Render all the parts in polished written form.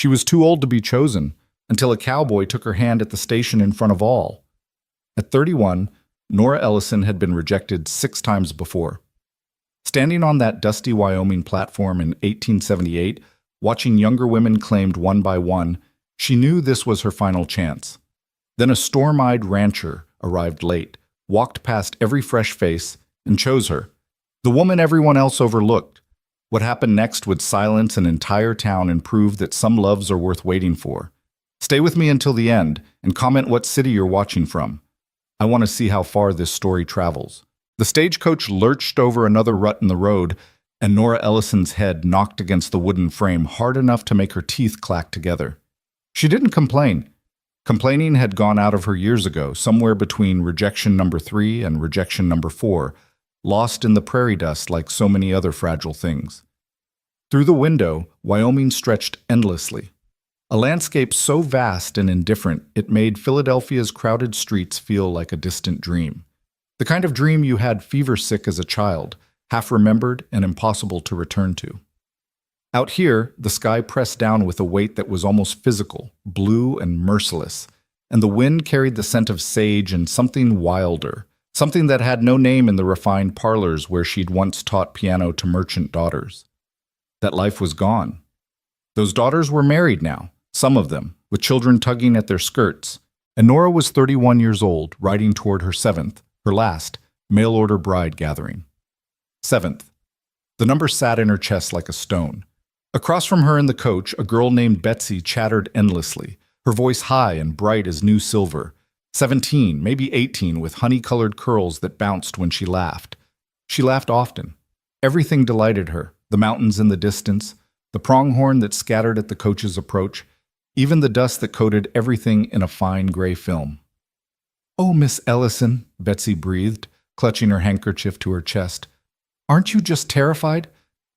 She was too old to be chosen, until a cowboy took her hand at the station in front of all. At 31, Nora Ellison had been rejected 6 times before. Standing on that dusty Wyoming platform in 1878, watching younger women claimed one by one, she knew this was her final chance. Then a storm-eyed rancher arrived late, walked past every fresh face, and chose her. The woman everyone else overlooked. What happened next would silence an entire town and prove that some loves are worth waiting for. Stay with me until the end, and comment what city you're watching from. I want to see how far this story travels. The stagecoach lurched over another rut in the road, and Nora Ellison's head knocked against the wooden frame hard enough to make her teeth clack together. She didn't complain. Complaining had gone out of her years ago, somewhere between rejection number 3 and rejection number 4, lost in the prairie dust like so many other fragile things. Through the window, Wyoming stretched endlessly. A landscape so vast and indifferent it made Philadelphia's crowded streets feel like a distant dream. The kind of dream you had fever-sick as a child, half-remembered and impossible to return to. Out here, the sky pressed down with a weight that was almost physical, blue and merciless, and the wind carried the scent of sage and something wilder, something that had no name in the refined parlors where she'd once taught piano to merchant daughters. That life was gone. Those daughters were married now, some of them, with children tugging at their skirts, and Nora was 31 years old, riding toward her 7th, her last, mail-order bride gathering. 7th. The number sat in her chest like a stone. Across from her in the coach, a girl named Betsy chattered endlessly, her voice high and bright as new silver. 17, maybe 18, with honey-colored curls that bounced when she laughed. She laughed often. Everything delighted her, the mountains in the distance, the pronghorn that scattered at the coach's approach, even the dust that coated everything in a fine gray film. "Oh, Miss Ellison," Betsy breathed, clutching her handkerchief to her chest. "Aren't you just terrified?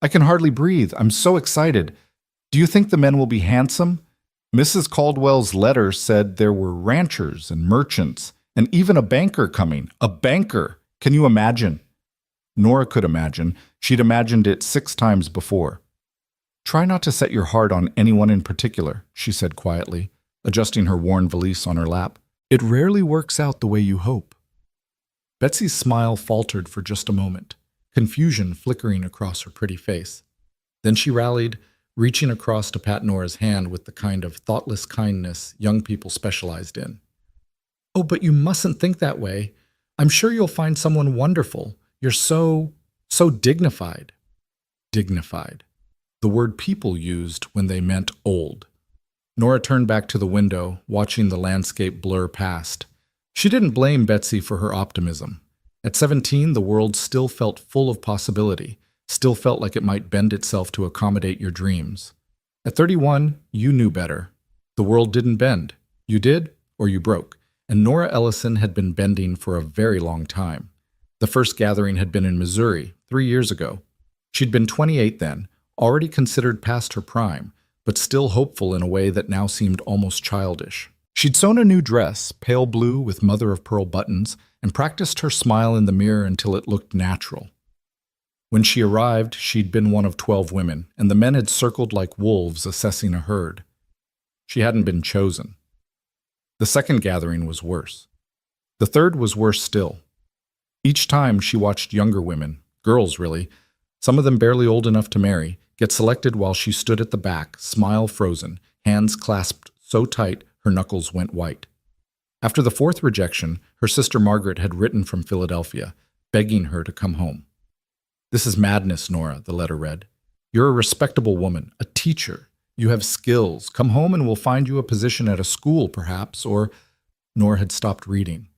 I can hardly breathe. I'm so excited. Do you think the men will be handsome? Mrs. Caldwell's letter said there were ranchers and merchants, and even a banker coming. A banker! Can you imagine?" Nora could imagine. She'd imagined it 6 times before. "Try not to set your heart on anyone in particular," she said quietly, adjusting her worn valise on her lap. "It rarely works out the way you hope." Betsy's smile faltered for just a moment, confusion flickering across her pretty face. Then she rallied, reaching across to pat Nora's hand with the kind of thoughtless kindness young people specialized in. "Oh, but you mustn't think that way. I'm sure you'll find someone wonderful. You're so dignified." Dignified. The word people used when they meant old. Nora turned back to the window, watching the landscape blur past. She didn't blame Betsy for her optimism. At 17, the world still felt full of possibility, still felt like it might bend itself to accommodate your dreams. At 31, you knew better. The world didn't bend. You did, or you broke. And Nora Ellison had been bending for a very long time. The first gathering had been in Missouri, 3 years ago. She'd been 28 then, already considered past her prime, but still hopeful in a way that now seemed almost childish. She'd sewn a new dress, pale blue with mother-of-pearl buttons, and practiced her smile in the mirror until it looked natural. When she arrived, she'd been one of 12 women, and the men had circled like wolves assessing a herd. She hadn't been chosen. The second gathering was worse. The third was worse still. Each time she watched younger women, girls really, some of them barely old enough to marry, get selected while she stood at the back, smile frozen, hands clasped so tight her knuckles went white. After the 4th rejection, her sister Margaret had written from Philadelphia, begging her to come home. "This is madness, Nora," the letter read. "You're a respectable woman, a teacher. You have skills. Come home and we'll find you a position at a school, perhaps, or—" Nora had stopped reading.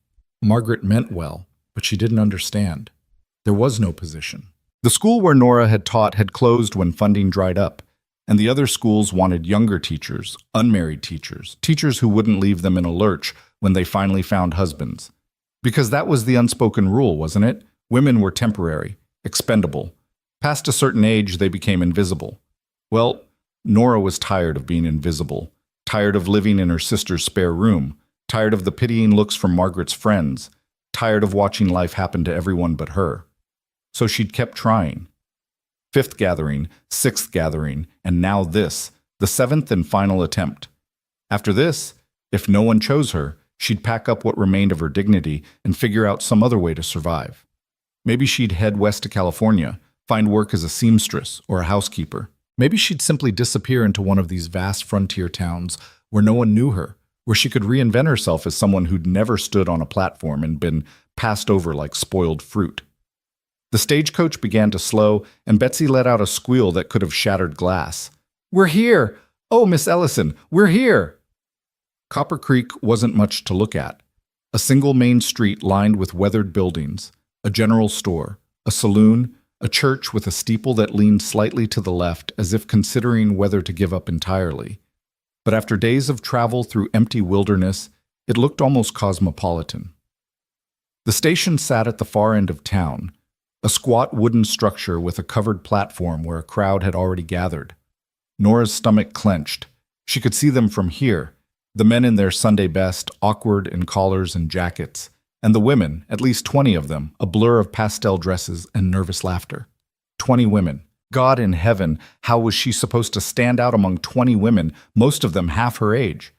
Margaret meant well, but she didn't understand. There was no position. The school where Nora had taught had closed when funding dried up, and the other schools wanted younger teachers, unmarried teachers, teachers who wouldn't leave them in a lurch when they finally found husbands. Because that was the unspoken rule, wasn't it? Women were temporary, expendable. Past a certain age, they became invisible. Well, Nora was tired of being invisible, tired of living in her sister's spare room, tired of the pitying looks from Margaret's friends, tired of watching life happen to everyone but her. So she'd kept trying. 5th gathering, 6th gathering, and now this, the seventh and final attempt. After this, if no one chose her, she'd pack up what remained of her dignity and figure out some other way to survive. Maybe she'd head west to California, find work as a seamstress or a housekeeper. Maybe she'd simply disappear into one of these vast frontier towns where no one knew her, where she could reinvent herself as someone who'd never stood on a platform and been passed over like spoiled fruit. The stagecoach began to slow, and Betsy let out a squeal that could have shattered glass. "We're here! Oh, Miss Ellison, we're here!" Copper Creek wasn't much to look at. A single main street lined with weathered buildings, a general store, a saloon, a church with a steeple that leaned slightly to the left as if considering whether to give up entirely. But after days of travel through empty wilderness, it looked almost cosmopolitan. The station sat at the far end of town, a squat wooden structure with a covered platform where a crowd had already gathered. Nora's stomach clenched. She could see them from here, the men in their Sunday best, awkward in collars and jackets, and the women, at least 20 of them, a blur of pastel dresses and nervous laughter. 20 women. God in heaven, how was she supposed to stand out among 20 women, most of them half her age?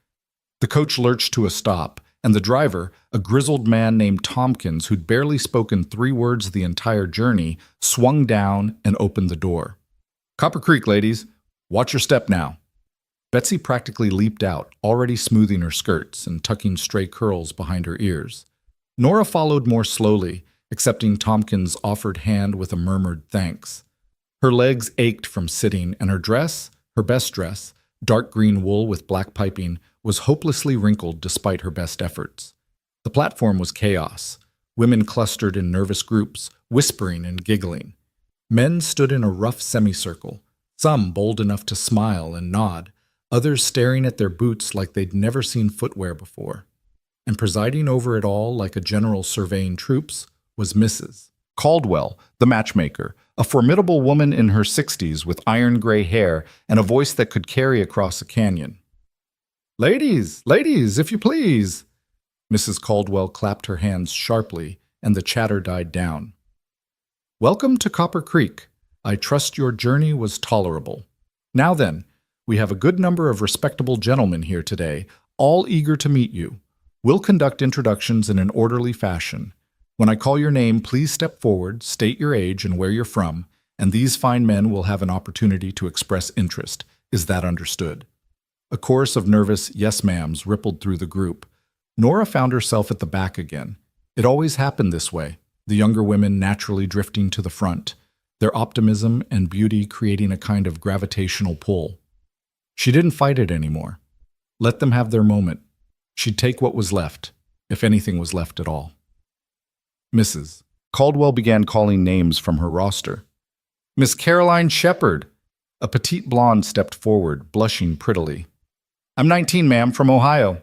The coach lurched to a stop, and the driver, a grizzled man named Tompkins who'd barely spoken 3 words the entire journey, swung down and opened the door. "Copper Creek, ladies. Watch your step now." Betsy practically leaped out, already smoothing her skirts and tucking stray curls behind her ears. Nora followed more slowly, accepting Tompkins' offered hand with a murmured thanks. Her legs ached from sitting, and her dress, her best dress, dark green wool with black piping, was hopelessly wrinkled despite her best efforts. The platform was chaos. Women clustered in nervous groups, whispering and giggling. Men stood in a rough semicircle, some bold enough to smile and nod, others staring at their boots like they'd never seen footwear before. And presiding over it all like a general surveying troops was Mrs. Caldwell, the matchmaker, a formidable woman in her 60s with iron gray hair and a voice that could carry across a canyon. "Ladies, ladies, if you please!" Mrs. Caldwell clapped her hands sharply, and the chatter died down. "Welcome to Copper Creek. I trust your journey was tolerable. Now then, we have a good number of respectable gentlemen here today, all eager to meet you. We'll conduct introductions in an orderly fashion. When I call your name, please step forward, state your age and where you're from, and these fine men will have an opportunity to express interest. Is that understood?" A chorus of nervous "yes ma'ams" rippled through the group. Nora found herself at the back again. It always happened this way, the younger women naturally drifting to the front, their optimism and beauty creating a kind of gravitational pull. She didn't fight it anymore. Let them have their moment. She'd take what was left, if anything was left at all. Mrs. Caldwell began calling names from her roster. "Miss Caroline Shepard." A petite blonde stepped forward, blushing prettily. "I'm 19, ma'am, from Ohio."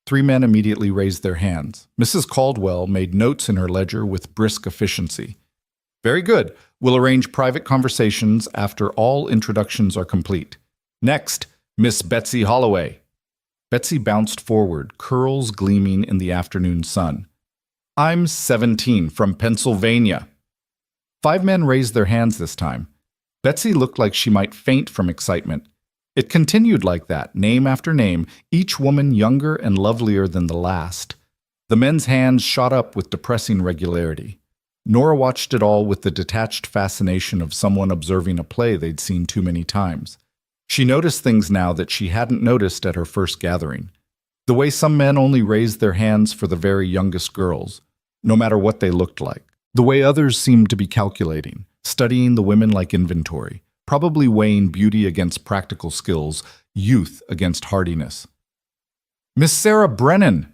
3 men immediately raised their hands. Mrs. Caldwell made notes in her ledger with brisk efficiency. "Very good. We'll arrange private conversations after all introductions are complete. Next, Miss Betsy Holloway." Betsy bounced forward, curls gleaming in the afternoon sun. "I'm 17, from Pennsylvania." 5 men raised their hands this time. Betsy looked like she might faint from excitement. It continued like that, name after name, each woman younger and lovelier than the last. The men's hands shot up with depressing regularity. Nora watched it all with the detached fascination of someone observing a play they'd seen too many times. She noticed things now that she hadn't noticed at her first gathering. The way some men only raised their hands for the very youngest girls, no matter what they looked like. The way others seemed to be calculating, studying the women like inventory, probably weighing beauty against practical skills, youth against hardiness. "Miss Sarah Brennan."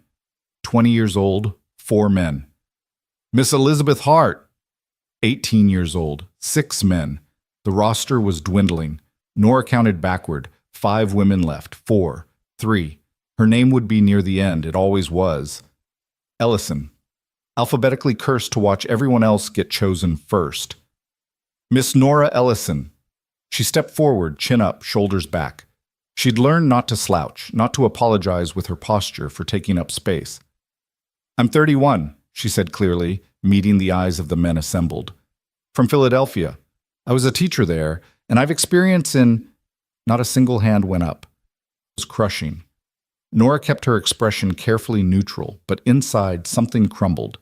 20 years old, 4 men. "Miss Elizabeth Hart." 18 years old, 6 men. The roster was dwindling. Nora counted backward. 5 women left. 4. 3. Her name would be near the end. It always was. Ellison. Alphabetically cursed to watch everyone else get chosen first. Miss Nora Ellison. She stepped forward, chin up, shoulders back. She'd learned not to slouch, not to apologize with her posture for taking up space. "I'm 31, she said clearly, meeting the eyes of the men assembled. "From Philadelphia. I was a teacher there, and I've experience in..." Not a single hand went up. It was crushing. Nora kept her expression carefully neutral, but inside something crumbled.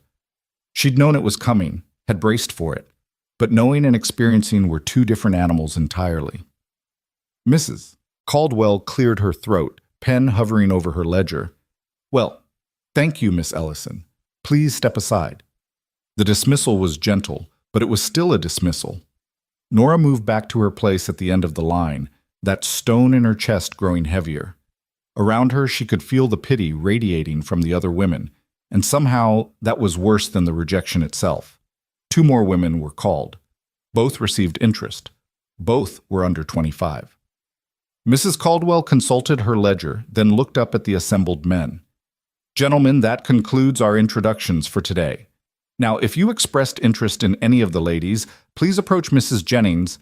She'd known it was coming, had braced for it, but knowing and experiencing were two different animals entirely. Mrs. Caldwell cleared her throat, pen hovering over her ledger. Well, thank you, Miss Ellison. Please step aside. The dismissal was gentle, but it was still a dismissal. Nora moved back to her place at the end of the line, that stone in her chest growing heavier. Around her she could feel the pity radiating from the other women, and somehow that was worse than the rejection itself. 2 more women were called. Both received interest. Both were under 25. Mrs. Caldwell consulted her ledger, then looked up at the assembled men. Gentlemen, that concludes our introductions for today. Now, if you expressed interest in any of the ladies, please approach Mrs. Jennings.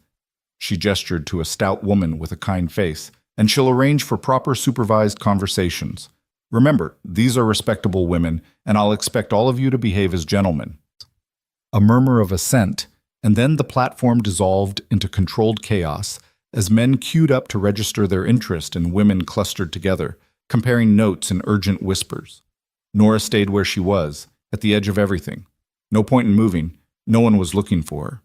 She gestured to a stout woman with a kind face, and she'll arrange for proper supervised conversations. Remember, these are respectable women, and I'll expect all of you to behave as gentlemen. A murmur of assent, and then the platform dissolved into controlled chaos as men queued up to register their interest and women clustered together, comparing notes in urgent whispers. Nora stayed where she was, at the edge of everything. No point in moving. No one was looking for her.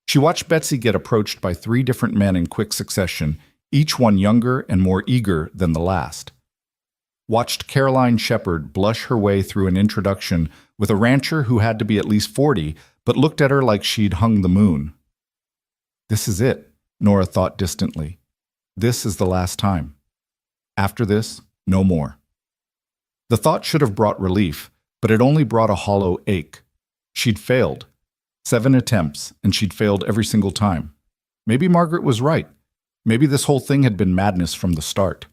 She watched Betsy get approached by 3 different men in quick succession, each one younger and more eager than the last. Watched Caroline Shepard blush her way through an introduction with a rancher who had to be at least 40, but looked at her like she'd hung the moon. This is it, Nora thought distantly. This is the last time. After this, no more. The thought should have brought relief, but it only brought a hollow ache. She'd failed. 7 attempts, and she'd failed every single time. Maybe Margaret was right. Maybe this whole thing had been madness from the start.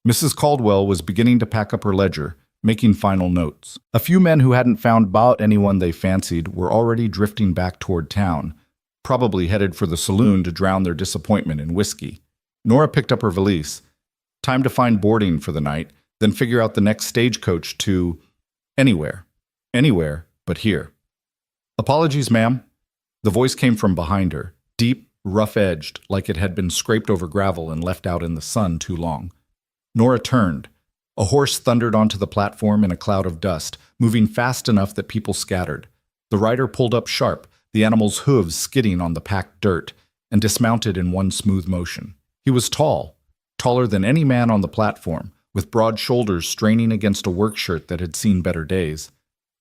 Mrs. Caldwell was beginning to pack up her ledger, making final notes. A few men who hadn't found out anyone they fancied were already drifting back toward town, probably headed for the saloon to drown their disappointment in whiskey. Nora picked up her valise. Time to find boarding for the night, then figure out the next stagecoach to anywhere. Anywhere but here. Apologies, ma'am. The voice came from behind her, deep, rough-edged, like it had been scraped over gravel and left out in the sun too long. Nora turned. A horse thundered onto the platform in a cloud of dust, moving fast enough that people scattered. The rider pulled up sharp, the animal's hooves skidding on the packed dirt, and dismounted in one smooth motion. He was tall, taller than any man on the platform, with broad shoulders straining against a work shirt that had seen better days.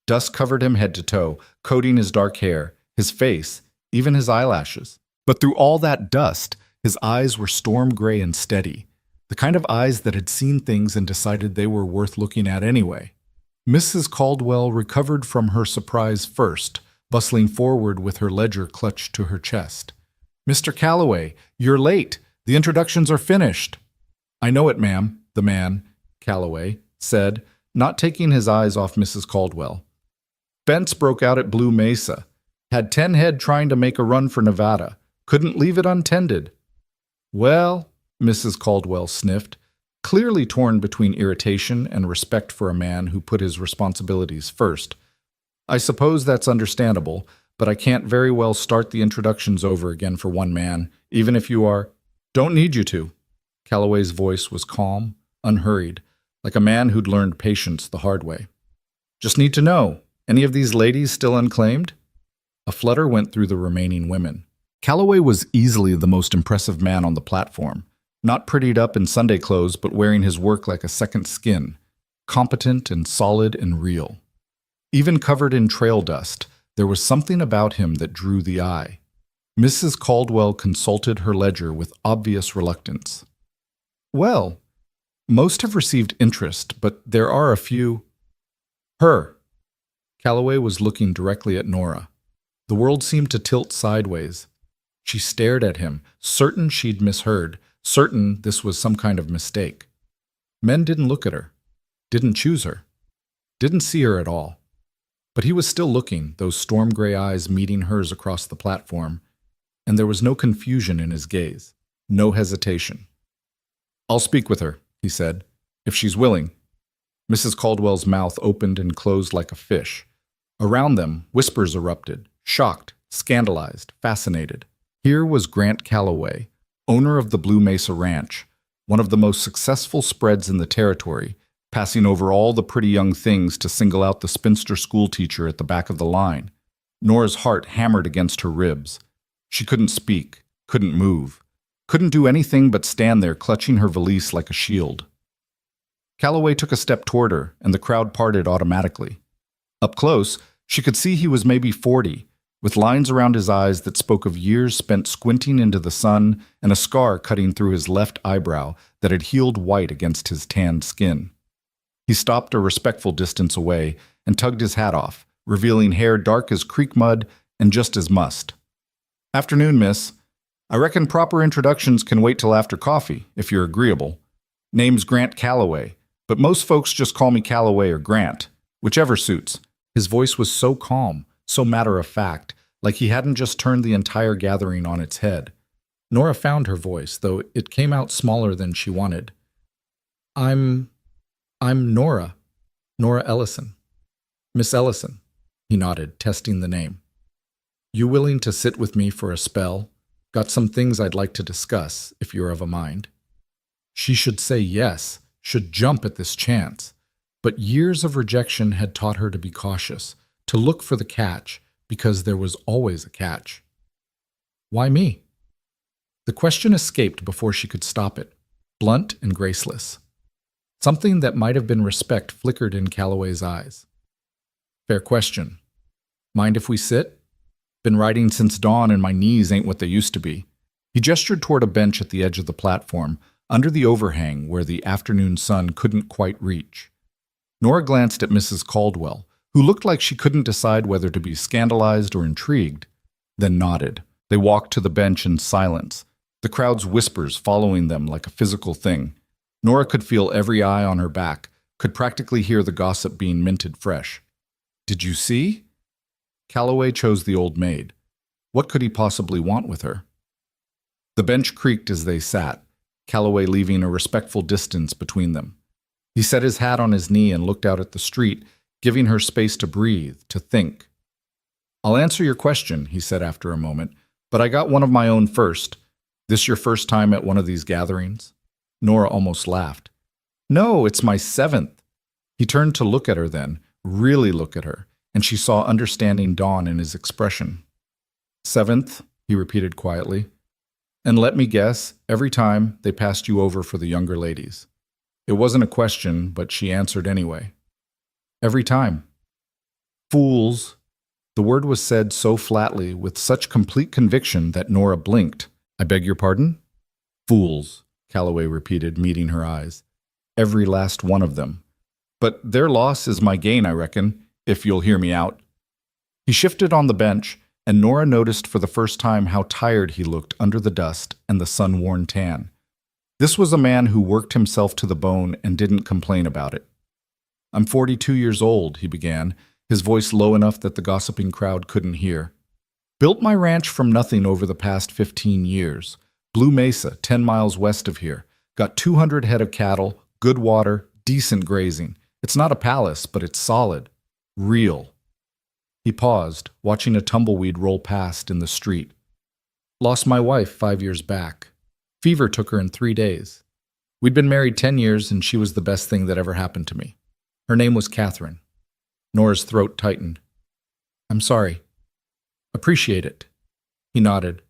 Dust covered him head to toe, coating his dark hair, his face, even his eyelashes. But through all that dust, his eyes were storm gray and steady, the kind of eyes that had seen things and decided they were worth looking at anyway. Mrs. Caldwell recovered from her surprise first, bustling forward with her ledger clutched to her chest. "Mr. Calloway, you're late. The introductions are finished." "I know it, ma'am," the man, Calloway, said, not taking his eyes off Mrs. Caldwell. "Fence broke out at Blue Mesa. Had 10 head trying to make a run for Nevada. Couldn't leave it untended." "Well," Mrs. Caldwell sniffed, clearly torn between irritation and respect for a man who put his responsibilities first. "I suppose that's understandable, but I can't very well start the introductions over again for one man, even if you are—" "Don't need you to." Calloway's voice was calm, unhurried, like a man who'd learned patience the hard way. "Just need to know, any of these ladies still unclaimed?" A flutter went through the remaining women. Calloway was easily the most impressive man on the platform, not prettied up in Sunday clothes but wearing his work like a second skin, competent and solid and real. Even covered in trail dust, there was something about him that drew the eye. Mrs. Caldwell consulted her ledger with obvious reluctance. "Well, most have received interest, but there are a few—" "Her." Calloway was looking directly at Nora. The world seemed to tilt sideways. She stared at him, certain she'd misheard, certain this was some kind of mistake. Men didn't look at her, didn't choose her, didn't see her at all. But he was still looking, those storm-gray eyes meeting hers across the platform, and there was no confusion in his gaze, no hesitation. "I'll speak with her," he said, "if she's willing." Mrs. Caldwell's mouth opened and closed like a fish. Around them, whispers erupted, shocked, scandalized, fascinated. Here was Grant Calloway, owner of the Blue Mesa Ranch, one of the most successful spreads in the territory, passing over all the pretty young things to single out the spinster schoolteacher at the back of the line. Nora's heart hammered against her ribs. She couldn't speak, couldn't move, couldn't do anything but stand there clutching her valise like a shield. Calloway took a step toward her, and the crowd parted automatically. Up close, she could see he was maybe 40, with lines around his eyes that spoke of years spent squinting into the sun and a scar cutting through his left eyebrow that had healed white against his tanned skin. He stopped a respectful distance away and tugged his hat off, revealing hair dark as creek mud and just as must. "Afternoon, miss. I reckon proper introductions can wait till after coffee, if you're agreeable. Name's Grant Calloway, but most folks just call me Calloway or Grant, whichever suits." His voice was so calm, so matter-of-fact, like he hadn't just turned the entire gathering on its head. Nora found her voice, though it came out smaller than she wanted. I'm Nora. Nora Ellison. Miss Ellison." He nodded, testing the name. "You willing to sit with me for a spell? Got some things I'd like to discuss, if you're of a mind." She should say yes, should jump at this chance. But years of rejection had taught her to be cautious, to look for the catch, because there was always a catch. "Why me?" The question escaped before she could stop it, blunt and graceless. Something that might have been respect flickered in Calloway's eyes. "Fair question. Mind if we sit? Been writing since dawn and my knees ain't what they used to be." He gestured toward a bench at the edge of the platform, under the overhang where the afternoon sun couldn't quite reach. Nora glanced at Mrs. Caldwell, who looked like she couldn't decide whether to be scandalized or intrigued, then nodded. They walked to the bench in silence, the crowd's whispers following them like a physical thing. Nora could feel every eye on her back, could practically hear the gossip being minted fresh. "Did you see?" Calloway chose the old maid. What could he possibly want with her? The bench creaked as they sat, Calloway leaving a respectful distance between them. He set his hat on his knee and looked out at the street, giving her space to breathe, to think. "I'll answer your question," he said after a moment, "but I got one of my own first. This your first time at one of these gatherings?" Nora almost laughed. "No, it's my 7th. He turned to look at her then, really look at her, and she saw understanding dawn in his expression. "7th," he repeated quietly. "And let me guess, every time they passed you over for the younger ladies." It wasn't a question, but she answered anyway. "Every time." "Fools." The word was said so flatly, with such complete conviction that Nora blinked. "I beg your pardon?" "Fools," Calloway repeated, meeting her eyes. "Every last one of them. But their loss is my gain, I reckon, if you'll hear me out." He shifted on the bench, and Nora noticed for the first time how tired he looked under the dust and the sun-worn tan. This was a man who worked himself to the bone and didn't complain about it. "I'm 42 years old," he began, his voice low enough that the gossiping crowd couldn't hear. "Built my ranch from nothing over the past 15 years. Blue Mesa, 10 miles west of here. Got 200 head of cattle, good water, decent grazing. It's not a palace, but it's solid. Real." He paused, watching a tumbleweed roll past in the street. "Lost my wife 5 years back. Fever took her in 3 days. We'd been married 10 years, and she was the best thing that ever happened to me. Her name was Catherine." Nora's throat tightened. "I'm sorry." "Appreciate it." He nodded.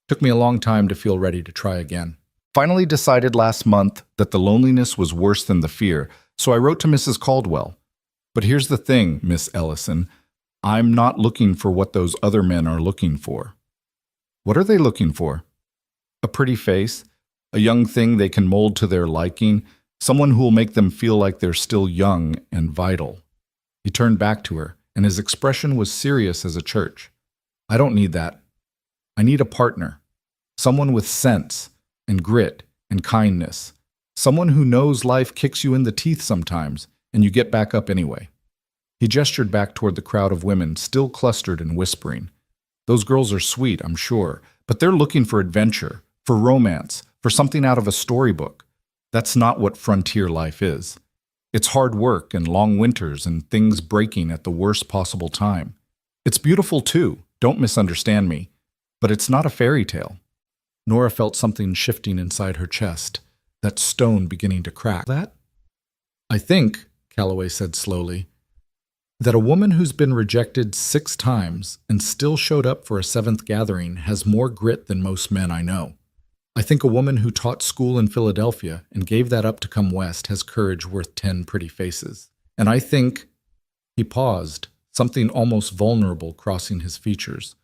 "Took me a long time to feel ready to try again. Finally decided last month that the loneliness was worse than the fear, so I wrote to Mrs. Caldwell. But here's the thing, Miss Ellison. I'm not looking for what those other men are looking for." "What are they looking for?" "A pretty face, a young thing they can mold to their liking, someone who will make them feel like they're still young and vital." He turned back to her, and his expression was serious as a church. "I don't need that. I need a partner, someone with sense and grit and kindness, someone who knows life kicks you in the teeth sometimes, and you get back up anyway." He gestured back toward the crowd of women, still clustered and whispering. "Those girls are sweet, I'm sure, but they're looking for adventure, for romance, for something out of a storybook. That's not what frontier life is. It's hard work and long winters and things breaking at the worst possible time. It's beautiful too, don't misunderstand me, but it's not a fairy tale." Nora felt something shifting inside her chest, that stone beginning to crack. That? I think, Calloway said slowly, that a woman who's been rejected 6 times and still showed up for a 7th gathering has more grit than most men I know. I think a woman who taught school in Philadelphia and gave that up to come west has courage worth 10 pretty faces. And I think... He paused, something almost vulnerable crossing his features.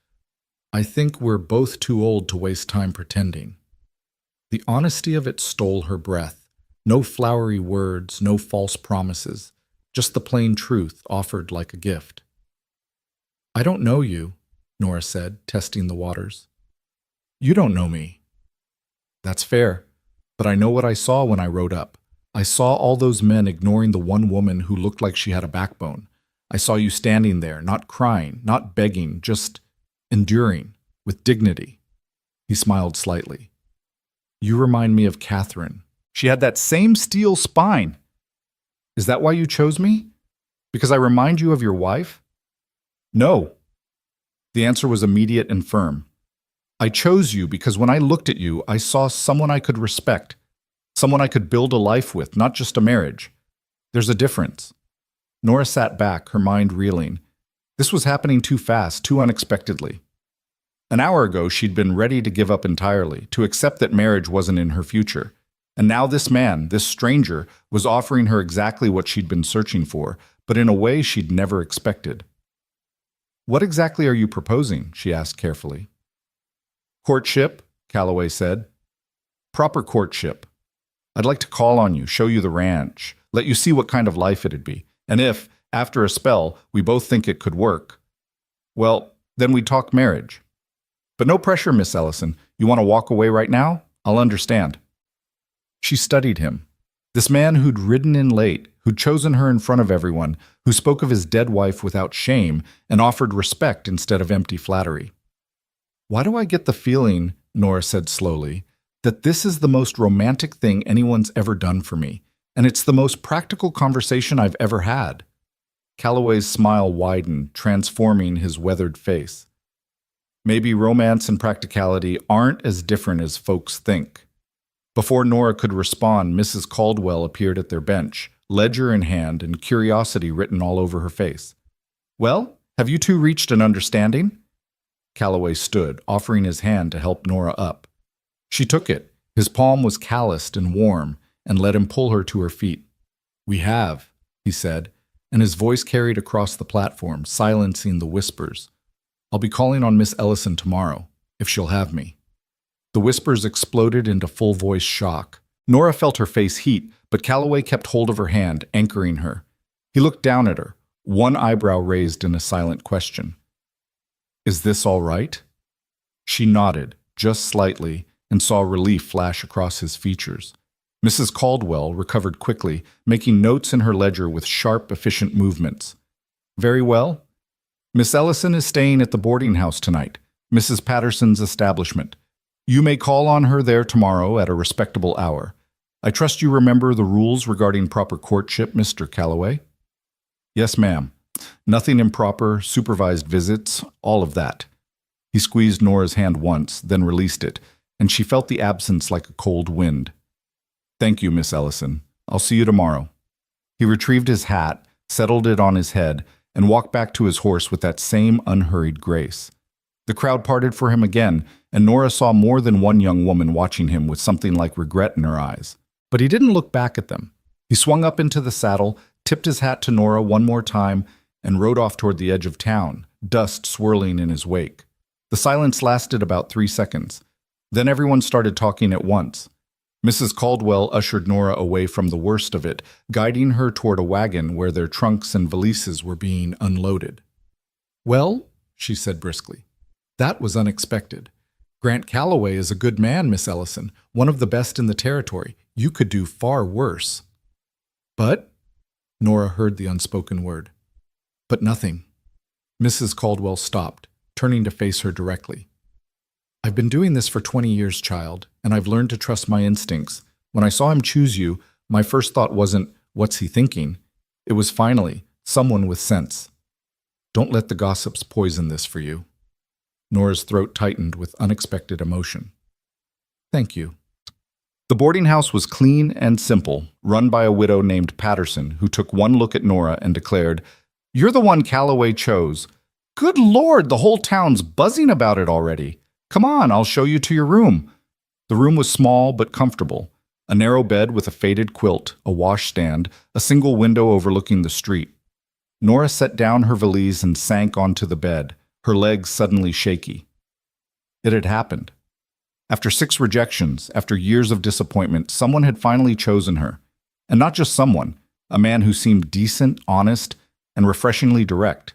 I think we're both too old to waste time pretending. The honesty of it stole her breath. No flowery words, no false promises, just the plain truth offered like a gift. I don't know you, Nora said, testing the waters. You don't know me. That's fair, but I know what I saw when I rode up. I saw all those men ignoring the one woman who looked like she had a backbone. I saw you standing there, not crying, not begging, just enduring, with dignity. He smiled slightly. You remind me of Catherine. She had that same steel spine. Is that why you chose me? Because I remind you of your wife? No. The answer was immediate and firm. I chose you because when I looked at you, I saw someone I could respect, someone I could build a life with, not just a marriage. There's a difference. Nora sat back, her mind reeling. This was happening too fast, too unexpectedly. An hour ago, she'd been ready to give up entirely, to accept that marriage wasn't in her future. And now this man, this stranger, was offering her exactly what she'd been searching for, but in a way she'd never expected. What exactly are you proposing? She asked carefully. Courtship, Calloway said. Proper courtship. I'd like to call on you, show you the ranch, let you see what kind of life it'd be. And if, after a spell, we both think it could work, well, then we talk marriage. But no pressure, Miss Ellison. You want to walk away right now? I'll understand. She studied him. This man who'd ridden in late, who'd chosen her in front of everyone, who spoke of his dead wife without shame and offered respect instead of empty flattery. Why do I get the feeling, Nora said slowly, that this is the most romantic thing anyone's ever done for me, and it's the most practical conversation I've ever had? Calloway's smile widened, transforming his weathered face. Maybe romance and practicality aren't as different as folks think. Before Nora could respond, Mrs. Caldwell appeared at their bench, ledger in hand and curiosity written all over her face. Well, have you two reached an understanding? Calloway stood, offering his hand to help Nora up. She took it. His palm was calloused and warm, and let him pull her to her feet. We have, he said, and his voice carried across the platform, silencing the whispers. I'll be calling on Miss Ellison tomorrow, if she'll have me. The whispers exploded into full-voice shock. Nora felt her face heat, but Calloway kept hold of her hand, anchoring her. He looked down at her, one eyebrow raised in a silent question. Is this all right? She nodded, just slightly, and saw relief flash across his features. Mrs. Caldwell recovered quickly, making notes in her ledger with sharp, efficient movements. Very well. Miss Ellison is staying at the boarding house tonight, Mrs. Patterson's establishment. You may call on her there tomorrow at a respectable hour. I trust you remember the rules regarding proper courtship, Mr. Calloway? Yes, ma'am. Nothing improper, supervised visits, all of that. He squeezed Nora's hand once, then released it, and she felt the absence like a cold wind. Thank you, Miss Ellison. I'll see you tomorrow. He retrieved his hat, settled it on his head, and walked back to his horse with that same unhurried grace. The crowd parted for him again, and Nora saw more than one young woman watching him with something like regret in her eyes. But he didn't look back at them. He swung up into the saddle, tipped his hat to Nora one more time, and rode off toward the edge of town, dust swirling in his wake. The silence lasted about 3 seconds. Then everyone started talking at once. Mrs. Caldwell ushered Nora away from the worst of it, guiding her toward a wagon where their trunks and valises were being unloaded. Well, she said briskly, that was unexpected. Grant Calloway is a good man, Miss Ellison, one of the best in the territory. You could do far worse. But, Nora heard the unspoken word. But nothing. Mrs. Caldwell stopped, turning to face her directly. I've been doing this for 20 years, child, and I've learned to trust my instincts. When I saw him choose you, my first thought wasn't, what's he thinking? It was finally, someone with sense. Don't let the gossips poison this for you. Nora's throat tightened with unexpected emotion. Thank you. The boarding house was clean and simple, run by a widow named Patterson, who took one look at Nora and declared, "You're the one Calloway chose. Good Lord, the whole town's buzzing about it already. Come on, I'll show you to your room." The room was small but comfortable. A narrow bed with a faded quilt, a washstand, a single window overlooking the street. Nora set down her valise and sank onto the bed, her legs suddenly shaky. It had happened. After 6 rejections, after years of disappointment, someone had finally chosen her. And not just someone, a man who seemed decent, honest, and refreshingly direct.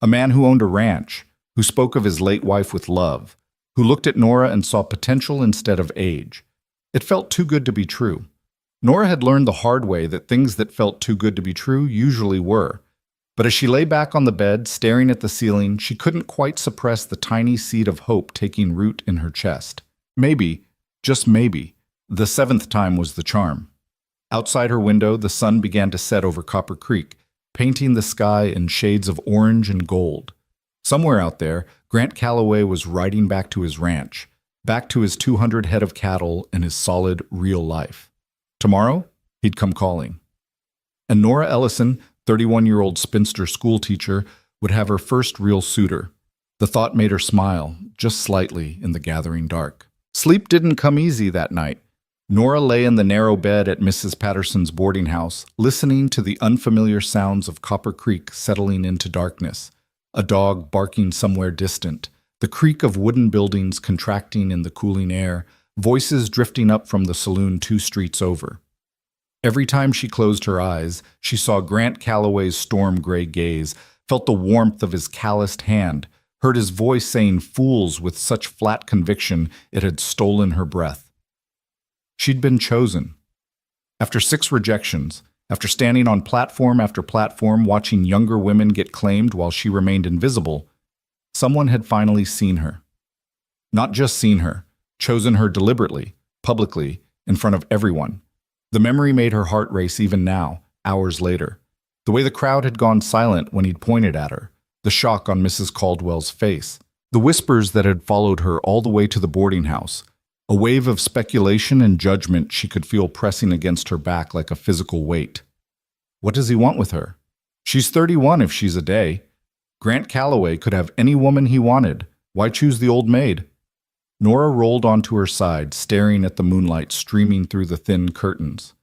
A man who owned a ranch, who spoke of his late wife with love, who looked at Nora and saw potential instead of age. It felt too good to be true. Nora had learned the hard way that things that felt too good to be true usually were. But as she lay back on the bed, staring at the ceiling, she couldn't quite suppress the tiny seed of hope taking root in her chest. Maybe, just maybe, the 7th time was the charm. Outside her window, the sun began to set over Copper Creek, painting the sky in shades of orange and gold. Somewhere out there, Grant Calloway was riding back to his ranch, back to his 200 head of cattle and his solid, real life. Tomorrow, he'd come calling. And Nora Ellison, 31-year-old spinster schoolteacher, would have her first real suitor. The thought made her smile, just slightly, in the gathering dark. Sleep didn't come easy that night. Nora lay in the narrow bed at Mrs. Patterson's boarding house, listening to the unfamiliar sounds of Copper Creek settling into darkness. A dog barking somewhere distant, the creak of wooden buildings contracting in the cooling air, voices drifting up from the saloon 2 streets over. Every time she closed her eyes, she saw Grant Calloway's storm-gray gaze, felt the warmth of his calloused hand, heard his voice saying fools with such flat conviction it had stolen her breath. She'd been chosen. After 6 rejections, after standing on platform after platform watching younger women get claimed while she remained invisible, someone had finally seen her. Not just seen her, chosen her deliberately, publicly, in front of everyone. The memory made her heart race even now, hours later. The way the crowd had gone silent when he'd pointed at her, the shock on Mrs. Caldwell's face, the whispers that had followed her all the way to the boarding house, a wave of speculation and judgment she could feel pressing against her back like a physical weight. What does he want with her? She's 31 if she's a day. Grant Calloway could have any woman he wanted. Why choose the old maid? Nora rolled onto her side, staring at the moonlight streaming through the thin curtains.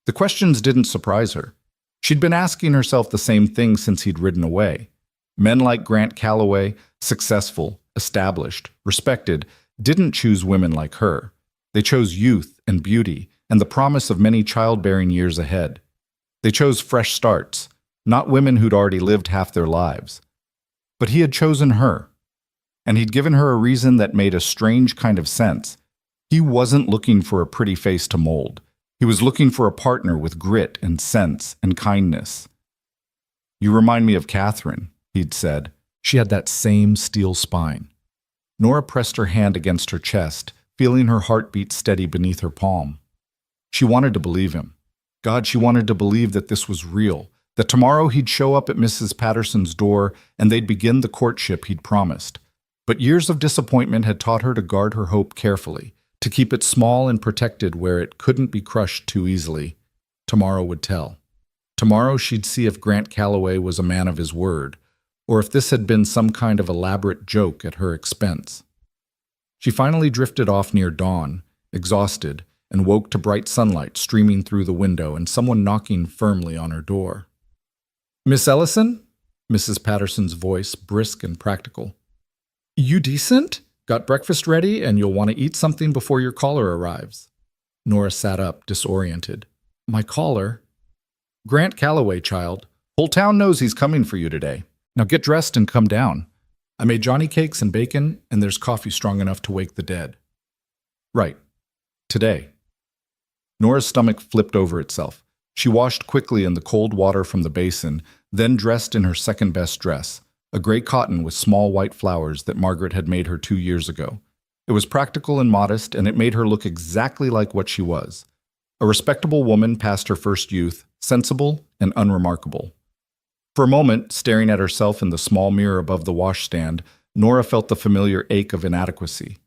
The questions didn't surprise her. She'd been asking herself the same thing since he'd ridden away. Men like Grant Calloway, successful, established, respected, didn't choose women like her. They chose youth and beauty and the promise of many childbearing years ahead. They chose fresh starts, not women who'd already lived half their lives. But he had chosen her. And he'd given her a reason that made a strange kind of sense. He wasn't looking for a pretty face to mold. He was looking for a partner with grit and sense and kindness. "You remind me of Catherine," he'd said. She had that same steel spine. Nora pressed her hand against her chest, feeling her heartbeat steady beneath her palm. She wanted to believe him. God, she wanted to believe that this was real, that tomorrow he'd show up at Mrs. Patterson's door and they'd begin the courtship he'd promised. But years of disappointment had taught her to guard her hope carefully, to keep it small and protected where it couldn't be crushed too easily. Tomorrow would tell. Tomorrow she'd see if Grant Calloway was a man of his word, or if this had been some kind of elaborate joke at her expense. She finally drifted off near dawn, exhausted, and woke to bright sunlight streaming through the window and someone knocking firmly on her door. "Miss Ellison?" Mrs. Patterson's voice, brisk and practical. "You decent? Got breakfast ready and you'll want to eat something before your caller arrives." Nora sat up, disoriented. "My caller?" "Grant Calloway, child. Whole town knows he's coming for you today. Now get dressed and come down. I made Johnny cakes and bacon, and there's coffee strong enough to wake the dead." "Right. Today." Nora's stomach flipped over itself. She washed quickly in the cold water from the basin, then dressed in her second-best dress, a gray cotton with small white flowers that Margaret had made her 2 years ago. It was practical and modest, and it made her look exactly like what she was. A respectable woman past her first youth, sensible and unremarkable. For a moment, staring at herself in the small mirror above the washstand, Nora felt the familiar ache of inadequacy.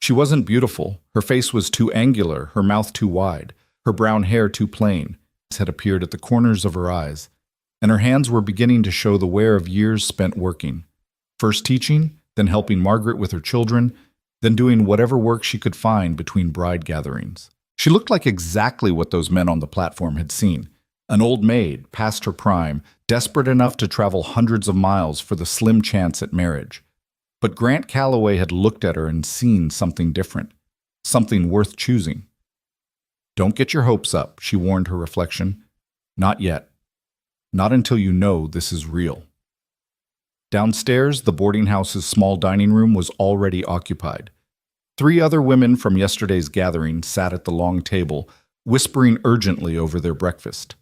She wasn't beautiful. Her face was too angular, her mouth too wide, her brown hair too plain. Had appeared at the corners of her eyes, and her hands were beginning to show the wear of years spent working. First teaching, then helping Margaret with her children, then doing whatever work she could find between bride gatherings. She looked like exactly what those men on the platform had seen. An old maid, past her prime, desperate enough to travel hundreds of miles for the slim chance at marriage. But Grant Calloway had looked at her and seen something different, something worth choosing. Don't get your hopes up, she warned her reflection. Not yet. Not until you know this is real. Downstairs, the boarding house's small dining room was already occupied. 3 other women from yesterday's gathering sat at the long table, whispering urgently over their breakfast.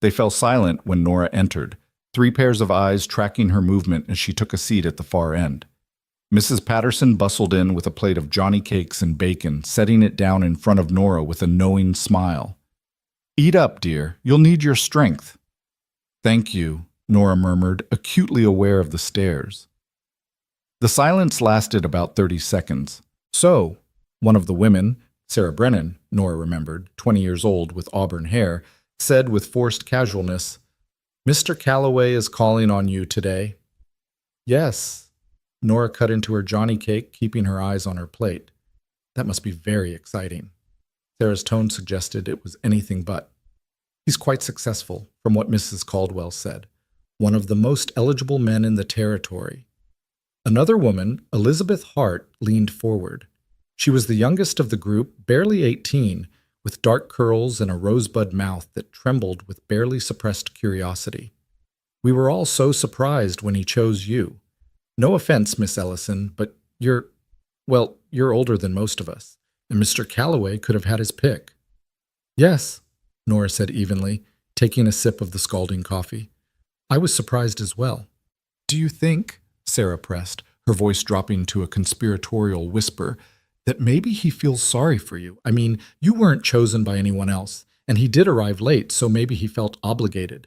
They fell silent when Nora entered, 3 pairs of eyes tracking her movement as she took a seat at the far end. Mrs. Patterson bustled in with a plate of Johnny cakes and bacon, setting it down in front of Nora with a knowing smile. "Eat up, dear. You'll need your strength." "Thank you," Nora murmured, acutely aware of the stares. The silence lasted about 30 seconds. So, one of the women, Sarah Brennan, Nora remembered, 20 years old with auburn hair, said with forced casualness, "Mr. Calloway is calling on you today." "Yes." Nora cut into her Johnny cake, keeping her eyes on her plate. "That must be very exciting." Sarah's tone suggested it was anything but. "He's quite successful, from what Mrs. Caldwell said. One of the most eligible men in the territory." Another woman, Elizabeth Hart, leaned forward. She was the youngest of the group, barely 18, with dark curls and a rosebud mouth that trembled with barely suppressed curiosity. "We were all so surprised when he chose you. No offense, Miss Ellison, but you're older than most of us, and Mr. Calloway could have had his pick." "Yes," Nora said evenly, taking a sip of the scalding coffee. "I was surprised as well." "Do you think," Sarah pressed, her voice dropping to a conspiratorial whisper, "that maybe he feels sorry for you? I mean, you weren't chosen by anyone else, and he did arrive late, so maybe he felt obligated."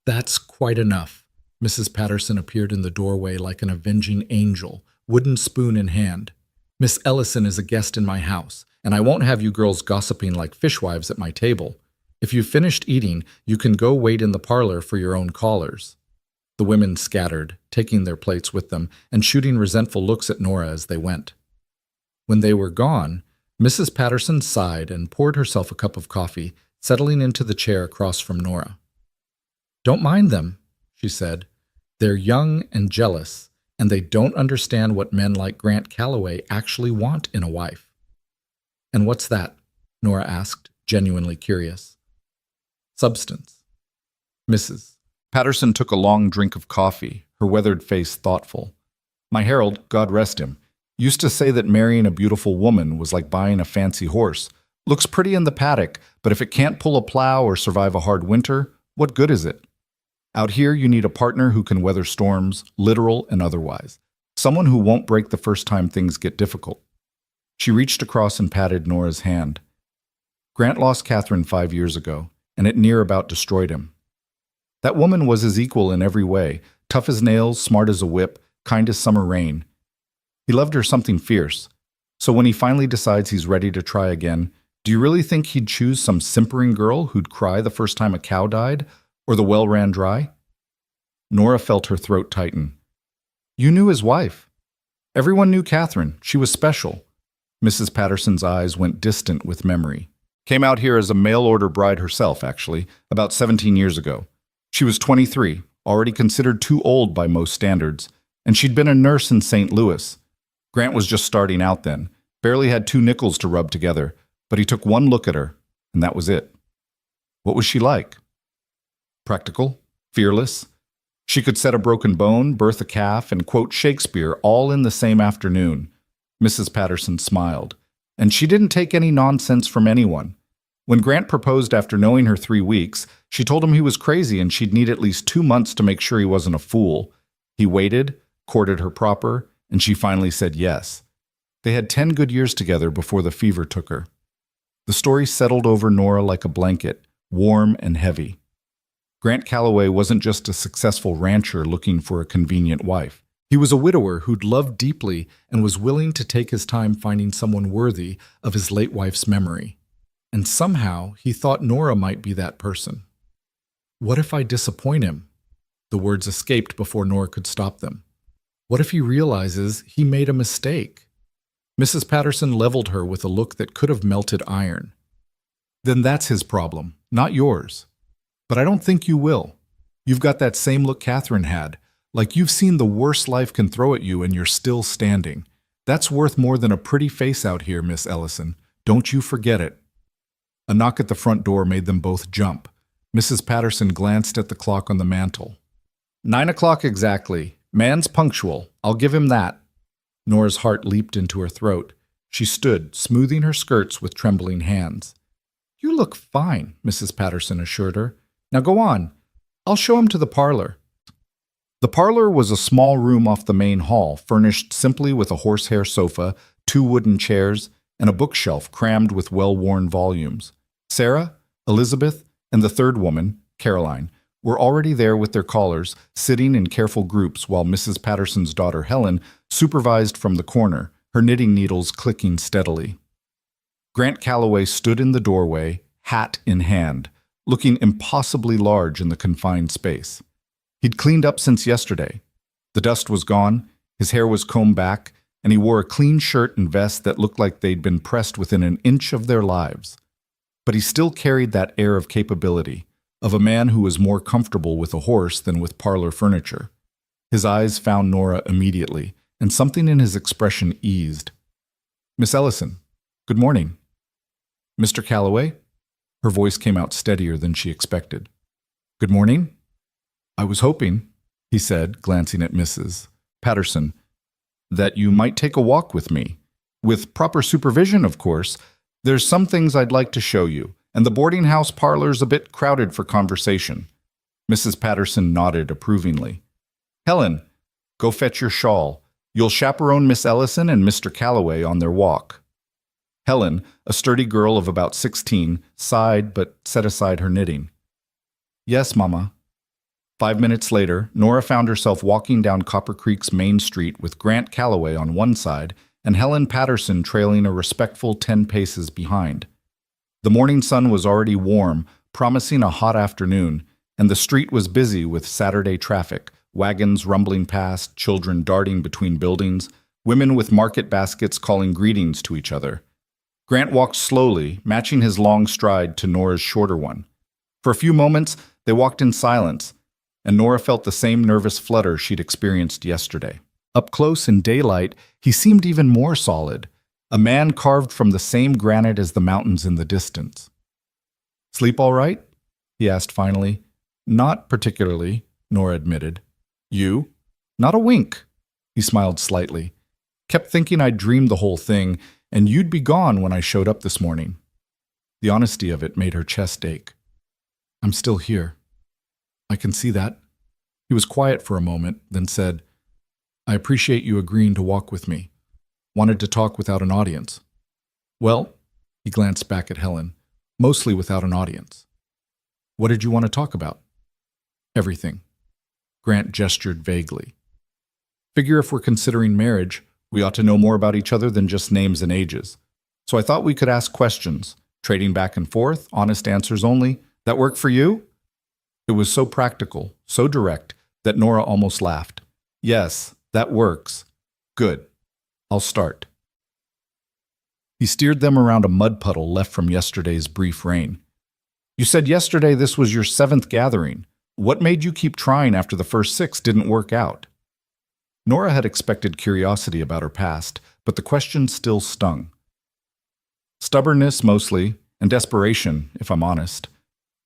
"That's quite enough." Mrs. Patterson appeared in the doorway like an avenging angel, wooden spoon in hand. "Miss Ellison is a guest in my house, and I won't have you girls gossiping like fishwives at my table. If you've finished eating, you can go wait in the parlor for your own callers." The women scattered, taking their plates with them and shooting resentful looks at Nora as they went. When they were gone, Mrs. Patterson sighed and poured herself a cup of coffee, settling into the chair across from Nora. "Don't mind them," she said. "They're young and jealous, and they don't understand what men like Grant Calloway actually want in a wife." "And what's that?" Nora asked, genuinely curious. "Substance." Mrs. Patterson took a long drink of coffee, her weathered face thoughtful. "My Harold, God rest him, used to say that marrying a beautiful woman was like buying a fancy horse. Looks pretty in the paddock, but if it can't pull a plow or survive a hard winter, what good is it? Out here, you need a partner who can weather storms, literal and otherwise. Someone who won't break the first time things get difficult." She reached across and patted Nora's hand. "Grant lost Catherine 5 years ago, and it near about destroyed him. That woman was his equal in every way, tough as nails, smart as a whip, kind as summer rain. He loved her something fierce. So when he finally decides he's ready to try again, do you really think he'd choose some simpering girl who'd cry the first time a cow died, or the well ran dry?" Nora felt her throat tighten. "You knew his wife. Everyone knew Catherine. She was special." Mrs. Patterson's eyes went distant with memory. "Came out here as a mail-order bride herself, actually, about 17 years ago. She was 23, already considered too old by most standards, and she'd been a nurse in St. Louis. Grant was just starting out then, barely had 2 nickels to rub together, but he took one look at her, and that was it." "What was she like?" "Practical, fearless. She could set a broken bone, birth a calf, and quote Shakespeare all in the same afternoon." Mrs. Patterson smiled. "And she didn't take any nonsense from anyone. When Grant proposed after knowing her 3 weeks, she told him he was crazy and she'd need at least 2 months to make sure he wasn't a fool. He waited, courted her proper, and she finally said yes. They had 10 good years together before the fever took her." The story settled over Nora like a blanket, warm and heavy. Grant Calloway wasn't just a successful rancher looking for a convenient wife. He was a widower who'd loved deeply and was willing to take his time finding someone worthy of his late wife's memory. And somehow he thought Nora might be that person. What if I disappoint him? The words escaped before Nora could stop them. What if he realizes he made a mistake? Mrs. Patterson leveled her with a look that could have melted iron. Then that's his problem, not yours. But I don't think you will. You've got that same look Catherine had, like you've seen the worst life can throw at you and you're still standing. That's worth more than a pretty face out here, Miss Ellison. Don't you forget it. A knock at the front door made them both jump. Mrs. Patterson glanced at the clock on the mantel. 9 o'clock exactly. Man's punctual. I'll give him that. Nora's heart leaped into her throat. She stood, smoothing her skirts with trembling hands. You look fine, Mrs. Patterson assured her. Now go on. I'll show him to the parlor. The parlor was a small room off the main hall, furnished simply with a horsehair sofa, 2 wooden chairs, and a bookshelf crammed with well-worn volumes. Sarah, Elizabeth, and the third woman, Caroline, were already there with their callers, sitting in careful groups while Mrs. Patterson's daughter Helen supervised from the corner, her knitting needles clicking steadily. Grant Calloway stood in the doorway, hat in hand, looking impossibly large in the confined space. He'd cleaned up since yesterday. The dust was gone, his hair was combed back, and he wore a clean shirt and vest that looked like they'd been pressed within an inch of their lives. But he still carried that air of capability, of a man who was more comfortable with a horse than with parlor furniture. His eyes found Nora immediately, and something in his expression eased. Miss Ellison, good morning. Mr. Calloway? Her voice came out steadier than she expected. Good morning. I was hoping, he said, glancing at Mrs. Patterson, that you might take a walk with me. With proper supervision, of course. There's some things I'd like to show you, and the boarding house parlor's a bit crowded for conversation. Mrs. Patterson nodded approvingly. Helen, go fetch your shawl. You'll chaperone Miss Ellison and Mr. Calloway on their walk. Helen, a sturdy girl of about 16, sighed but set aside her knitting. Yes, Mama. 5 minutes later, Nora found herself walking down Copper Creek's main street with Grant Calloway on one side and Helen Patterson trailing a respectful 10 paces behind. The morning sun was already warm, promising a hot afternoon, and the street was busy with Saturday traffic, wagons rumbling past, children darting between buildings, women with market baskets calling greetings to each other. Grant walked slowly, matching his long stride to Nora's shorter one. For a few moments, they walked in silence, and Nora felt the same nervous flutter she'd experienced yesterday. Up close in daylight, he seemed even more solid, a man carved from the same granite as the mountains in the distance. Sleep all right? He asked finally. Not particularly, Nora admitted. You? Not a wink. He smiled slightly. Kept thinking I'd dreamed the whole thing, and you'd be gone when I showed up this morning. The honesty of it made her chest ache. I'm still here. I can see that. He was quiet for a moment, then said, I appreciate you agreeing to walk with me. Wanted to talk without an audience. Well, he glanced back at Helen, mostly without an audience. What did you want to talk about? Everything. Grant gestured vaguely. Figure if we're considering marriage, we ought to know more about each other than just names and ages. So I thought we could ask questions, trading back and forth, honest answers only. That work for you? It was so practical, so direct, that Nora almost laughed. Yes, that works. Good. I'll start. He steered them around a mud puddle left from yesterday's brief rain. You said yesterday this was your 7th gathering. What made you keep trying after the first 6 didn't work out? Nora had expected curiosity about her past, but the question still stung. Stubbornness, mostly, and desperation, if I'm honest.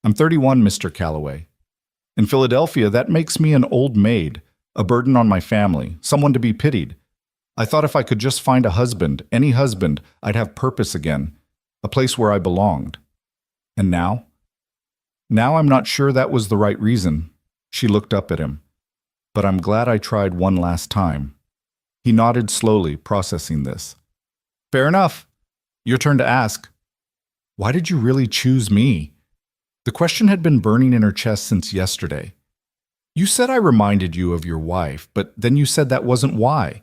I'm 31, Mr. Calloway. In Philadelphia, that makes me an old maid, a burden on my family, someone to be pitied. I thought if I could just find a husband, any husband, I'd have purpose again, a place where I belonged. And now? Now I'm not sure that was the right reason. She looked up at him. But I'm glad I tried one last time. He nodded slowly, processing this. Fair enough. Your turn to ask. Why did you really choose me? The question had been burning in her chest since yesterday. You said I reminded you of your wife, but then you said that wasn't why.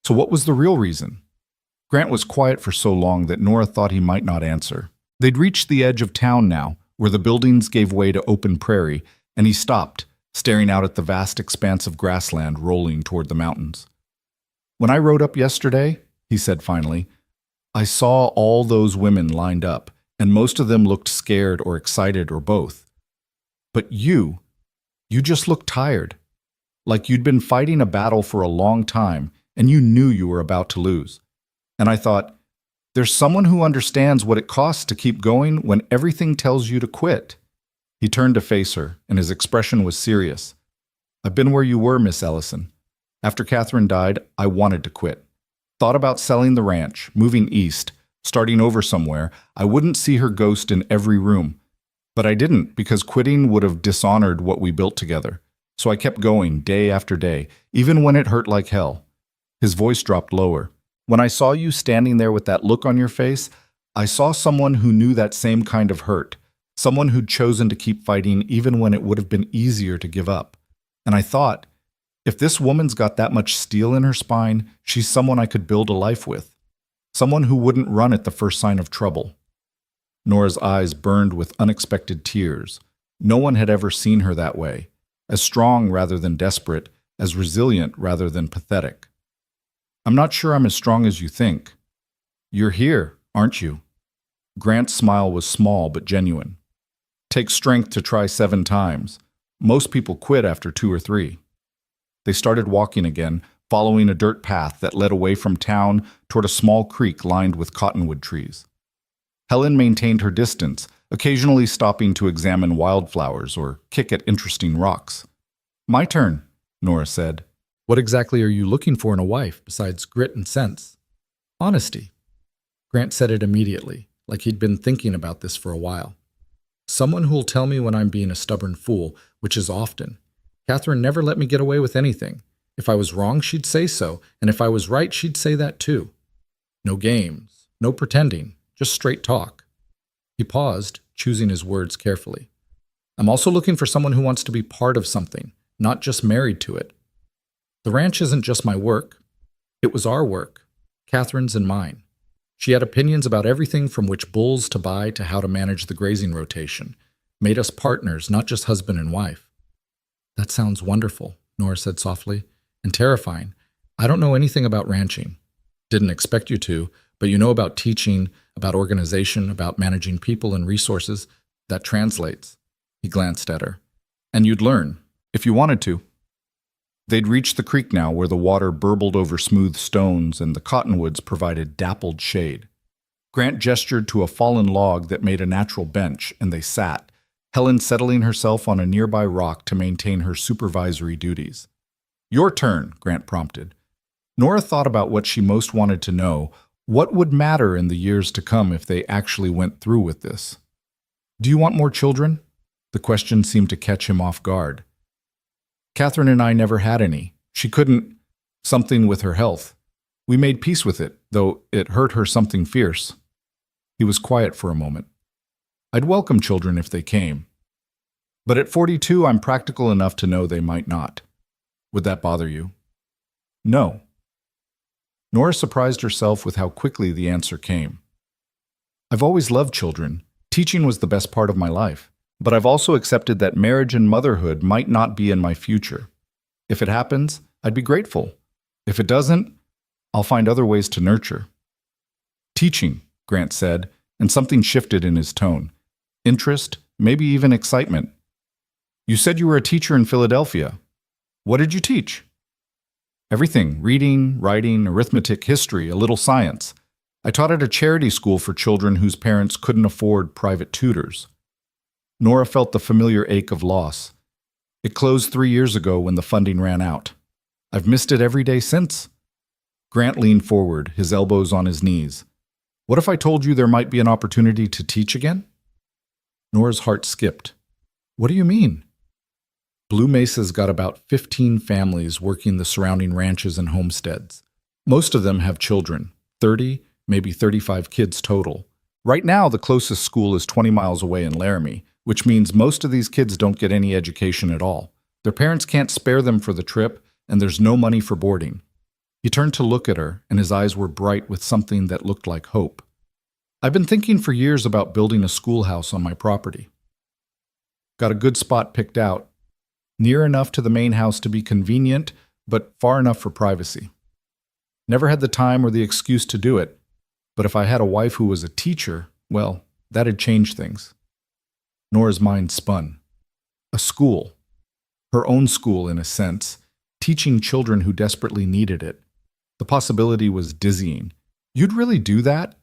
So what was the real reason? Grant was quiet for so long that Nora thought he might not answer. They'd reached the edge of town now, where the buildings gave way to open prairie, and he stopped, staring out at the vast expanse of grassland rolling toward the mountains. When I rode up yesterday, he said finally, I saw all those women lined up, and most of them looked scared or excited or both. But you just looked tired, like you'd been fighting a battle for a long time, and you knew you were about to lose. And I thought, there's someone who understands what it costs to keep going when everything tells you to quit. He turned to face her, and his expression was serious. I've been where you were, Miss Ellison. After Catherine died, I wanted to quit. Thought about selling the ranch, moving east, starting over somewhere. I wouldn't see her ghost in every room. But I didn't, because quitting would have dishonored what we built together. So I kept going, day after day, even when it hurt like hell. His voice dropped lower. When I saw you standing there with that look on your face, I saw someone who knew that same kind of hurt, someone who'd chosen to keep fighting even when it would have been easier to give up. And I thought, if this woman's got that much steel in her spine, she's someone I could build a life with, someone who wouldn't run at the first sign of trouble. Nora's eyes burned with unexpected tears. No one had ever seen her that way, as strong rather than desperate, as resilient rather than pathetic. I'm not sure I'm as strong as you think. You're here, aren't you? Grant's smile was small but genuine. Takes strength to try 7 times. Most people quit after 2 or 3. They started walking again, following a dirt path that led away from town toward a small creek lined with cottonwood trees. Helen maintained her distance, occasionally stopping to examine wildflowers or kick at interesting rocks. My turn, Nora said. What exactly are you looking for in a wife besides grit and sense? Honesty. Grant said it immediately, like he'd been thinking about this for a while. Someone who'll tell me when I'm being a stubborn fool, which is often. Catherine never let me get away with anything. If I was wrong, she'd say so, and if I was right, she'd say that too. No games, no pretending, just straight talk. He paused, choosing his words carefully. I'm also looking for someone who wants to be part of something, not just married to it. The ranch isn't just my work. It was our work, Catherine's and mine. She had opinions about everything from which bulls to buy to how to manage the grazing rotation. Made us partners, not just husband and wife. That sounds wonderful, Nora said softly, and terrifying. I don't know anything about ranching. Didn't expect you to, but you know about teaching, about organization, about managing people and resources. That translates. He glanced at her. And you'd learn, if you wanted to. They'd reached the creek now, where the water burbled over smooth stones and the cottonwoods provided dappled shade. Grant gestured to a fallen log that made a natural bench, and they sat, Helen settling herself on a nearby rock to maintain her supervisory duties. Your turn, Grant prompted. Nora thought about what she most wanted to know. What would matter in the years to come if they actually went through with this? Do you want more children? The question seemed to catch him off guard. Catherine and I never had any. She couldn't. Something with her health. We made peace with it, though it hurt her something fierce. He was quiet for a moment. I'd welcome children if they came. But at 42, I'm practical enough to know they might not. Would that bother you? No. Nora surprised herself with how quickly the answer came. I've always loved children. Teaching was the best part of my life. But I've also accepted that marriage and motherhood might not be in my future. If it happens, I'd be grateful. If it doesn't, I'll find other ways to nurture. Teaching, Grant said, and something shifted in his tone. Interest, maybe even excitement. You said you were a teacher in Philadelphia. What did you teach? Everything, reading, writing, arithmetic, history, a little science. I taught at a charity school for children whose parents couldn't afford private tutors. Nora felt the familiar ache of loss. It closed 3 years ago when the funding ran out. I've missed it every day since. Grant leaned forward, his elbows on his knees. What if I told you there might be an opportunity to teach again? Nora's heart skipped. What do you mean? Blue Mesa's got about 15 families working the surrounding ranches and homesteads. Most of them have children, 30, maybe 35 kids total. Right now, the closest school is 20 miles away in Laramie, which means most of these kids don't get any education at all. Their parents can't spare them for the trip, and there's no money for boarding. He turned to look at her, and his eyes were bright with something that looked like hope. I've been thinking for years about building a schoolhouse on my property. Got a good spot picked out, near enough to the main house to be convenient, but far enough for privacy. Never had the time or the excuse to do it, but if I had a wife who was a teacher, well, that'd change things. Nora's mind spun. A school. Her own school, in a sense, teaching children who desperately needed it. The possibility was dizzying. You'd really do that?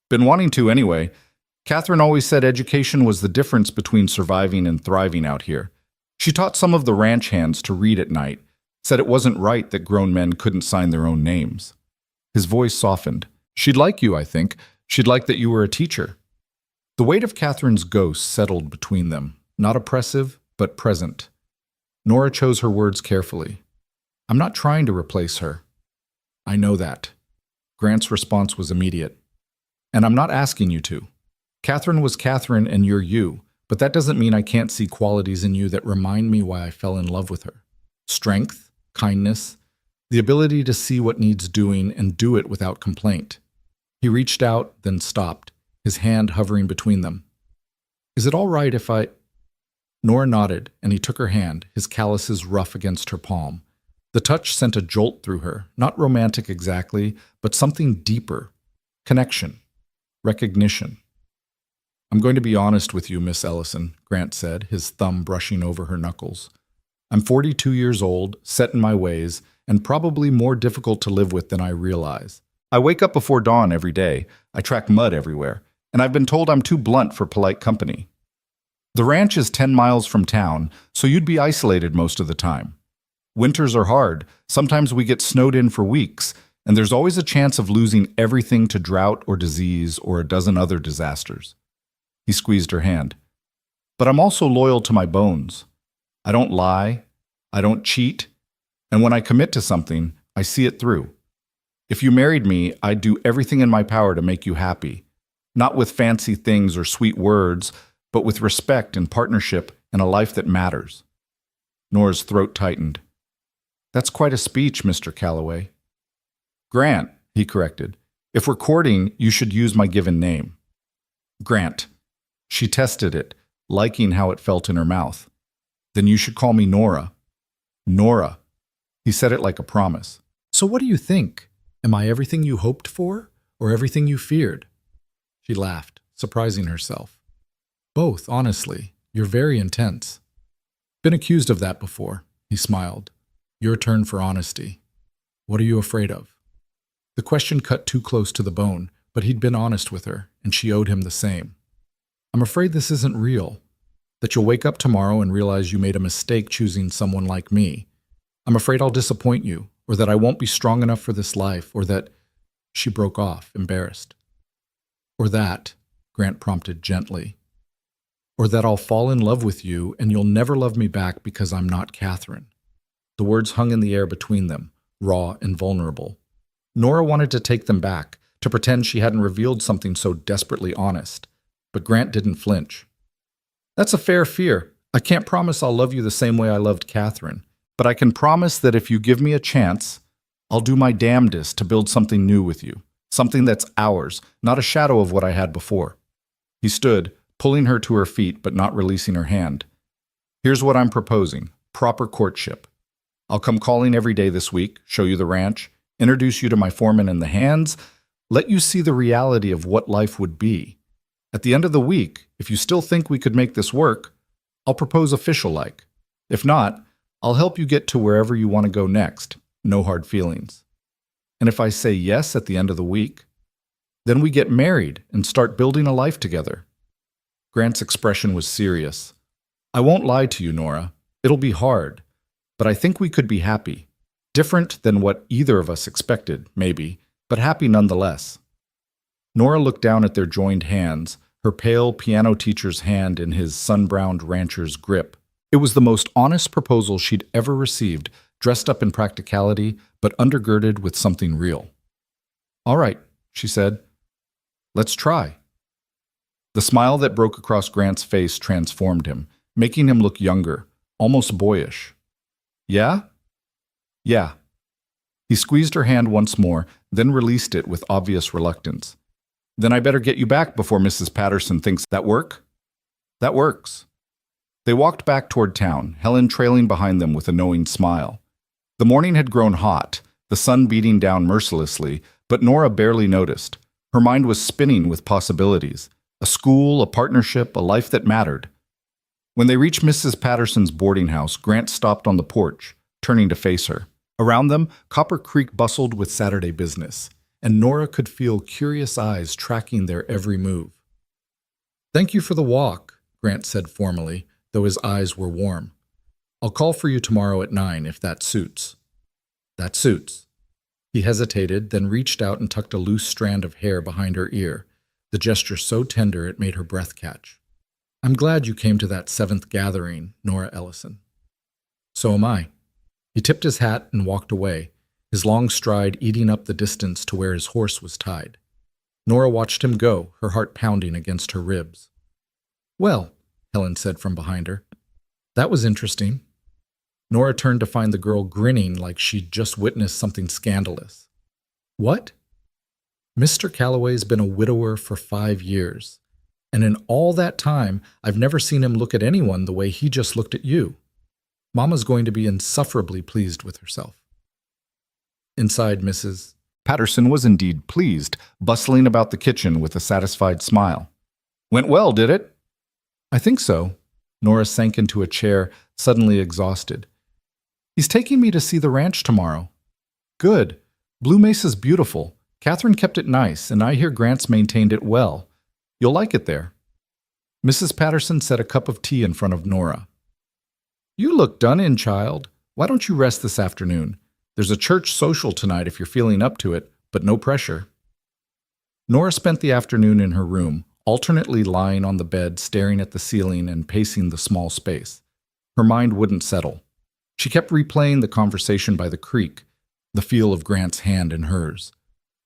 Been wanting to anyway. Catherine always said education was the difference between surviving and thriving out here. She taught some of the ranch hands to read at night, said it wasn't right that grown men couldn't sign their own names. His voice softened. She'd like you, I think. She'd like that you were a teacher. The weight of Catherine's ghost settled between them, not oppressive, but present. Nora chose her words carefully. I'm not trying to replace her. I know that. Grant's response was immediate. And I'm not asking you to. Catherine was Catherine and you're you, but that doesn't mean I can't see qualities in you that remind me why I fell in love with her. Strength, kindness, the ability to see what needs doing and do it without complaint. He reached out, then stopped, his hand hovering between them. Is it all right if I... Nora nodded, and he took her hand, his calluses rough against her palm. The touch sent a jolt through her, not romantic exactly, but something deeper. Connection. Recognition. I'm going to be honest with you, Miss Ellison, Grant said, his thumb brushing over her knuckles. I'm 42 years old, set in my ways, and probably more difficult to live with than I realize. I wake up before dawn every day, I track mud everywhere, and I've been told I'm too blunt for polite company. The ranch is 10 miles from town, so you'd be isolated most of the time. Winters are hard, sometimes we get snowed in for weeks, and there's always a chance of losing everything to drought or disease or a dozen other disasters. He squeezed her hand. But I'm also loyal to my bones. I don't lie, I don't cheat, and when I commit to something, I see it through. If you married me, I'd do everything in my power to make you happy. Not with fancy things or sweet words, but with respect and partnership and a life that matters. Nora's throat tightened. That's quite a speech, Mr. Calloway. Grant, he corrected. If we're courting, you should use my given name. Grant. She tested it, liking how it felt in her mouth. Then you should call me Nora. Nora. He said it like a promise. So what do you think? Am I everything you hoped for, or everything you feared? She laughed, surprising herself. Both, honestly. You're very intense. Been accused of that before, he smiled. Your turn for honesty. What are you afraid of? The question cut too close to the bone, but he'd been honest with her, and she owed him the same. I'm afraid this isn't real. That you'll wake up tomorrow and realize you made a mistake choosing someone like me. I'm afraid I'll disappoint you, or that I won't be strong enough for this life, or that... She broke off, embarrassed. Or that, Grant prompted gently. Or that I'll fall in love with you and you'll never love me back because I'm not Catherine. The words hung in the air between them, raw and vulnerable. Nora wanted to take them back, to pretend she hadn't revealed something so desperately honest. But Grant didn't flinch. That's a fair fear. I can't promise I'll love you the same way I loved Catherine, but I can promise that if you give me a chance, I'll do my damnedest to build something new with you, something that's ours, not a shadow of what I had before. He stood, pulling her to her feet but not releasing her hand. Here's what I'm proposing, proper courtship. I'll come calling every day this week, show you the ranch, introduce you to my foreman and the hands, let you see the reality of what life would be. At the end of the week, if you still think we could make this work, I'll propose official-like. If not, I'll help you get to wherever you want to go next. No hard feelings. And if I say yes at the end of the week, then we get married and start building a life together. Grant's expression was serious. I won't lie to you, Nora. It'll be hard, but I think we could be happy. Different than what either of us expected, maybe, but happy nonetheless. Nora looked down at their joined hands, her pale piano teacher's hand in his sun-browned rancher's grip. It was the most honest proposal she'd ever received, dressed up in practicality, but undergirded with something real. All right, she said. Let's try. The smile that broke across Grant's face transformed him, making him look younger, almost boyish. Yeah? Yeah. He squeezed her hand once more, then released it with obvious reluctance. Then I better get you back before Mrs. Patterson thinks that work? That works. They walked back toward town, Helen trailing behind them with a knowing smile. The morning had grown hot, the sun beating down mercilessly, but Nora barely noticed. Her mind was spinning with possibilities. A school, a partnership, a life that mattered. When they reached Mrs. Patterson's boarding house, Grant stopped on the porch, turning to face her. Around them, Copper Creek bustled with Saturday business, and Nora could feel curious eyes tracking their every move. "Thank you for the walk," Grant said formally, though his eyes were warm. "I'll call for you tomorrow at 9, if that suits." "That suits." He hesitated, then reached out and tucked a loose strand of hair behind her ear, the gesture so tender it made her breath catch. "I'm glad you came to that 7th gathering, Nora Ellison." "So am I." He tipped his hat and walked away, his long stride eating up the distance to where his horse was tied. Nora watched him go, her heart pounding against her ribs. "Well," Helen said from behind her, "that was interesting." Nora turned to find the girl grinning like she'd just witnessed something scandalous. "What?" "Mr. Calloway's been a widower for 5 years, and in all that time, I've never seen him look at anyone the way he just looked at you. Mama's going to be insufferably pleased with herself." Inside, Mrs. Patterson was indeed pleased, bustling about the kitchen with a satisfied smile. "Went well, did it?" "I think so." Nora sank into a chair, suddenly exhausted. "He's taking me to see the ranch tomorrow." "Good. Blue Mesa's beautiful. Catherine kept it nice, and I hear Grant's maintained it well. You'll like it there." Mrs. Patterson set a cup of tea in front of Nora. "You look done in, child. Why don't you rest this afternoon? There's a church social tonight if you're feeling up to it, but no pressure." Nora spent the afternoon in her room, alternately lying on the bed, staring at the ceiling and pacing the small space. Her mind wouldn't settle. She kept replaying the conversation by the creek, the feel of Grant's hand in hers,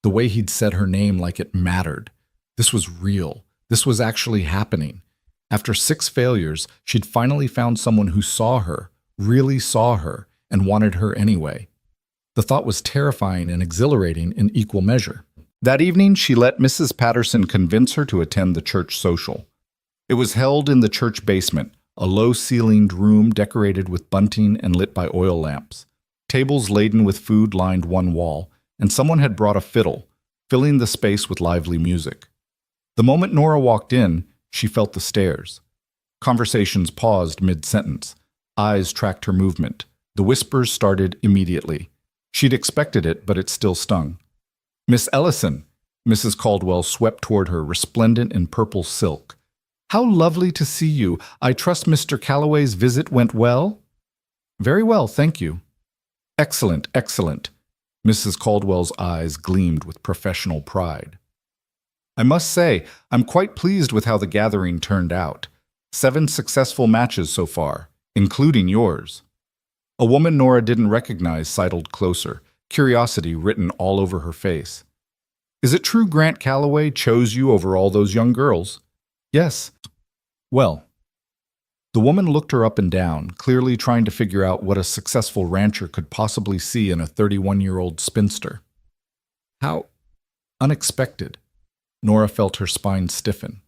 the way he'd said her name like it mattered. This was real. This was actually happening. After 6 failures, she'd finally found someone who saw her, really saw her, and wanted her anyway. The thought was terrifying and exhilarating in equal measure. That evening, she let Mrs. Patterson convince her to attend the church social. It was held in the church basement, a low-ceilinged room decorated with bunting and lit by oil lamps. Tables laden with food lined one wall, and someone had brought a fiddle, filling the space with lively music. The moment Nora walked in, she felt the stares. Conversations paused mid-sentence. Eyes tracked her movement. The whispers started immediately. She'd expected it, but it still stung. "Miss Ellison," Mrs. Caldwell swept toward her, resplendent in purple silk. "How lovely to see you. I trust Mr. Calloway's visit went well?" "Very well, thank you." "Excellent, excellent." Mrs. Caldwell's eyes gleamed with professional pride. "I must say, I'm quite pleased with how the gathering turned out. 7 successful matches so far, including yours." A woman Nora didn't recognize sidled closer, curiosity written all over her face. "Is it true Grant Calloway chose you over all those young girls?" "Yes." "Well." The woman looked her up and down, clearly trying to figure out what a successful rancher could possibly see in a 31-year-old spinster. "How unexpected." Nora felt her spine stiffen.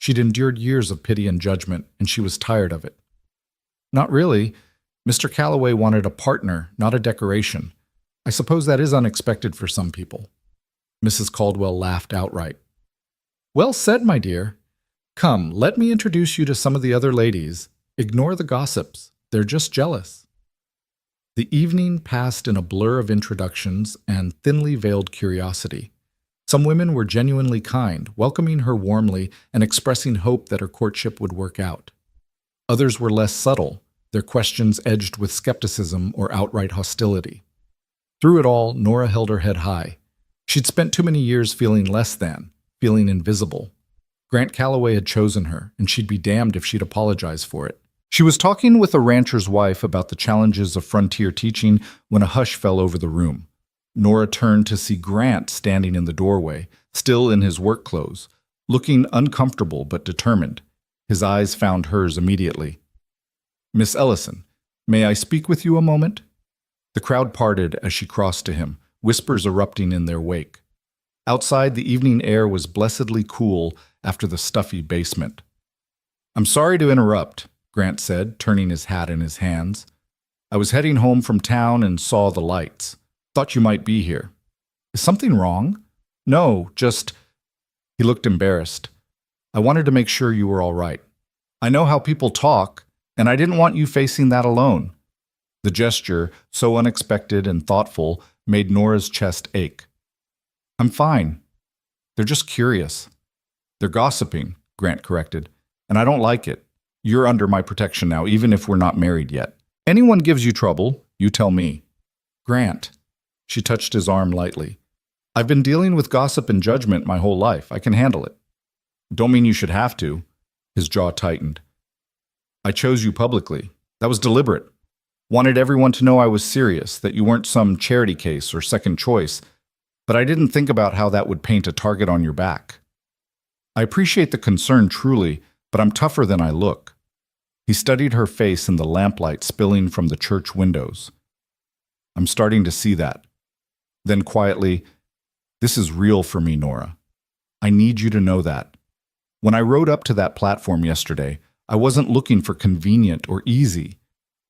She'd endured years of pity and judgment, and she was tired of it. "Not really. Mr. Calloway wanted a partner, not a decoration. I suppose that is unexpected for some people." Mrs. Caldwell laughed outright. "Well said, my dear. Come, let me introduce you to some of the other ladies. Ignore the gossips. They're just jealous." The evening passed in a blur of introductions and thinly veiled curiosity. Some women were genuinely kind, welcoming her warmly and expressing hope that her courtship would work out. Others were less subtle, their questions edged with skepticism or outright hostility. Through it all, Nora held her head high. She'd spent too many years feeling less than, feeling invisible. Grant Calloway had chosen her, and she'd be damned if she'd apologize for it. She was talking with a rancher's wife about the challenges of frontier teaching when a hush fell over the room. Nora turned to see Grant standing in the doorway, still in his work clothes, looking uncomfortable but determined. His eyes found hers immediately. Miss Ellison, may I speak with you a moment? The crowd parted as she crossed to him, whispers erupting in their wake. Outside, the evening air was blessedly cool after the stuffy basement. I'm sorry to interrupt, Grant said, turning his hat in his hands. I was heading home from town and saw the lights. Thought you might be here. Is something wrong? No, just... He looked embarrassed. I wanted to make sure you were all right. I know how people talk, and I didn't want you facing that alone. The gesture, so unexpected and thoughtful, made Nora's chest ache. I'm fine. They're just curious. They're gossiping, Grant corrected, and I don't like it. You're under my protection now, even if we're not married yet. Anyone gives you trouble, you tell me. Grant. She touched his arm lightly. I've been dealing with gossip and judgment my whole life. I can handle it. Don't mean you should have to. His jaw tightened. I chose you publicly. That was deliberate. Wanted everyone to know I was serious, that you weren't some charity case or second choice, but I didn't think about how that would paint a target on your back. I appreciate the concern truly, but I'm tougher than I look. He studied her face in the lamplight spilling from the church windows. I'm starting to see that. Then quietly, this is real for me, Nora. I need you to know that. When I rode up to that platform yesterday, I wasn't looking for convenient or easy.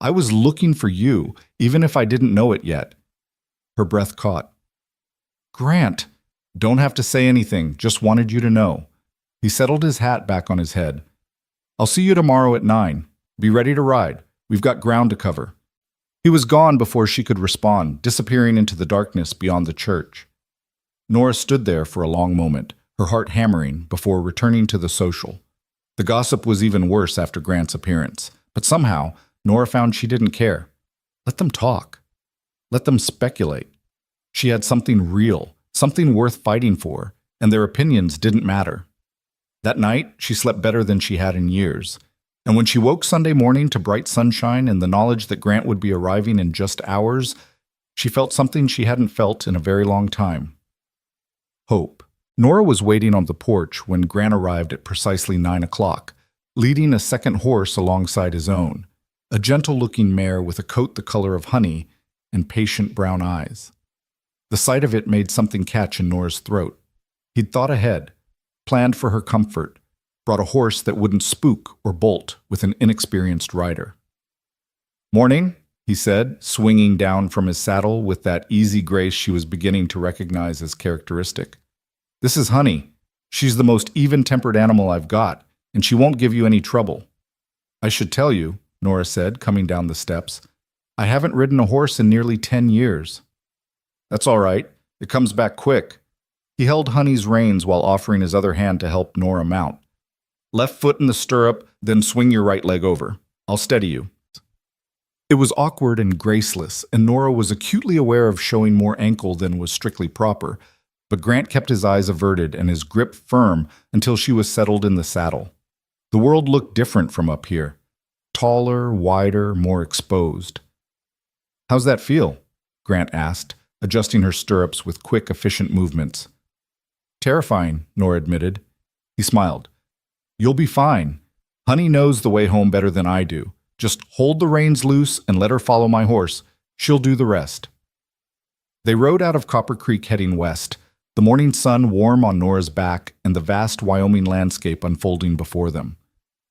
I was looking for you, even if I didn't know it yet. Her breath caught. Grant, don't have to say anything, just wanted you to know. He settled his hat back on his head. I'll see you tomorrow at 9. Be ready to ride. We've got ground to cover. He was gone before she could respond, disappearing into the darkness beyond the church. Nora stood there for a long moment, her heart hammering, before returning to the social. The gossip was even worse after Grant's appearance, but somehow Nora found she didn't care. Let them talk. Let them speculate. She had something real, something worth fighting for, and their opinions didn't matter. That night, she slept better than she had in years, and when she woke Sunday morning to bright sunshine and the knowledge that Grant would be arriving in just hours, she felt something she hadn't felt in a very long time. Hope. Nora was waiting on the porch when Grant arrived at precisely 9 o'clock, leading a second horse alongside his own, a gentle-looking mare with a coat the color of honey and patient brown eyes. The sight of it made something catch in Nora's throat. He'd thought ahead, planned for her comfort, brought a horse that wouldn't spook or bolt with an inexperienced rider. Morning, he said, swinging down from his saddle with that easy grace she was beginning to recognize as characteristic. This is Honey. She's the most even-tempered animal I've got, and she won't give you any trouble. I should tell you, Nora said, coming down the steps, I haven't ridden a horse in nearly 10 years. That's all right. It comes back quick. He held Honey's reins while offering his other hand to help Nora mount. Left foot in the stirrup, then swing your right leg over. I'll steady you. It was awkward and graceless, and Nora was acutely aware of showing more ankle than was strictly proper, but Grant kept his eyes averted and his grip firm until she was settled in the saddle. The world looked different from up here. Taller, wider, more exposed. How's that feel? Grant asked, adjusting her stirrups with quick, efficient movements. Terrifying, Nora admitted. He smiled. You'll be fine. Honey knows the way home better than I do. Just hold the reins loose and let her follow my horse. She'll do the rest. They rode out of Copper Creek heading west, the morning sun warm on Nora's back and the vast Wyoming landscape unfolding before them.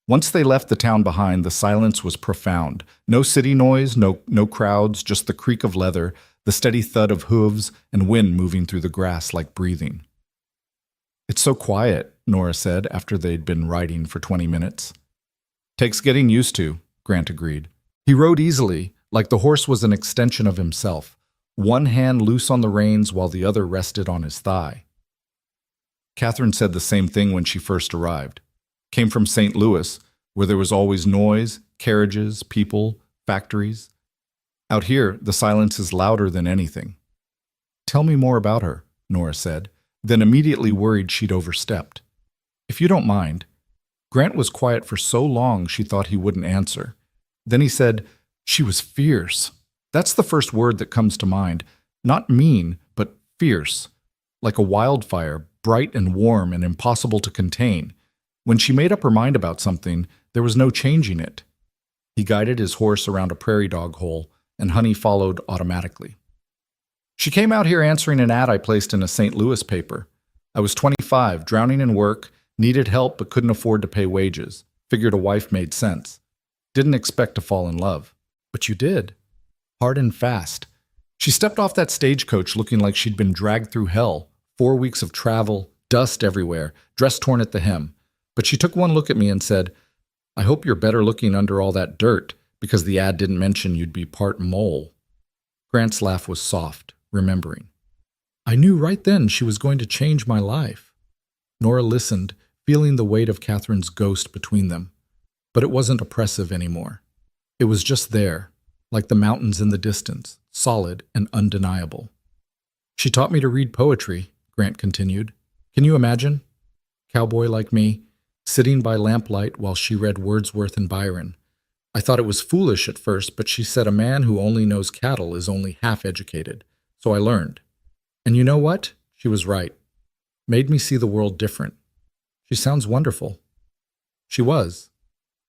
Once they left the town behind, the silence was profound. No city noise, no crowds, just the creak of leather, the steady thud of hooves, and wind moving through the grass like breathing. It's so quiet, Nora said after they'd been riding for 20 minutes. Takes getting used to, Grant agreed. He rode easily, like the horse was an extension of himself, one hand loose on the reins while the other rested on his thigh. Catherine said the same thing when she first arrived. Came from St. Louis, where there was always noise, carriages, people, factories. Out here, the silence is louder than anything. Tell me more about her, Nora said, then immediately worried she'd overstepped. If you don't mind. Grant was quiet for so long she thought he wouldn't answer. Then he said, she was fierce. That's the first word that comes to mind. Not mean, but fierce. Like a wildfire, bright and warm and impossible to contain. When she made up her mind about something, there was no changing it. He guided his horse around a prairie dog hole, and Honey followed automatically. She came out here answering an ad I placed in a St. Louis paper. I was 25, drowning in work, needed help but couldn't afford to pay wages. Figured a wife made sense. Didn't expect to fall in love. But you did. Hard and fast. She stepped off that stagecoach looking like she'd been dragged through hell. 4 weeks of travel, dust everywhere, dress torn at the hem. But she took one look at me and said, "I hope you're better looking under all that dirt, because the ad didn't mention you'd be part mole." Grant's laugh was soft, remembering. I knew right then she was going to change my life. Nora listened, feeling the weight of Catherine's ghost between them. But it wasn't oppressive anymore. It was just there, like the mountains in the distance, solid and undeniable. She taught me to read poetry, Grant continued. Can you imagine? Cowboy like me, sitting by lamplight while she read Wordsworth and Byron. I thought it was foolish at first, but she said a man who only knows cattle is only half educated. So I learned. And you know what? She was right. Made me see the world different. She sounds wonderful. She was.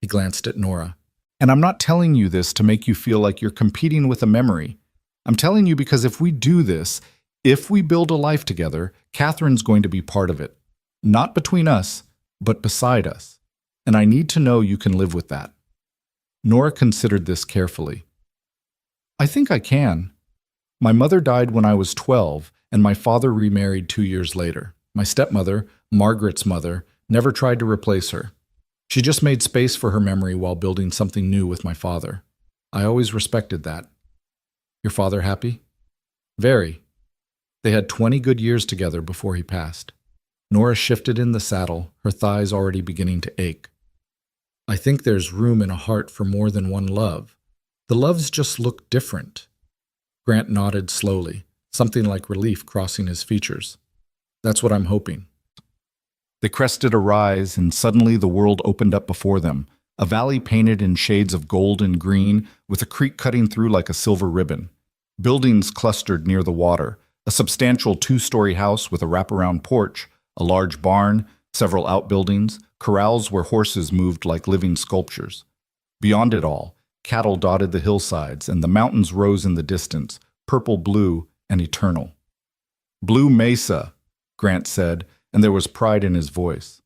He glanced at Nora. And I'm not telling you this to make you feel like you're competing with a memory. I'm telling you because if we do this, if we build a life together, Catherine's going to be part of it. Not between us, but beside us. And I need to know you can live with that. Nora considered this carefully. I think I can. My mother died when I was 12, and my father remarried 2 years later. My stepmother, Margaret's mother, never tried to replace her. She just made space for her memory while building something new with my father. I always respected that. Your father happy? Very. They had 20 good years together before he passed. Nora shifted in the saddle, her thighs already beginning to ache. I think there's room in a heart for more than one love. The loves just look different. Grant nodded slowly, something like relief crossing his features. That's what I'm hoping. They crested a rise, and suddenly the world opened up before them, a valley painted in shades of gold and green, with a creek cutting through like a silver ribbon. Buildings clustered near the water, a substantial 2-story house with a wraparound porch, a large barn, several outbuildings, corrals where horses moved like living sculptures. Beyond it all, cattle dotted the hillsides, and the mountains rose in the distance, purple-blue and eternal. Blue Mesa, Grant said, and there was pride in his voice.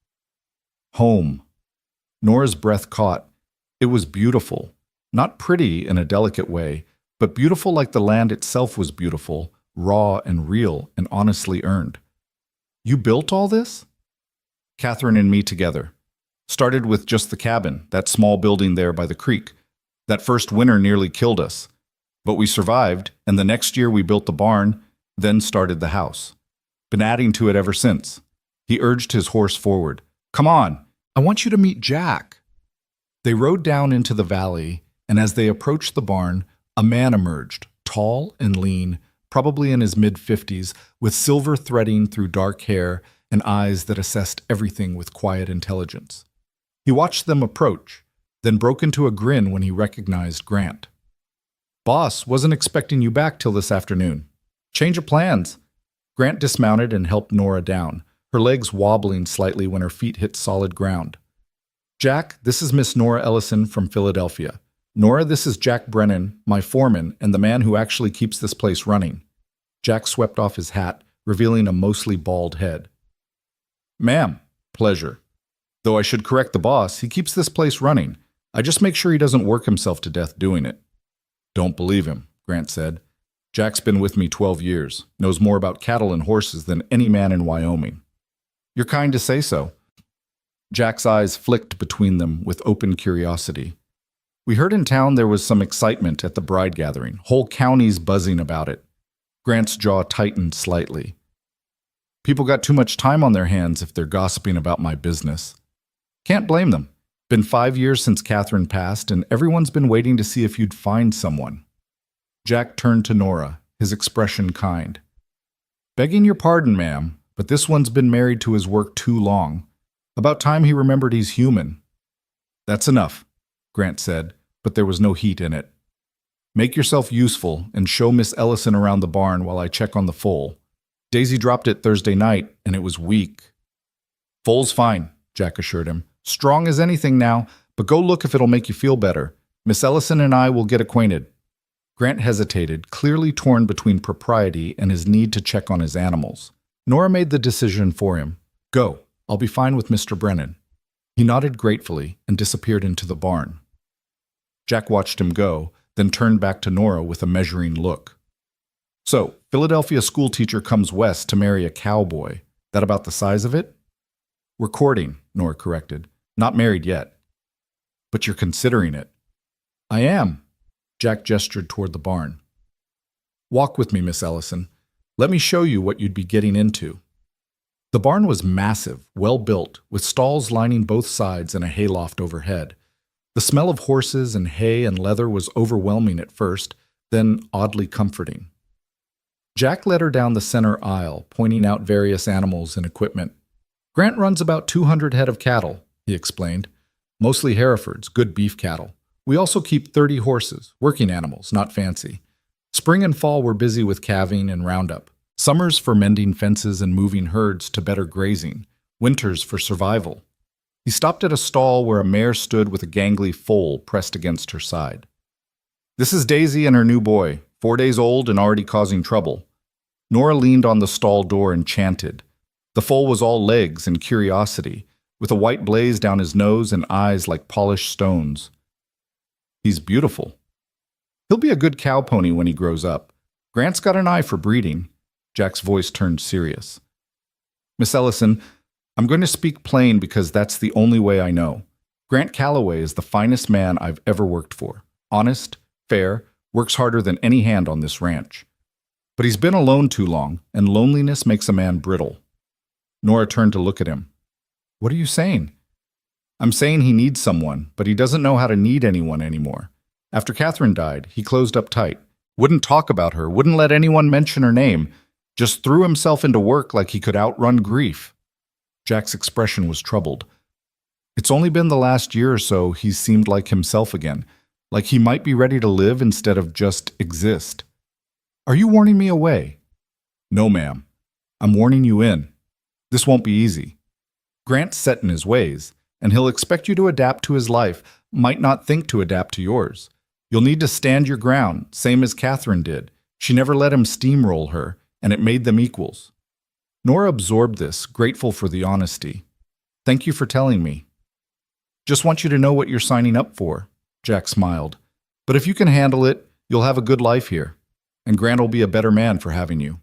Home. Nora's breath caught. It was beautiful, not pretty in a delicate way, but beautiful like the land itself was beautiful, raw and real and honestly earned. You built all this? Catherine and me together. Started with just the cabin, that small building there by the creek. That first winter nearly killed us. But we survived, and the next year we built the barn, then started the house. Been adding to it ever since. He urged his horse forward. Come on, I want you to meet Jack. They rode down into the valley, and as they approached the barn, a man emerged, tall and lean, probably in his mid-50s, with silver threading through dark hair and eyes that assessed everything with quiet intelligence. He watched them approach, then broke into a grin when he recognized Grant. Boss, wasn't expecting you back till this afternoon. Change of plans. Grant dismounted and helped Nora down, her legs wobbling slightly when her feet hit solid ground. Jack, this is Miss Nora Ellison from Philadelphia. Nora, this is Jack Brennan, my foreman, and the man who actually keeps this place running. Jack swept off his hat, revealing a mostly bald head. Ma'am, pleasure. Though I should correct the boss, he keeps this place running. I just make sure he doesn't work himself to death doing it. Don't believe him, Grant said. Jack's been with me 12 years, knows more about cattle and horses than any man in Wyoming. You're kind to say so. Jack's eyes flicked between them with open curiosity. We heard in town there was some excitement at the bride gathering, whole counties buzzing about it. Grant's jaw tightened slightly. People got too much time on their hands if they're gossiping about my business. Can't blame them. Been 5 years since Catherine passed, and everyone's been waiting to see if you'd find someone. Jack turned to Nora, his expression kind. Begging your pardon, ma'am, but this one's been married to his work too long. About time he remembered he's human. That's enough, Grant said, but there was no heat in it. Make yourself useful and show Miss Ellison around the barn while I check on the foal. Daisy dropped it Thursday night, and it was weak. Foal's fine, Jack assured him. Strong as anything now, but go look if it'll make you feel better. Miss Ellison and I will get acquainted." Grant hesitated, clearly torn between propriety and his need to check on his animals. Nora made the decision for him. "Go. I'll be fine with Mr. Brennan." He nodded gratefully and disappeared into the barn. Jack watched him go, then turned back to Nora with a measuring look. "So, Philadelphia schoolteacher comes west to marry a cowboy. That about the size of it?" "We're courting," Nora corrected. "Not married yet." "But you're considering it." "I am." Jack gestured toward the barn. "Walk with me, Miss Ellison. Let me show you what you'd be getting into." The barn was massive, well built, with stalls lining both sides and a hayloft overhead. The smell of horses and hay and leather was overwhelming at first, then oddly comforting. Jack led her down the center aisle, pointing out various animals and equipment. "Grant runs about 200 head of cattle," he explained. "Mostly Herefords, good beef cattle. We also keep 30 horses, working animals, not fancy. Spring and fall we're busy with calving and roundup. Summers for mending fences and moving herds to better grazing. Winters for survival." He stopped at a stall where a mare stood with a gangly foal pressed against her side. "This is Daisy and her new boy, 4 days old and already causing trouble." Nora leaned on the stall door and chanted. The foal was all legs and curiosity, with a white blaze down his nose and eyes like polished stones. "He's beautiful. He'll be a good cow pony when he grows up. Grant's got an eye for breeding." Jack's voice turned serious. "Miss Ellison, I'm going to speak plain because that's the only way I know. Grant Calloway is the finest man I've ever worked for. Honest, fair, works harder than any hand on this ranch. But he's been alone too long, and loneliness makes a man brittle." Nora turned to look at him. "What are you saying?" "I'm saying he needs someone, but he doesn't know how to need anyone anymore. After Catherine died, he closed up tight. Wouldn't talk about her, wouldn't let anyone mention her name. Just threw himself into work like he could outrun grief." Jack's expression was troubled. "It's only been the last year or so he's seemed like himself again, like he might be ready to live instead of just exist." "Are you warning me away?" "No, ma'am. I'm warning you in. This won't be easy. Grant's set in his ways, and he'll expect you to adapt to his life, might not think to adapt to yours. You'll need to stand your ground, same as Catherine did. She never let him steamroll her, and it made them equals." Nora absorbed this, grateful for the honesty. "Thank you for telling me." "Just want you to know what you're signing up for," Jack smiled. "But if you can handle it, you'll have a good life here, and Grant will be a better man for having you."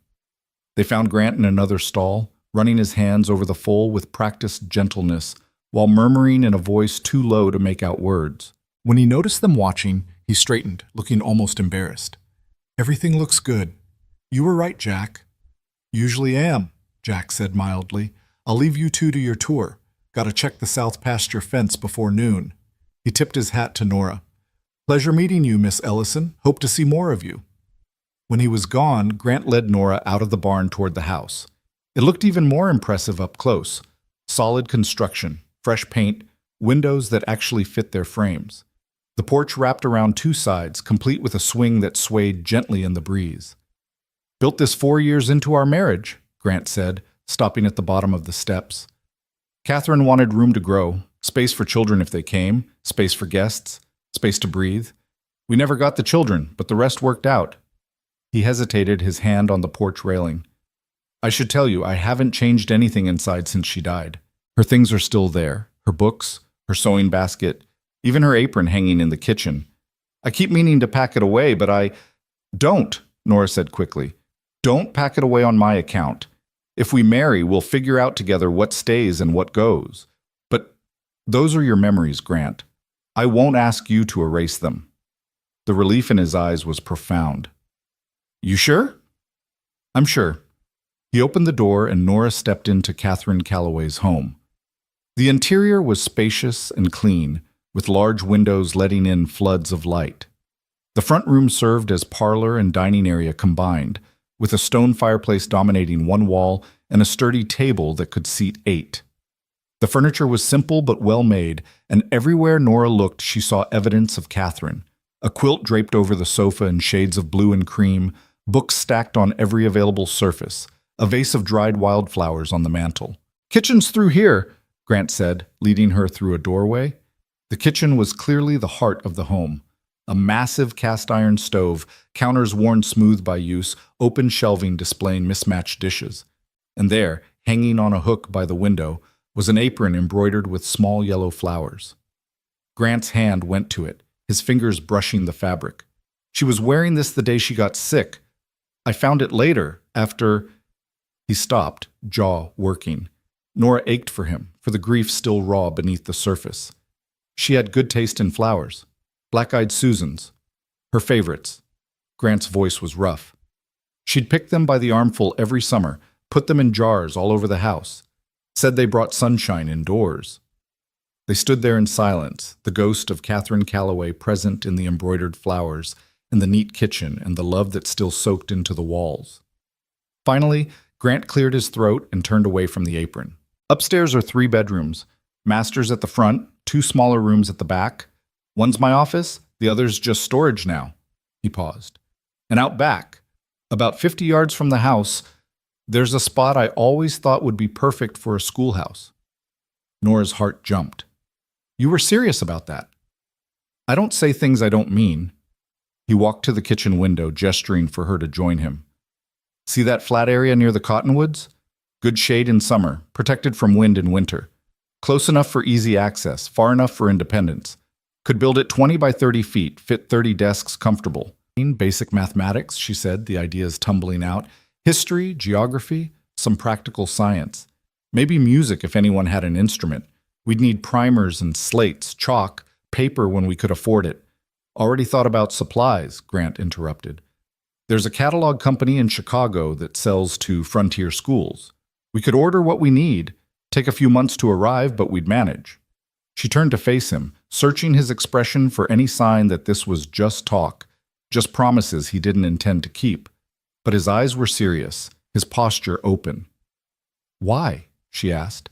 They found Grant in another stall, running his hands over the foal with practiced gentleness, while murmuring in a voice too low to make out words. When he noticed them watching, he straightened, looking almost embarrassed. "Everything looks good. You were right, Jack." "Usually am," Jack said mildly. "I'll leave you two to your tour. Gotta check the south pasture fence before noon." He tipped his hat to Nora. "Pleasure meeting you, Miss Ellison. Hope to see more of you." When he was gone, Grant led Nora out of the barn toward the house. It looked even more impressive up close. Solid construction, fresh paint, windows that actually fit their frames. The porch wrapped around 2 sides, complete with a swing that swayed gently in the breeze. "Built this 4 years into our marriage," Grant said, stopping at the bottom of the steps. "Catherine wanted room to grow, space for children if they came, space for guests, space to breathe. We never got the children, but the rest worked out." He hesitated, his hand on the porch railing. "I should tell you, I haven't changed anything inside since she died. Her things are still there, her books, her sewing basket, even her apron hanging in the kitchen. I keep meaning to pack it away, but I—" "Don't," Nora said quickly. "Don't pack it away on my account. If we marry, we'll figure out together what stays and what goes. But those are your memories, Grant. I won't ask you to erase them." The relief in his eyes was profound. "You sure?" "I'm sure." He opened the door and Nora stepped into Catherine Calloway's home. The interior was spacious and clean, with large windows letting in floods of light. The front room served as parlor and dining area combined, with a stone fireplace dominating one wall and a sturdy table that could seat 8. The furniture was simple but well made, and everywhere Nora looked she saw evidence of Catherine. A quilt draped over the sofa in shades of blue and cream, books stacked on every available surface, a vase of dried wildflowers on the mantel. "Kitchen's through here," Grant said, leading her through a doorway. The kitchen was clearly the heart of the home, A massive cast-iron stove, counters worn smooth by use, open shelving displaying mismatched dishes. And there, hanging on a hook by the window, was an apron embroidered with small yellow flowers. Grant's hand went to it, his fingers brushing the fabric. She was wearing this the day she got sick. I found it later, after... He stopped, jaw working. Nora ached for him, for the grief still raw beneath the surface. She had good taste in flowers. Black-eyed Susans. Her favorites. Grant's voice was rough. She'd pick them by the armful every summer, put them in jars all over the house. Said they brought sunshine indoors. They stood there in silence, the ghost of Catherine Calloway present in the embroidered flowers, in the neat kitchen, and the love that still soaked into the walls. Finally, Grant cleared his throat and turned away from the apron. Upstairs are 3 bedrooms. Master's at the front, 2 smaller rooms at the back. One's my office, the other's just storage now. He paused. And out back, about 50 yards from the house, there's a spot I always thought would be perfect for a schoolhouse. Nora's heart jumped. You were serious about that. I don't say things I don't mean. He walked to the kitchen window, gesturing for her to join him. See that flat area near the cottonwoods? Good shade in summer, protected from wind in winter. Close enough for easy access, far enough for independence. Could build it 20 by 30 feet, fit 30 desks comfortable. Basic mathematics, she said, the ideas tumbling out. History, geography, some practical science. Maybe music if anyone had an instrument. We'd need primers and slates, chalk, paper when we could afford it. Already thought about supplies, Grant interrupted. There's a catalog company in Chicago that sells to frontier schools. We could order what we need, take a few months to arrive, but we'd manage. She turned to face him, searching his expression for any sign that this was just talk, just promises he didn't intend to keep. But his eyes were serious, his posture open. Why? She asked.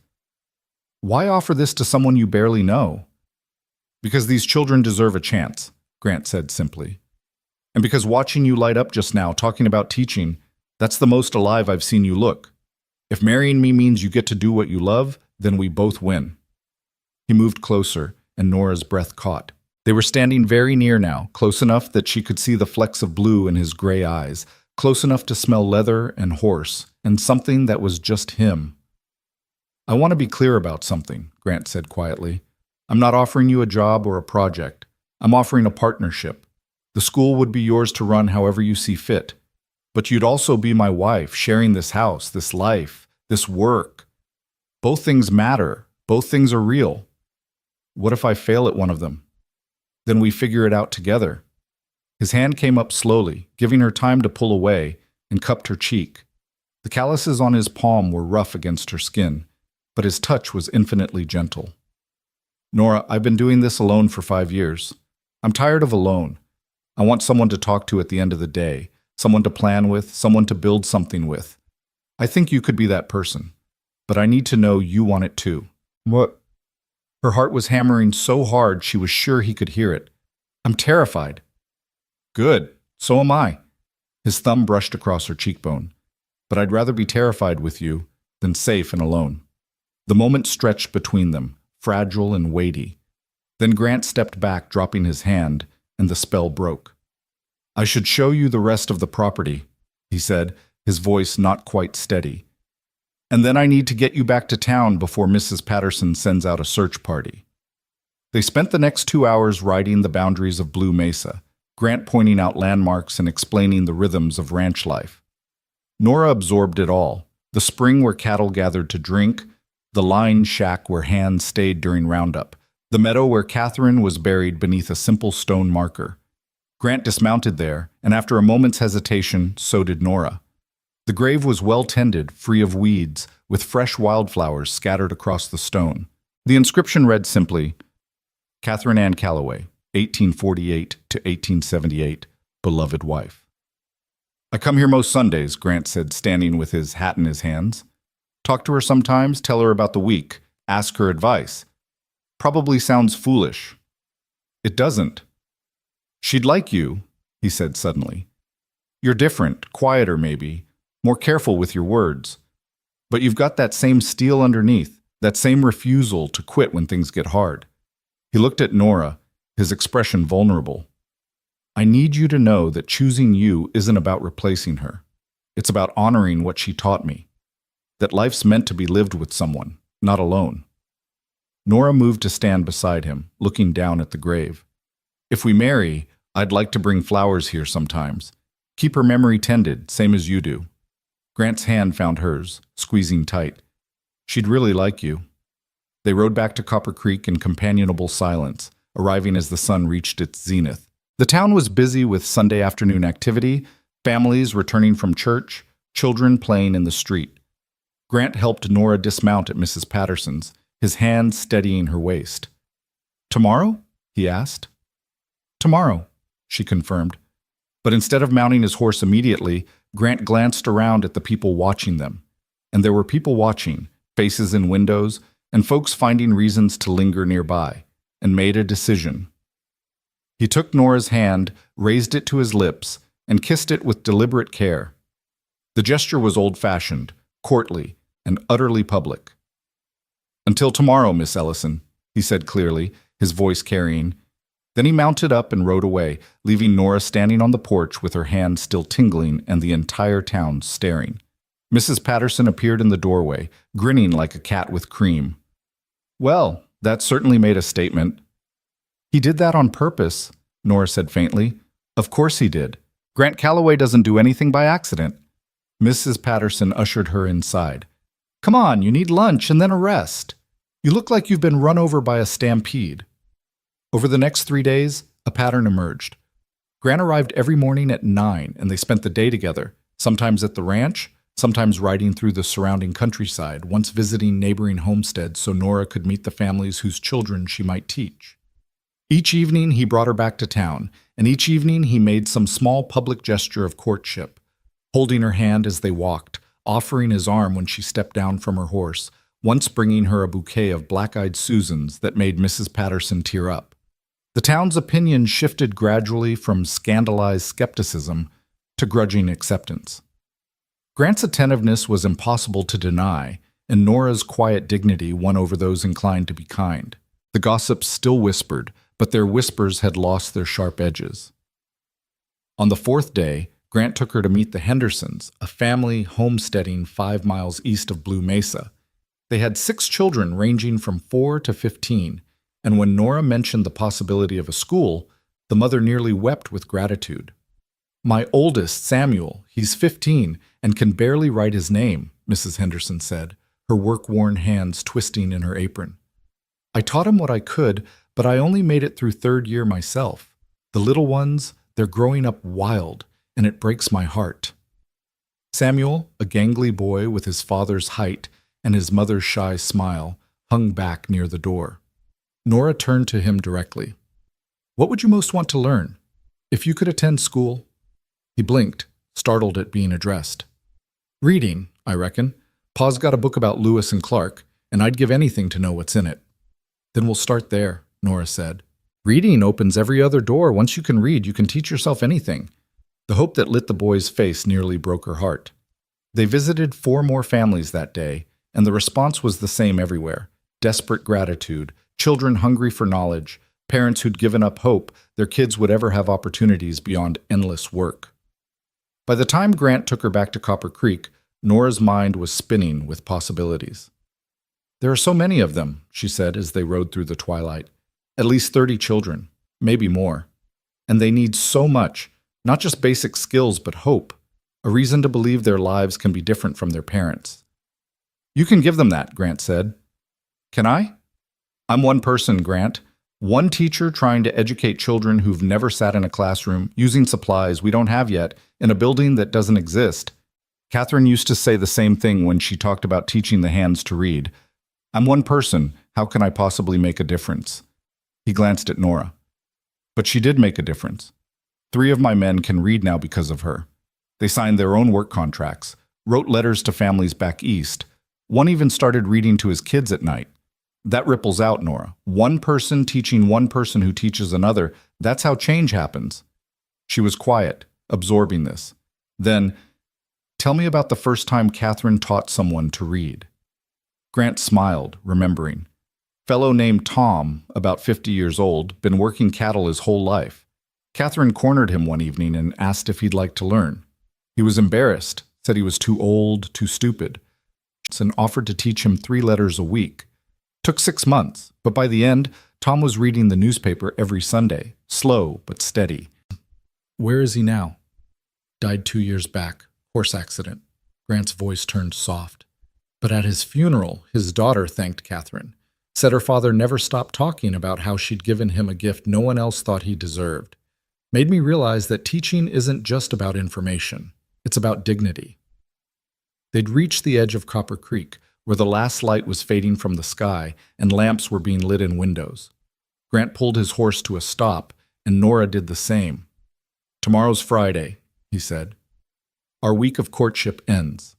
Why offer this to someone you barely know? Because these children deserve a chance, Grant said simply. And because watching you light up just now, talking about teaching, that's the most alive I've seen you look. If marrying me means you get to do what you love, then we both win. He moved closer, and Nora's breath caught. They were standing very near now, close enough that she could see the flecks of blue in his gray eyes, close enough to smell leather and horse, and something that was just him. I want to be clear about something, Grant said quietly. I'm not offering you a job or a project. I'm offering a partnership. The school would be yours to run however you see fit. But you'd also be my wife, sharing this house, this life, this work. Both things matter. Both things are real. What if I fail at one of them? Then we figure it out together. His hand came up slowly, giving her time to pull away, and cupped her cheek. The calluses on his palm were rough against her skin, but his touch was infinitely gentle. Nora, I've been doing this alone for 5 years. I'm tired of alone. I want someone to talk to at the end of the day, someone to plan with, someone to build something with. I think you could be that person, but I need to know you want it too. What? Her heart was hammering so hard she was sure he could hear it. I'm terrified. Good, so am I. His thumb brushed across her cheekbone. But I'd rather be terrified with you than safe and alone. The moment stretched between them, fragile and weighty. Then Grant stepped back, dropping his hand, and the spell broke. I should show you the rest of the property, he said, his voice not quite steady. And then I need to get you back to town before Mrs. Patterson sends out a search party. They spent the next 2 hours riding the boundaries of Blue Mesa, Grant pointing out landmarks and explaining the rhythms of ranch life. Nora absorbed it all, the spring where cattle gathered to drink, the line shack where hands stayed during roundup, the meadow where Catherine was buried beneath a simple stone marker. Grant dismounted there, and after a moment's hesitation, so did Nora. The grave was well tended, free of weeds, with fresh wildflowers scattered across the stone. The inscription read simply, Catherine Ann Calloway, 1848 to 1878, beloved wife. I come here most Sundays, Grant said, standing with his hat in his hands. Talk to her sometimes, tell her about the week, ask her advice. Probably sounds foolish. It doesn't. She'd like you, he said suddenly. You're different, quieter maybe, more careful with your words. But you've got that same steel underneath, that same refusal to quit when things get hard. He looked at Nora, his expression vulnerable. I need you to know that choosing you isn't about replacing her. It's about honoring what she taught me. That life's meant to be lived with someone, not alone. Nora moved to stand beside him, looking down at the grave. If we marry, I'd like to bring flowers here sometimes. Keep her memory tended, same as you do. Grant's hand found hers, squeezing tight. She'd really like you. They rode back to Copper Creek in companionable silence, arriving as the sun reached its zenith. The town was busy with Sunday afternoon activity, families returning from church, children playing in the street. Grant helped Nora dismount at Mrs. Patterson's, his hand steadying her waist. "Tomorrow?" he asked. "Tomorrow," she confirmed. But instead of mounting his horse immediately, Grant glanced around at the people watching them. And there were people watching, faces in windows, and folks finding reasons to linger nearby, and made a decision. He took Nora's hand, raised it to his lips, and kissed it with deliberate care. The gesture was old-fashioned, courtly, and utterly public. "Until tomorrow, Miss Ellison," he said clearly, his voice carrying. Then he mounted up and rode away, leaving Nora standing on the porch with her hand still tingling and the entire town staring. Mrs. Patterson appeared in the doorway, grinning like a cat with cream. "Well, that certainly made a statement." "He did that on purpose," Nora said faintly. "Of course he did. Grant Calloway doesn't do anything by accident." Mrs. Patterson ushered her inside. "Come on, you need lunch and then a rest. You look like you've been run over by a stampede." Over the next 3 days, a pattern emerged. Grant arrived every morning at 9, and they spent the day together, sometimes at the ranch, sometimes riding through the surrounding countryside, once visiting neighboring homesteads so Nora could meet the families whose children she might teach. Each evening he brought her back to town, and each evening he made some small public gesture of courtship, holding her hand as they walked, offering his arm when she stepped down from her horse, once bringing her a bouquet of black-eyed Susans that made Mrs. Patterson tear up. The town's opinion shifted gradually from scandalized skepticism to grudging acceptance. Grant's attentiveness was impossible to deny, and Nora's quiet dignity won over those inclined to be kind. The gossips still whispered, but their whispers had lost their sharp edges. On the 4th day, Grant took her to meet the Hendersons, a family homesteading 5 miles east of Blue Mesa. They had 6 children ranging from 4 to 15, and when Nora mentioned the possibility of a school, the mother nearly wept with gratitude. "My oldest, Samuel, he's 15 and can barely write his name," Mrs. Henderson said, her work-worn hands twisting in her apron. "I taught him what I could, but I only made it through 3rd year myself. The little ones, they're growing up wild, and it breaks my heart." Samuel, a gangly boy with his father's height and his mother's shy smile, hung back near the door. Nora turned to him directly. "What would you most want to learn? If you could attend school?" He blinked, startled at being addressed. "Reading, I reckon. Pa's got a book about Lewis and Clark, and I'd give anything to know what's in it." "Then we'll start there," Nora said. "Reading opens every other door. Once you can read, you can teach yourself anything." The hope that lit the boy's face nearly broke her heart. They visited 4 more families that day, and the response was the same everywhere. Desperate gratitude, children hungry for knowledge, parents who'd given up hope their kids would ever have opportunities beyond endless work. By the time Grant took her back to Copper Creek, Nora's mind was spinning with possibilities. "There are so many of them," she said as they rode through the twilight. "At least 30 children, maybe more. And they need so much, not just basic skills, but hope, a reason to believe their lives can be different from their parents." "You can give them that," Grant said. "Can I?" "I'm one person, Grant. One teacher trying to educate children who've never sat in a classroom, using supplies we don't have yet, in a building that doesn't exist." Catherine used to say the same thing when she talked about teaching the hands to read. "I'm one person. How can I possibly make a difference?" He glanced at Nora. But she did make a difference. 3 of my men can read now because of her. They signed their own work contracts, wrote letters to families back east. One even started reading to his kids at night. That ripples out, Nora. One person teaching one person who teaches another. That's how change happens. She was quiet, absorbing this. Then, "Tell me about the first time Catherine taught someone to read." Grant smiled, remembering. Fellow named Tom, about 50 years old, been working cattle his whole life. Catherine cornered him one evening and asked if he'd like to learn. He was embarrassed, said he was too old, too stupid, and offered to teach him 3 letters a week. Took 6 months, but by the end, Tom was reading the newspaper every Sunday, slow but steady. Where is he now? Died 2 years back, horse accident. Grant's voice turned soft. But at his funeral, his daughter thanked Catherine, said her father never stopped talking about how she'd given him a gift no one else thought he deserved. Made me realize that teaching isn't just about information. It's about dignity. They'd reached the edge of Copper Creek, where the last light was fading from the sky and lamps were being lit in windows. Grant pulled his horse to a stop, and Nora did the same. "Tomorrow's Friday," he said. "Our week of courtship ends."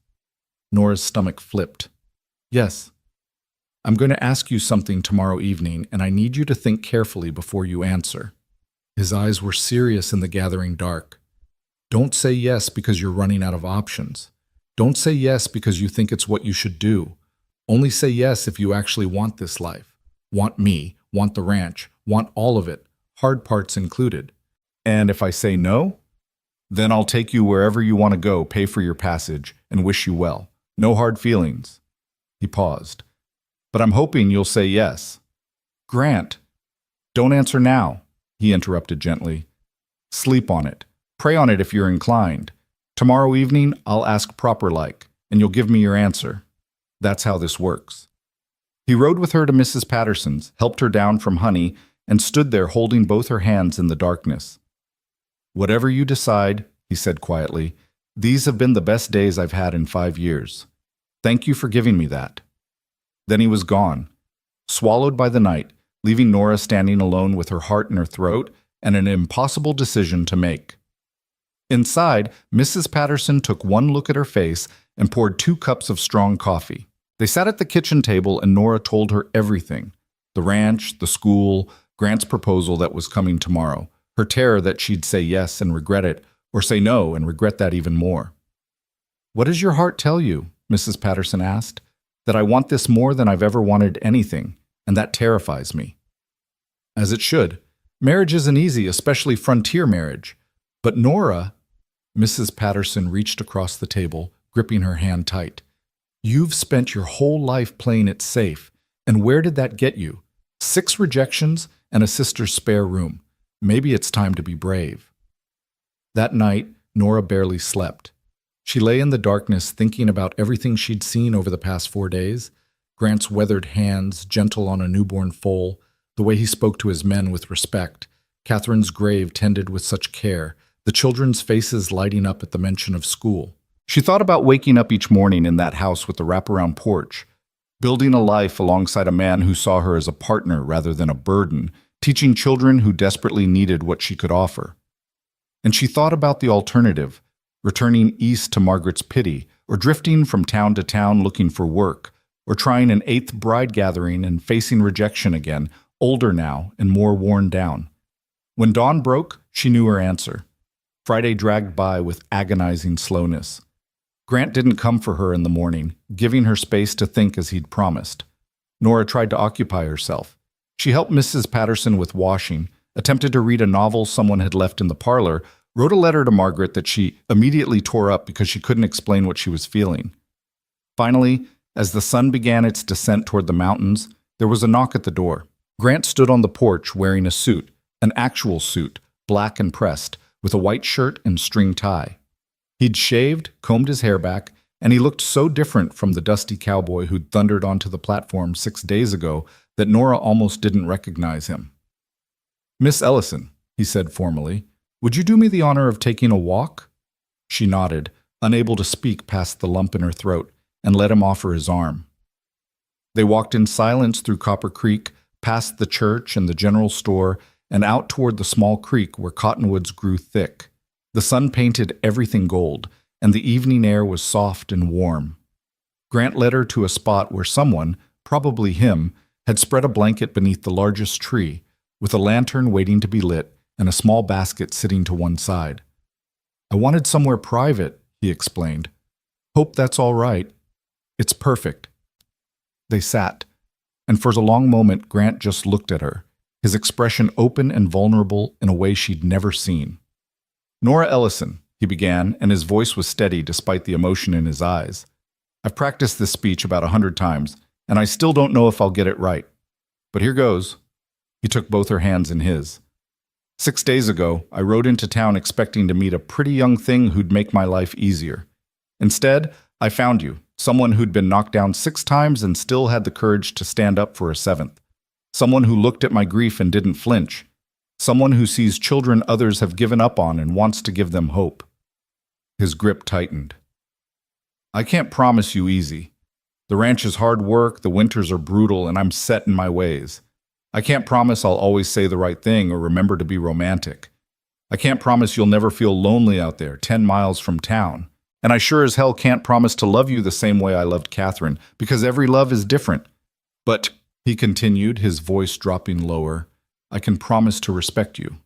Nora's stomach flipped. "Yes. I'm going to ask you something tomorrow evening, and I need you to think carefully before you answer." His eyes were serious in the gathering dark. "Don't say yes because you're running out of options. Don't say yes because you think it's what you should do. Only say yes if you actually want this life. Want me, want the ranch, want all of it, hard parts included. And if I say no, then I'll take you wherever you want to go, pay for your passage, and wish you well. No hard feelings." He paused. "But I'm hoping you'll say yes." "Grant, don't answer now," he interrupted gently. "Sleep on it. Pray on it if you're inclined. Tomorrow evening, I'll ask proper-like, and you'll give me your answer. That's how this works." He rode with her to Mrs. Patterson's, helped her down from Honey, and stood there holding both her hands in the darkness. "Whatever you decide," he said quietly, "these have been the best days I've had in 5 years. Thank you for giving me that." Then he was gone, swallowed by the night, leaving Nora standing alone with her heart in her throat and an impossible decision to make. Inside, Mrs. Patterson took one look at her face and poured 2 cups of strong coffee. They sat at the kitchen table and Nora told her everything. The ranch, the school, Grant's proposal that was coming tomorrow, her terror that she'd say yes and regret it, or say no and regret that even more. "What does your heart tell you?" Mrs. Patterson asked. "That I want this more than I've ever wanted anything, and that terrifies me." As it should. Marriage isn't easy, especially frontier marriage. But Nora, Mrs. Patterson reached across the table, gripping her hand tight. "You've spent your whole life playing it safe, and where did that get you? 6 rejections and a sister's spare room. Maybe it's time to be brave." That night, Nora barely slept. She lay in the darkness thinking about everything she'd seen over the past 4 days. Grant's weathered hands, gentle on a newborn foal, the way he spoke to his men with respect, Catherine's grave tended with such care, the children's faces lighting up at the mention of school. She thought about waking up each morning in that house with the wraparound porch, building a life alongside a man who saw her as a partner rather than a burden, teaching children who desperately needed what she could offer. And she thought about the alternative, returning east to Margaret's pity, or drifting from town to town looking for work, or trying an 8th bride gathering and facing rejection again, older now and more worn down. When dawn broke, she knew her answer. Friday dragged by with agonizing slowness. Grant didn't come for her in the morning, giving her space to think as he'd promised. Nora tried to occupy herself. She helped Mrs. Patterson with washing, attempted to read a novel someone had left in the parlor, wrote a letter to Margaret that she immediately tore up because she couldn't explain what she was feeling. Finally, as the sun began its descent toward the mountains, there was a knock at the door. Grant stood on the porch wearing a suit, an actual suit, black and pressed, with a white shirt and string tie. He'd shaved, combed his hair back, and he looked so different from the dusty cowboy who'd thundered onto the platform 6 days ago that Nora almost didn't recognize him. "Miss Ellison," he said formally, "would you do me the honor of taking a walk?" She nodded, unable to speak past the lump in her throat, and let him offer his arm. They walked in silence through Copper Creek, past the church and the general store, and out toward the small creek where cottonwoods grew thick. The sun painted everything gold, and the evening air was soft and warm. Grant led her to a spot where someone, probably him, had spread a blanket beneath the largest tree, with a lantern waiting to be lit and a small basket sitting to one side. "I wanted somewhere private," he explained. "Hope that's all right." "It's perfect." They sat, and for a long moment Grant just looked at her, his expression open and vulnerable in a way she'd never seen. "Nora Ellison," he began, and his voice was steady despite the emotion in his eyes. "I've practiced this speech about 100 times, and I still don't know if I'll get it right. But here goes." He took both her hands in his. "6 days ago, I rode into town expecting to meet a pretty young thing who'd make my life easier. Instead, I found you, someone who'd been knocked down 6 times and still had the courage to stand up for a 7th. Someone who looked at my grief and didn't flinch. Someone who sees children others have given up on and wants to give them hope." His grip tightened. "I can't promise you easy. The ranch is hard work, the winters are brutal, and I'm set in my ways. I can't promise I'll always say the right thing or remember to be romantic. I can't promise you'll never feel lonely out there, 10 miles from town. And I sure as hell can't promise to love you the same way I loved Catherine, because every love is different. But," he continued, his voice dropping lower, "I can promise to respect you,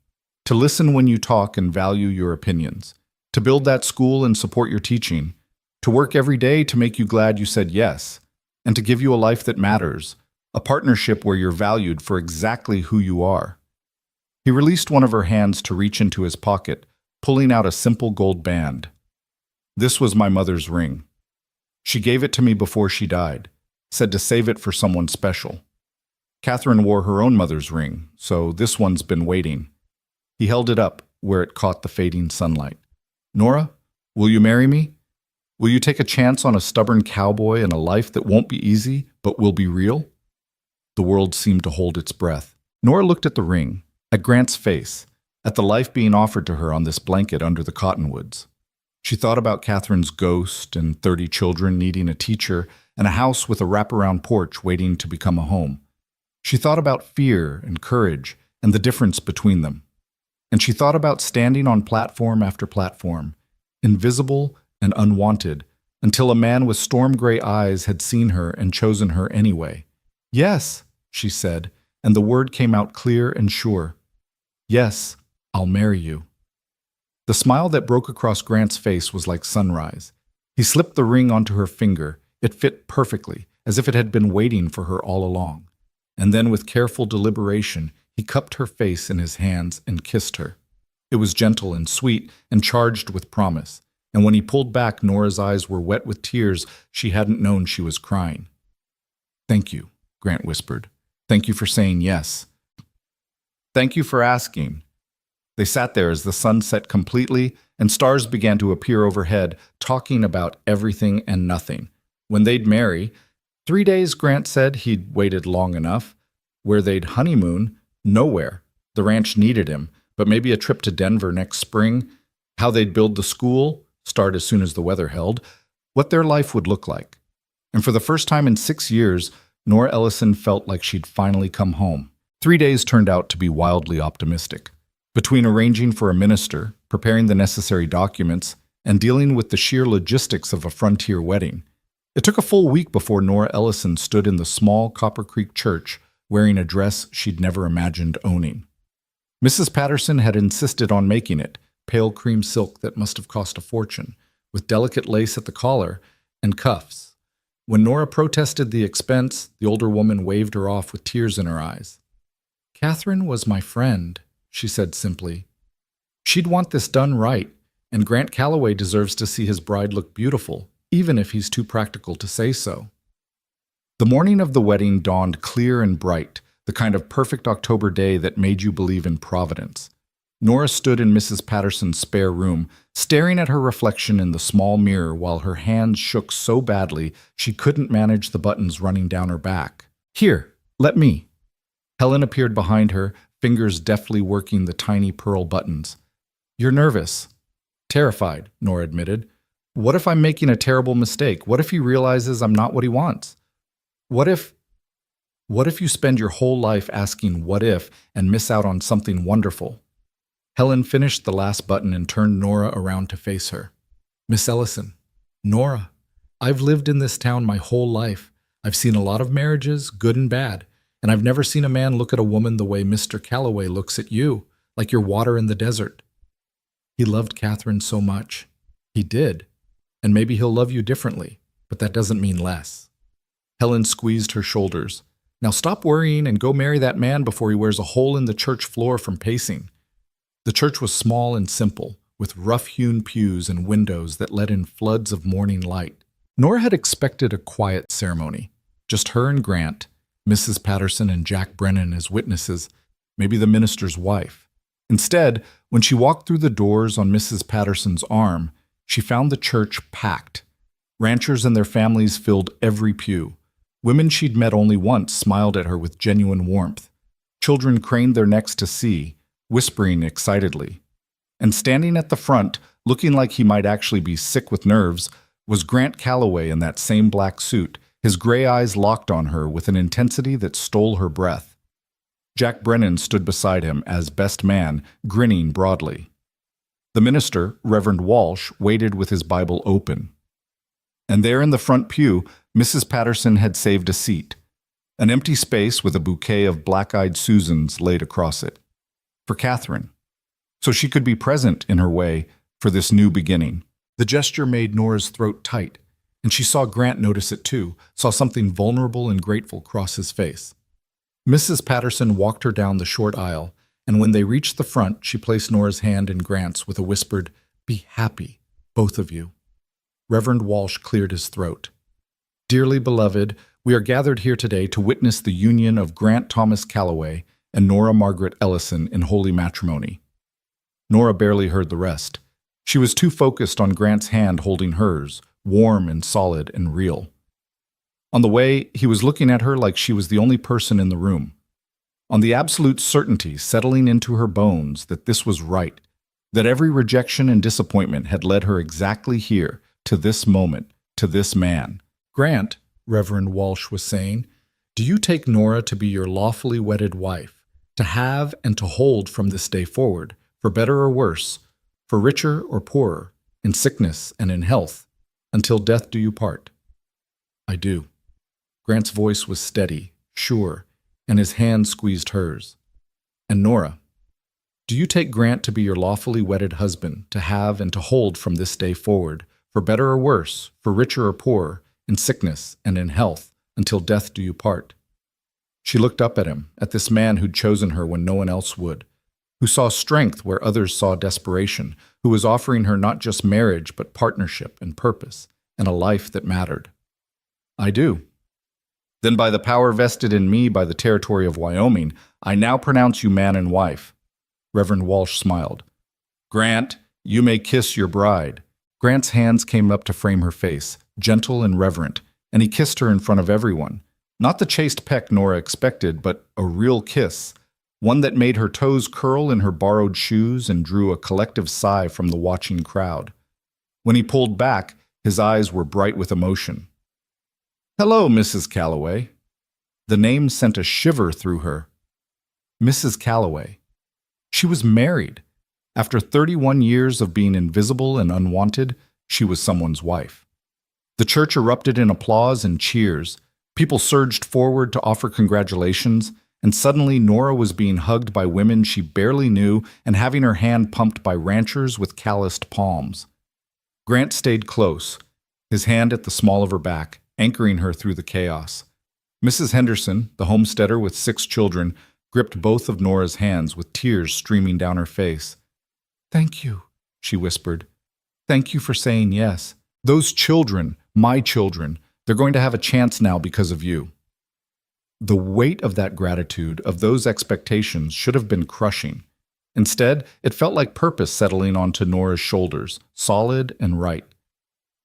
to listen when you talk and value your opinions, to build that school and support your teaching, to work every day to make you glad you said yes, and to give you a life that matters, a partnership where you're valued for exactly who you are." He released one of her hands to reach into his pocket, pulling out a simple gold band. "This was my mother's ring. She gave it to me before she died, said to save it for someone special. Catherine wore her own mother's ring, so this one's been waiting." He held it up where it caught the fading sunlight. "Nora, will you marry me? Will you take a chance on a stubborn cowboy and a life that won't be easy, but will be real?" The world seemed to hold its breath. Nora looked at the ring, at Grant's face, at the life being offered to her on this blanket under the cottonwoods. She thought about Catherine's ghost and 30 children needing a teacher and a house with a wraparound porch waiting to become a home. She thought about fear and courage and the difference between them. And she thought about standing on platform after platform, invisible and unwanted, until a man with storm-gray eyes had seen her and chosen her anyway. "Yes," she said, and the word came out clear and sure. "Yes, I'll marry you." The smile that broke across Grant's face was like sunrise. He slipped the ring onto her finger. It fit perfectly, as if it had been waiting for her all along. And then with careful deliberation, he cupped her face in his hands and kissed her. It was gentle and sweet and charged with promise. And when he pulled back, Nora's eyes were wet with tears. She hadn't known she was crying. "Thank you," Grant whispered. "Thank you for saying yes. Thank you for asking." They sat there as the sun set completely and stars began to appear overhead, talking about everything and nothing. When they'd marry, 3 days, Grant said. He'd waited long enough. Where they'd honeymoon, nowhere. The ranch needed him, but maybe a trip to Denver next spring. How they'd build the school, start as soon as the weather held. What their life would look like. And for the first time in 6 years, Nora Ellison felt like she'd finally come home. 3 days turned out to be wildly optimistic. Between arranging for a minister, preparing the necessary documents, and dealing with the sheer logistics of a frontier wedding, it took a full week before Nora Ellison stood in the small Copper Creek church wearing a dress she'd never imagined owning. Mrs. Patterson had insisted on making it, pale cream silk that must have cost a fortune, with delicate lace at the collar and cuffs. When Nora protested the expense, the older woman waved her off with tears in her eyes. "Catherine was my friend," she said simply. "She'd want this done right, and Grant Calloway deserves to see his bride look beautiful, even if he's too practical to say so." The morning of the wedding dawned clear and bright, the kind of perfect October day that made you believe in Providence. Nora stood in Mrs. Patterson's spare room, staring at her reflection in the small mirror while her hands shook so badly she couldn't manage the buttons running down her back. "Here, let me." Helen appeared behind her, fingers deftly working the tiny pearl buttons. "You're nervous." "Terrified," Nora admitted. "What if I'm making a terrible mistake? What if he realizes I'm not what he wants? What if you spend your whole life asking what if and miss out on something wonderful?" Helen finished the last button and turned Nora around to face her. "Miss Ellison, Nora, I've lived in this town my whole life. I've seen a lot of marriages, good and bad, and I've never seen a man look at a woman the way Mr. Calloway looks at you, like you're water in the desert. He loved Catherine so much. He did, and maybe he'll love you differently, but that doesn't mean less." Helen squeezed her shoulders. Now stop worrying and go marry that man before he wears a hole in the church floor from pacing. The church was small and simple, with rough-hewn pews and windows that let in floods of morning light. Nora had expected a quiet ceremony, just her and Grant, Mrs. Patterson and Jack Brennan as witnesses, maybe the minister's wife. Instead, when she walked through the doors on Mrs. Patterson's arm, she found the church packed. Ranchers and their families filled every pew. Women she'd met only once smiled at her with genuine warmth. Children craned their necks to see, whispering excitedly. And standing at the front, looking like he might actually be sick with nerves, was Grant Calloway in that same black suit, his gray eyes locked on her with an intensity that stole her breath. Jack Brennan stood beside him as best man, grinning broadly. The minister, Reverend Walsh, waited with his Bible open. And there in the front pew, Mrs. Patterson had saved a seat, an empty space with a bouquet of black-eyed Susans laid across it, for Catherine, so she could be present in her way for this new beginning. The gesture made Nora's throat tight, and she saw Grant notice it too, saw something vulnerable and grateful cross his face. Mrs. Patterson walked her down the short aisle, and when they reached the front, she placed Nora's hand in Grant's with a whispered, "Be happy, both of you." Reverend Walsh cleared his throat. "Dearly beloved, we are gathered here today to witness the union of Grant Thomas Calloway and Nora Margaret Ellison in holy matrimony." Nora barely heard the rest. She was too focused on Grant's hand holding hers, warm and solid and real. On the way, he was looking at her like she was the only person in the room. On the absolute certainty settling into her bones that this was right, that every rejection and disappointment had led her exactly here, to this moment, to this man. "Grant," Reverend Walsh was saying, "do you take Nora to be your lawfully wedded wife, to have and to hold from this day forward, for better or worse, for richer or poorer, in sickness and in health, until death do you part?" "I do." Grant's voice was steady, sure, and his hand squeezed hers. "And Nora, do you take Grant to be your lawfully wedded husband, to have and to hold from this day forward, for better or worse, for richer or poorer, in sickness and in health, until death do you part?" She looked up at him, at this man who'd chosen her when no one else would, who saw strength where others saw desperation, who was offering her not just marriage but partnership and purpose, and a life that mattered. "I do." "Then by the power vested in me by the territory of Wyoming, I now pronounce you man and wife." Reverend Walsh smiled. "Grant, you may kiss your bride." Grant's hands came up to frame her face, gentle and reverent, and he kissed her in front of everyone. Not the chaste peck Nora expected, but a real kiss, one that made her toes curl in her borrowed shoes and drew a collective sigh from the watching crowd. When he pulled back, his eyes were bright with emotion. "Hello, Mrs. Calloway." The name sent a shiver through her. Mrs. Calloway. She was married. After 31 years of being invisible and unwanted, she was someone's wife. The church erupted in applause and cheers. People surged forward to offer congratulations, and suddenly Nora was being hugged by women she barely knew and having her hand pumped by ranchers with calloused palms. Grant stayed close, his hand at the small of her back, anchoring her through the chaos. Mrs. Henderson, the homesteader with 6 children, gripped both of Nora's hands with tears streaming down her face. "Thank you," she whispered. "Thank you for saying yes. Those children, my children, they're going to have a chance now because of you." The weight of that gratitude, of those expectations, should have been crushing. Instead, it felt like purpose settling onto Nora's shoulders, solid and right.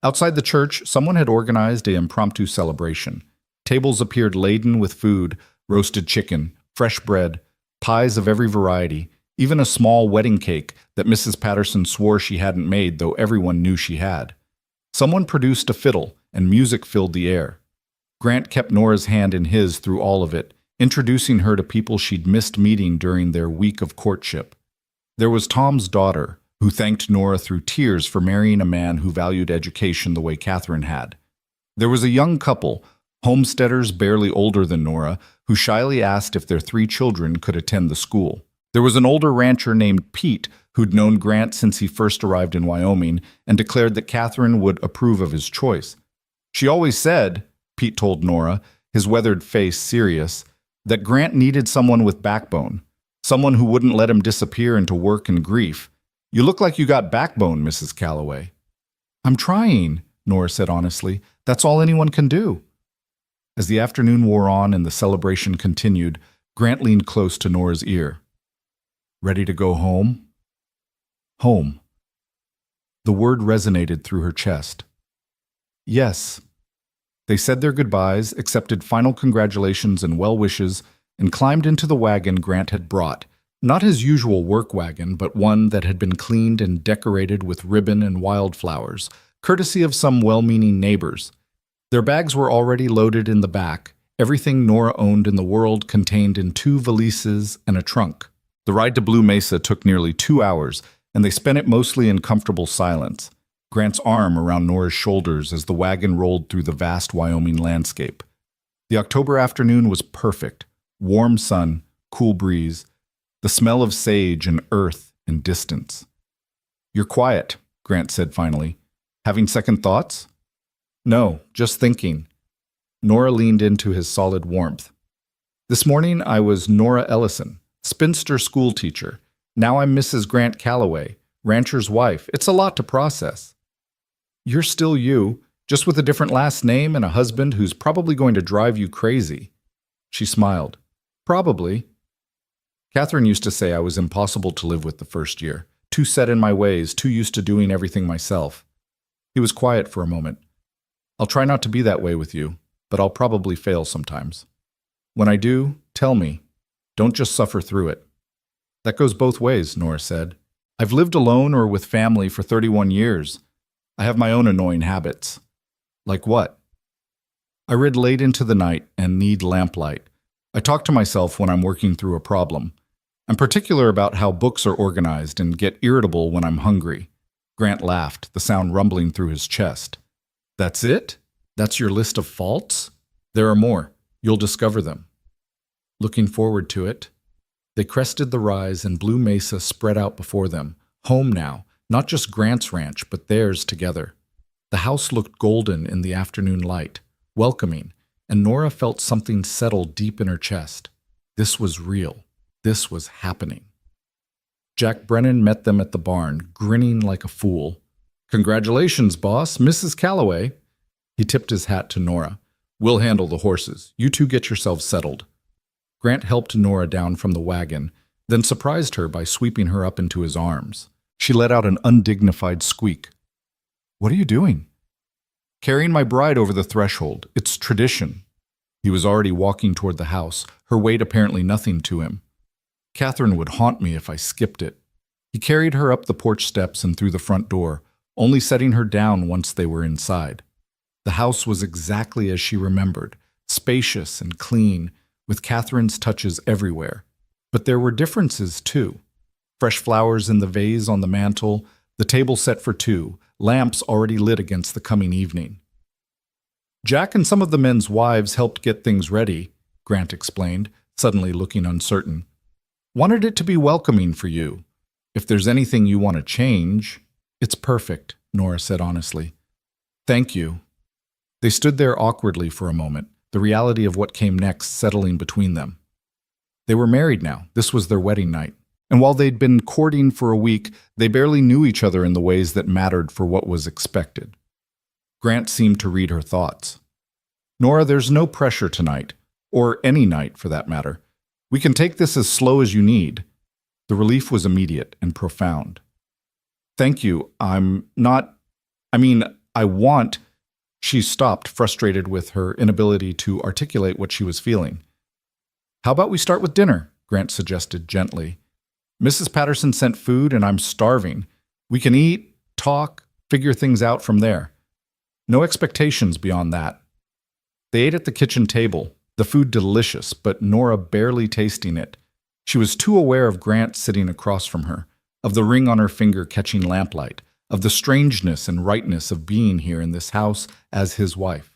Outside the church, someone had organized an impromptu celebration. Tables appeared laden with food, roasted chicken, fresh bread, pies of every variety, even a small wedding cake that Mrs. Patterson swore she hadn't made, though everyone knew she had. Someone produced a fiddle, and music filled the air. Grant kept Nora's hand in his through all of it, introducing her to people she'd missed meeting during their week of courtship. There was Tom's daughter, who thanked Nora through tears for marrying a man who valued education the way Catherine had. There was a young couple, homesteaders barely older than Nora, who shyly asked if their 3 children could attend the school. There was an older rancher named Pete who'd known Grant since he first arrived in Wyoming and declared that Catherine would approve of his choice. "She always said," Pete told Nora, his weathered face serious, that Grant needed someone with backbone, someone who wouldn't let him disappear into work and grief. "You look like you got backbone, Mrs. Calloway." "I'm trying," Nora said honestly. "That's all anyone can do." As the afternoon wore on and the celebration continued, Grant leaned close to Nora's ear. "Ready to go home?" Home. The word resonated through her chest. Yes. They said their goodbyes, accepted final congratulations and well wishes, and climbed into the wagon Grant had brought. Not his usual work wagon, but one that had been cleaned and decorated with ribbon and wildflowers, courtesy of some well-meaning neighbors. Their bags were already loaded in the back, everything Nora owned in the world contained in 2 valises and a trunk. The ride to Blue Mesa took nearly 2 hours, and they spent it mostly in comfortable silence, Grant's arm around Nora's shoulders as the wagon rolled through the vast Wyoming landscape. The October afternoon was perfect. Warm sun, cool breeze, the smell of sage and earth and distance. "You're quiet," Grant said finally. "Having second thoughts?" "No, just thinking." Nora leaned into his solid warmth. "This morning I was Nora Ellison, spinster school teacher. Now I'm Mrs. Grant Calloway, rancher's wife. It's a lot to process." "You're still you, just with a different last name and a husband who's probably going to drive you crazy." She smiled. "Probably." Catherine used to say I was impossible to live with the first year, too set in my ways, too used to doing everything myself. He was quiet for a moment. "I'll try not to be that way with you, but I'll probably fail sometimes. When I do, tell me. Don't just suffer through it." "That goes both ways," Nora said. "I've lived alone or with family for 31 years. I have my own annoying habits." "Like what?" "I read late into the night and need lamplight. I talk to myself when I'm working through a problem. I'm particular about how books are organized and get irritable when I'm hungry." Grant laughed, the sound rumbling through his chest. "That's it? That's your list of faults?" "There are more. You'll discover them." "Looking forward to it." They crested the rise and Blue Mesa spread out before them. Home now, not just Grant's ranch, but theirs together. The house looked golden in the afternoon light, welcoming, and Nora felt something settle deep in her chest. This was real. This was happening. Jack Brennan met them at the barn, grinning like a fool. "Congratulations, boss, Mrs. Calloway." He tipped his hat to Nora. "We'll handle the horses. You two get yourselves settled." Grant helped Nora down from the wagon, then surprised her by sweeping her up into his arms. She let out an undignified squeak. "What are you doing?" "Carrying my bride over the threshold. It's tradition." He was already walking toward the house, her weight apparently nothing to him. "Catherine would haunt me if I skipped it." He carried her up the porch steps and through the front door, only setting her down once they were inside. The house was exactly as she remembered, spacious and clean, with Catherine's touches everywhere. But there were differences, too. Fresh flowers in the vase on the mantel, the table set for 2, lamps already lit against the coming evening. "Jack and some of the men's wives helped get things ready," Grant explained, suddenly looking uncertain. "Wanted it to be welcoming for you. If there's anything you want to change..." "It's perfect," Nora said honestly. "Thank you." They stood there awkwardly for a moment, the reality of what came next settling between them. They were married now. This was their wedding night. And while they'd been courting for a week, they barely knew each other in the ways that mattered for what was expected. Grant seemed to read her thoughts. "Nora, there's no pressure tonight, or any night for that matter. We can take this as slow as you need." The relief was immediate and profound. "Thank you. I want..." She stopped, frustrated with her inability to articulate what she was feeling. "How about we start with dinner?" Grant suggested gently. "Mrs. Patterson sent food and I'm starving. We can eat, talk, figure things out from there. No expectations beyond that." They ate at the kitchen table, the food delicious, but Nora barely tasting it. She was too aware of Grant sitting across from her, of the ring on her finger catching lamplight, of the strangeness and rightness of being here in this house as his wife.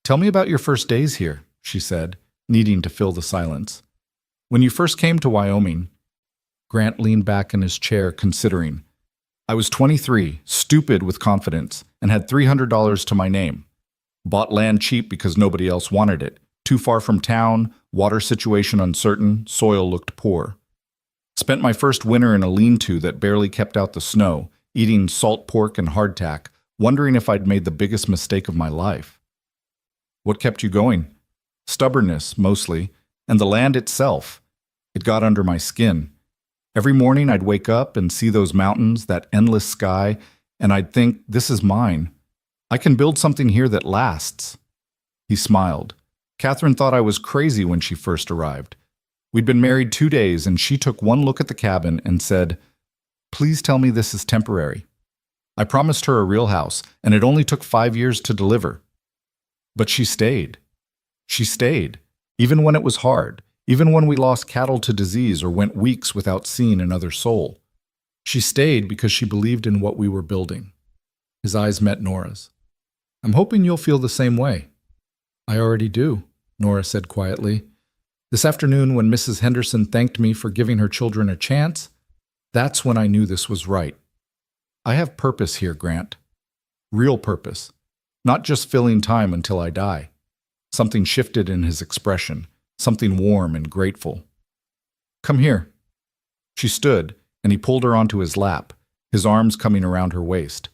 "Tell me about your first days here," she said, needing to fill the silence. "When you first came to Wyoming..." Grant leaned back in his chair, considering. "I was 23, stupid with confidence, and had $300 to my name. Bought land cheap because nobody else wanted it. Too far from town, water situation uncertain, soil looked poor. Spent my first winter in a lean-to that barely kept out the snow, eating salt pork and hardtack, wondering if I'd made the biggest mistake of my life. What kept you going? Stubbornness, mostly, and the land itself. It got under my skin. Every morning I'd wake up and see those mountains, that endless sky, and I'd think, this is mine. I can build something here that lasts. He smiled. Catherine thought I was crazy when she first arrived. We'd been married 2 days, and she took one look at the cabin and said, "Please tell me this is temporary." I promised her a real house, and it only took 5 years to deliver. But she stayed. She stayed, even when it was hard, even when we lost cattle to disease or went weeks without seeing another soul. She stayed because she believed in what we were building. His eyes met Nora's. "I'm hoping you'll feel the same way." "I already do," Nora said quietly. "This afternoon, when Mrs. Henderson thanked me for giving her children a chance, that's when I knew this was right. I have purpose here, Grant. Real purpose. Not just filling time until I die." Something shifted in his expression, something warm and grateful. "Come here." She stood, and he pulled her onto his lap, his arms coming around her waist.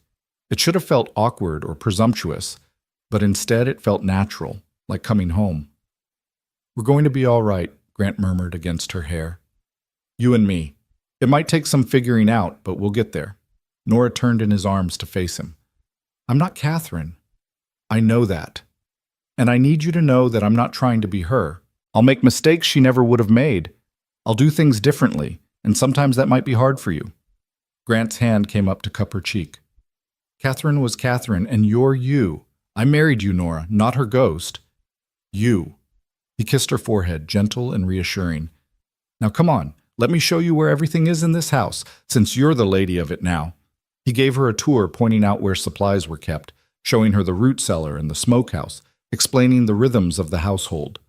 It should have felt awkward or presumptuous, but instead it felt natural, like coming home. "We're going to be all right," Grant murmured against her hair. "You and me. It might take some figuring out, but we'll get there." Nora turned in his arms to face him. "I'm not Catherine. I know that. And I need you to know that I'm not trying to be her. I'll make mistakes she never would have made. I'll do things differently, and sometimes that might be hard for you." Grant's hand came up to cup her cheek. "Catherine was Catherine, and you're you. I married you, Nora, not her ghost. You." He kissed her forehead, gentle and reassuring. "Now come on, let me show you where everything is in this house, since you're the lady of it now." He gave her a tour, pointing out where supplies were kept, showing her the root cellar and the smokehouse, explaining the rhythms of the household.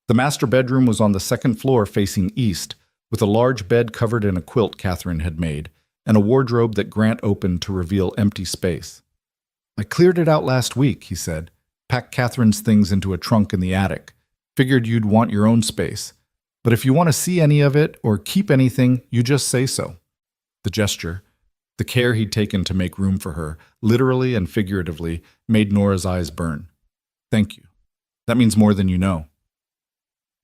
The master bedroom was on the second floor facing east, with a large bed covered in a quilt Catherine had made, and a wardrobe that Grant opened to reveal empty space. "I cleared it out last week," he said. "Packed Catherine's things into a trunk in the attic. Figured you'd want your own space. But if you want to see any of it or keep anything, you just say so." The gesture, the care he'd taken to make room for her, literally and figuratively, made Nora's eyes burn. "Thank you. That means more than you know."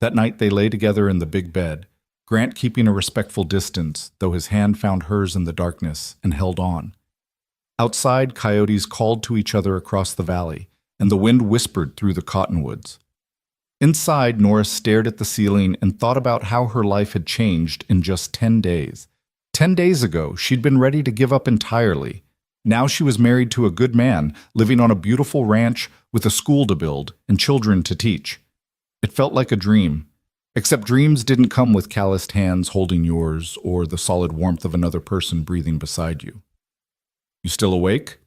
That night they lay together in the big bed, Grant keeping a respectful distance, though his hand found hers in the darkness and held on. Outside, coyotes called to each other across the valley, and the wind whispered through the cottonwoods. Inside, Nora stared at the ceiling and thought about how her life had changed in just 10 days. 10 days ago, she'd been ready to give up entirely. Now she was married to a good man, living on a beautiful ranch with a school to build and children to teach. It felt like a dream, except dreams didn't come with calloused hands holding yours or the solid warmth of another person breathing beside you. "You still awake?"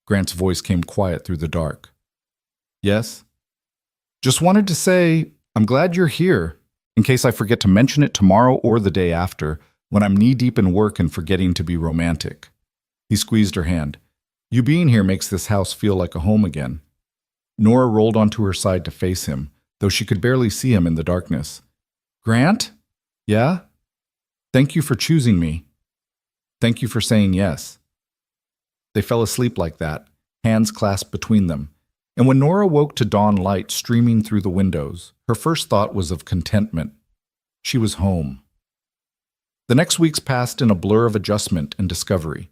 Grant's voice came quiet through the dark. "Yes." "Just wanted to say, I'm glad you're here, in case I forget to mention it tomorrow or the day after, when I'm knee-deep in work and forgetting to be romantic." He squeezed her hand. "You being here makes this house feel like a home again." Nora rolled onto her side to face him, though she could barely see him in the darkness. "Grant? Yeah? Thank you for choosing me. Thank you for saying yes." They fell asleep like that, hands clasped between them. And when Nora woke to dawn light streaming through the windows, her first thought was of contentment. She was home. The next weeks passed in a blur of adjustment and discovery.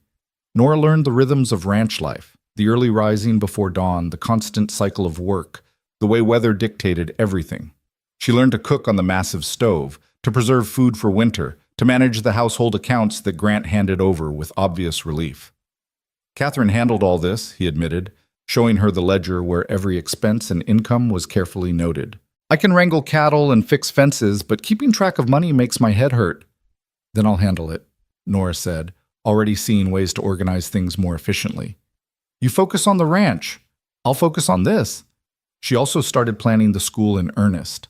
Nora learned the rhythms of ranch life, the early rising before dawn, the constant cycle of work, the way weather dictated everything. She learned to cook on the massive stove, to preserve food for winter, to manage the household accounts that Grant handed over with obvious relief. Catherine handled all this, he admitted, showing her the ledger where every expense and income was carefully noted. "I can wrangle cattle and fix fences, but keeping track of money makes my head hurt." "Then I'll handle it," Nora said, already seeing ways to organize things more efficiently. "You focus on the ranch. I'll focus on this." She also started planning the school in earnest.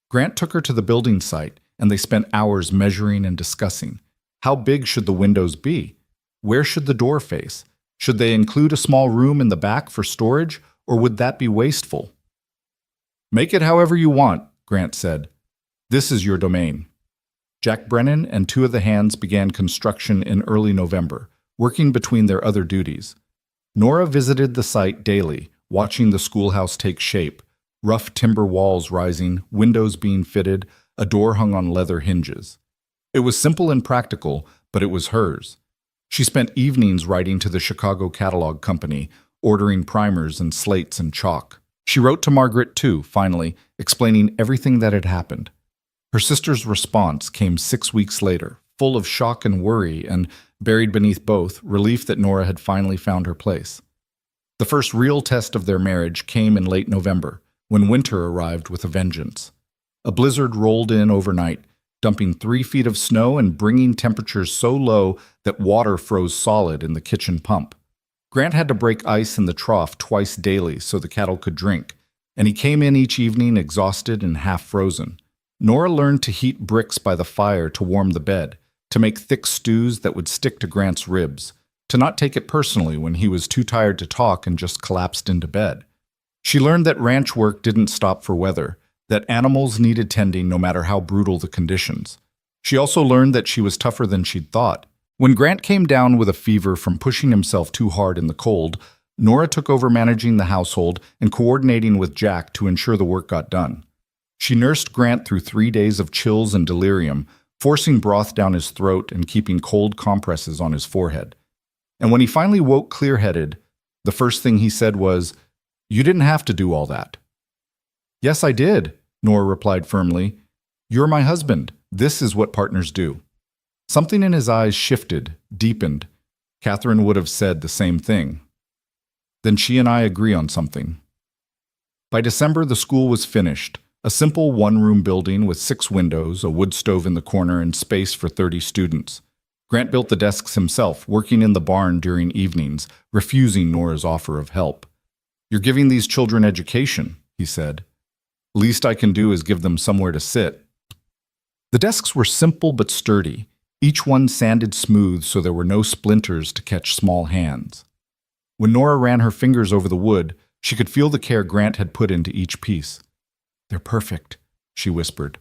Grant took her to the building site, and they spent hours measuring and discussing. How big should the windows be? Where should the door face? Should they include a small room in the back for storage, or would that be wasteful? Make it however you want, Grant said. This is your domain. Jack Brennan and two of the hands began construction in early November, working between their other duties. Nora visited the site daily, watching the schoolhouse take shape, rough timber walls rising, windows being fitted, a door hung on leather hinges. It was simple and practical, but it was hers. She spent evenings writing to the Chicago Catalog Company, ordering primers and slates and chalk. She wrote to Margaret, too, finally, explaining everything that had happened. Her sister's response came 6 weeks later, full of shock and worry, and, buried beneath both, relief that Nora had finally found her place. The first real test of their marriage came in late November, when winter arrived with a vengeance. A blizzard rolled in overnight, dumping 3 feet of snow and bringing temperatures so low that water froze solid in the kitchen pump. Grant had to break ice in the trough twice daily so the cattle could drink, and he came in each evening exhausted and half frozen. Nora learned to heat bricks by the fire to warm the bed, to make thick stews that would stick to Grant's ribs, to not take it personally when he was too tired to talk and just collapsed into bed. She learned that ranch work didn't stop for weather, that animals needed tending no matter how brutal the conditions. She also learned that she was tougher than she'd thought. When Grant came down with a fever from pushing himself too hard in the cold, Nora took over managing the household and coordinating with Jack to ensure the work got done. She nursed Grant through 3 days of chills and delirium, forcing broth down his throat and keeping cold compresses on his forehead. And when he finally woke clear-headed, the first thing he said was, "You didn't have to do all that." "Yes, I did," Nora replied firmly. "You're my husband. This is what partners do." Something in his eyes shifted, deepened. Catherine would have said the same thing. Then she and I agree on something. By December, the school was finished. A simple one-room building with 6 windows, a wood stove in the corner, and space for 30 students. Grant built the desks himself, working in the barn during evenings, refusing Nora's offer of help. "You're giving these children education," he said. "Least I can do is give them somewhere to sit." The desks were simple but sturdy, each one sanded smooth so there were no splinters to catch small hands. When Nora ran her fingers over the wood, she could feel the care Grant had put into each piece. "They're perfect," she whispered.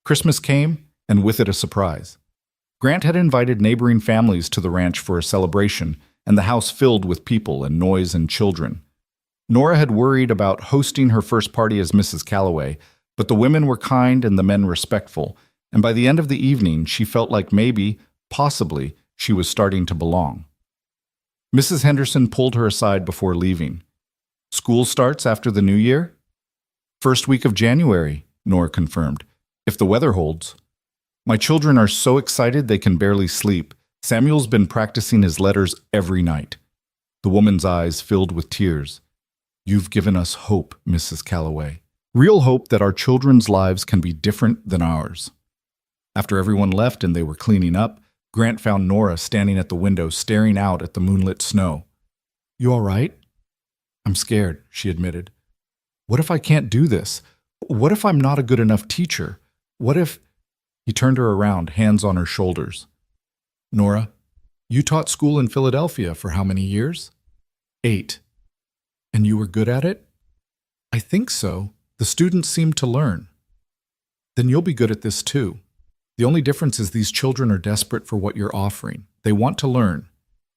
Christmas came, and with it a surprise. Grant had invited neighboring families to the ranch for a celebration, and the house filled with people and noise and children. Nora had worried about hosting her first party as Mrs. Calloway, but the women were kind and the men respectful, and by the end of the evening she felt like maybe, possibly, she was starting to belong. Mrs. Henderson pulled her aside before leaving. "School starts after the new year?" "First week of January," Nora confirmed, "if the weather holds." "My children are so excited they can barely sleep. Samuel's been practicing his letters every night." The woman's eyes filled with tears. "You've given us hope, Mrs. Calloway. Real hope that our children's lives can be different than ours." After everyone left and they were cleaning up, Grant found Nora standing at the window staring out at the moonlit snow. "You all right?" "I'm scared," she admitted. "What if I can't do this? What if I'm not a good enough teacher? What if—" He turned her around, hands on her shoulders. "Nora, you taught school in Philadelphia for how many years?" 8. "And you were good at it?" "I think so. The students seem to learn." "Then you'll be good at this too. The only difference is these children are desperate for what you're offering. They want to learn.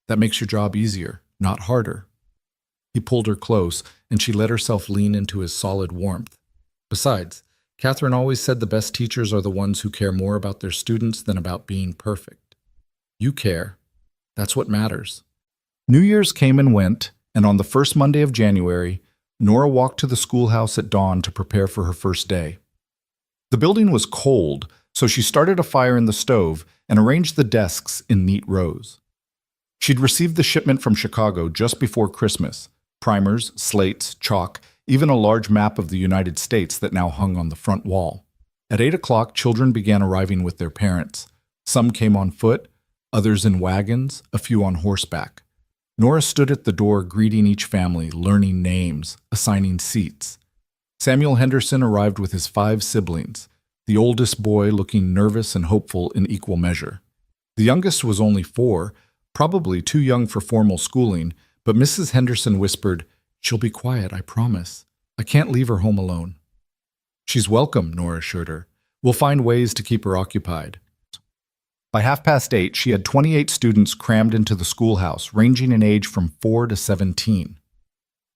That makes your job easier, not harder." He pulled her close, and she let herself lean into his solid warmth. Besides, Catherine always said the best teachers are the ones who care more about their students than about being perfect. You care. That's what matters. New Year's came and went, and on the first Monday of January, Nora walked to the schoolhouse at dawn to prepare for her first day. The building was cold, so she started a fire in the stove and arranged the desks in neat rows. She'd received the shipment from Chicago just before Christmas: primers, slates, chalk, even a large map of the United States that now hung on the front wall. At 8 o'clock, children began arriving with their parents. Some came on foot, others in wagons, a few on horseback. Nora stood at the door greeting each family, learning names, assigning seats. Samuel Henderson arrived with his 5 siblings, the oldest boy looking nervous and hopeful in equal measure. The youngest was only 4, probably too young for formal schooling, but Mrs. Henderson whispered, She'll be quiet, I promise. I can't leave her home alone. She's welcome, Nora assured her. We'll find ways to keep her occupied. By 8:30, she had 28 students crammed into the schoolhouse, ranging in age from 4 to 17.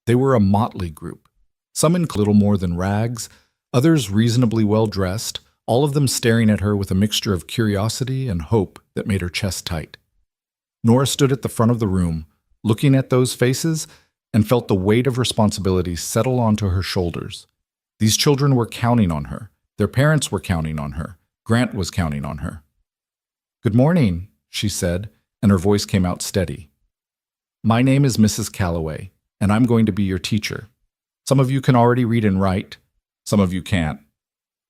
They were a motley group. Some in little more than rags, others reasonably well dressed, all of them staring at her with a mixture of curiosity and hope that made her chest tight. Nora stood at the front of the room, looking at those faces, and felt the weight of responsibility settle onto her shoulders. These children were counting on her. Their parents were counting on her. Grant was counting on her. "Good morning," she said, and her voice came out steady. "My name is Mrs. Calloway, and I'm going to be your teacher. Some of you can already read and write. Some of you can't.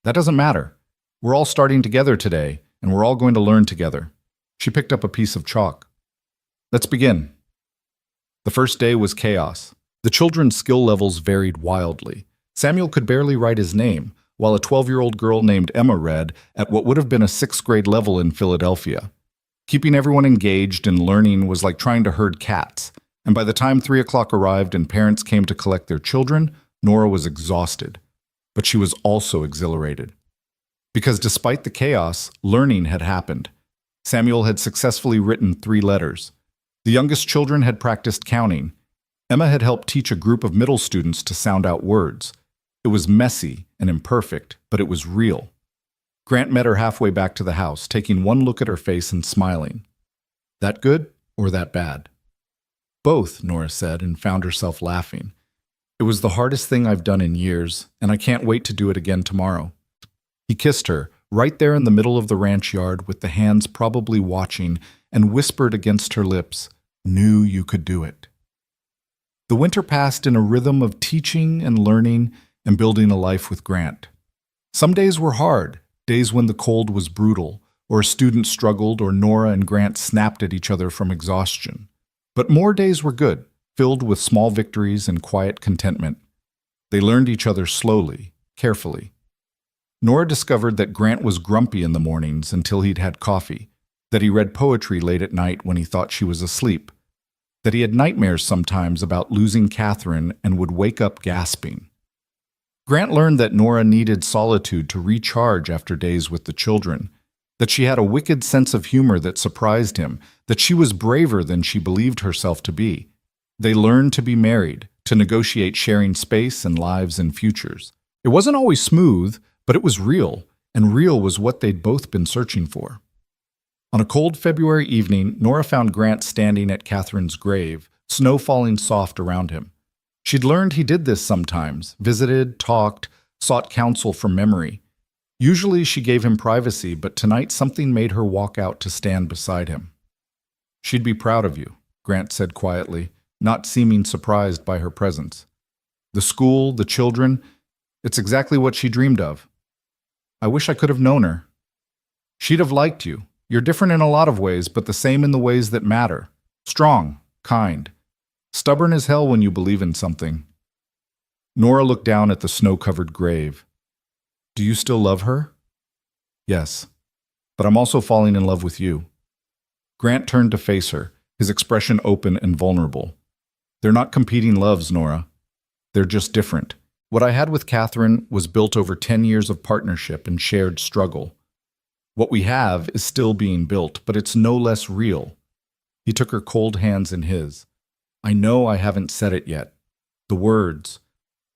That doesn't matter. We're all starting together today, and we're all going to learn together." She picked up a piece of chalk. "Let's begin." The first day was chaos. The children's skill levels varied wildly. Samuel could barely write his name, while a 12-year-old girl named Emma read at what would have been a 6th-grade level in Philadelphia. Keeping everyone engaged and learning was like trying to herd cats, and by the time 3 o'clock arrived and parents came to collect their children, Nora was exhausted. But she was also exhilarated. Because despite the chaos, learning had happened. Samuel had successfully written 3 letters. The youngest children had practiced counting. Emma had helped teach a group of middle students to sound out words. It was messy and imperfect, but it was real. Grant met her halfway back to the house, taking one look at her face and smiling. "That good or that bad?" "Both," Nora said, and found herself laughing. "It was the hardest thing I've done in years, and I can't wait to do it again tomorrow." He kissed her, right there in the middle of the ranch yard with the hands probably watching, and whispered against her lips, "Knew you could do it." The winter passed in a rhythm of teaching and learning and building a life with Grant. Some days were hard, days when the cold was brutal, or a student struggled, or Nora and Grant snapped at each other from exhaustion. But more days were good, filled with small victories and quiet contentment. They learned each other slowly, carefully. Nora discovered that Grant was grumpy in the mornings until he'd had coffee, that he read poetry late at night when he thought she was asleep, that he had nightmares sometimes about losing Catherine and would wake up gasping. Grant learned that Nora needed solitude to recharge after days with the children, that she had a wicked sense of humor that surprised him, that she was braver than she believed herself to be. They learned to be married, to negotiate sharing space and lives and futures. It wasn't always smooth, but it was real, and real was what they'd both been searching for. On a cold February evening, Nora found Grant standing at Catherine's grave, snow falling soft around him. She'd learned he did this sometimes, visited, talked, sought counsel from memory. Usually she gave him privacy, but tonight something made her walk out to stand beside him. "She'd be proud of you," Grant said quietly, not seeming surprised by her presence. "The school, the children, it's exactly what she dreamed of. I wish I could have known her. She'd have liked you. You're different in a lot of ways, but the same in the ways that matter. Strong, kind. Stubborn as hell when you believe in something." Nora looked down at the snow-covered grave. "Do you still love her?" "Yes, but I'm also falling in love with you." Grant turned to face her, his expression open and vulnerable. "They're not competing loves, Nora. They're just different. What I had with Catherine was built over 10 years of partnership and shared struggle. What we have is still being built, but it's no less real." He took her cold hands in his. "I know I haven't said it yet. The words.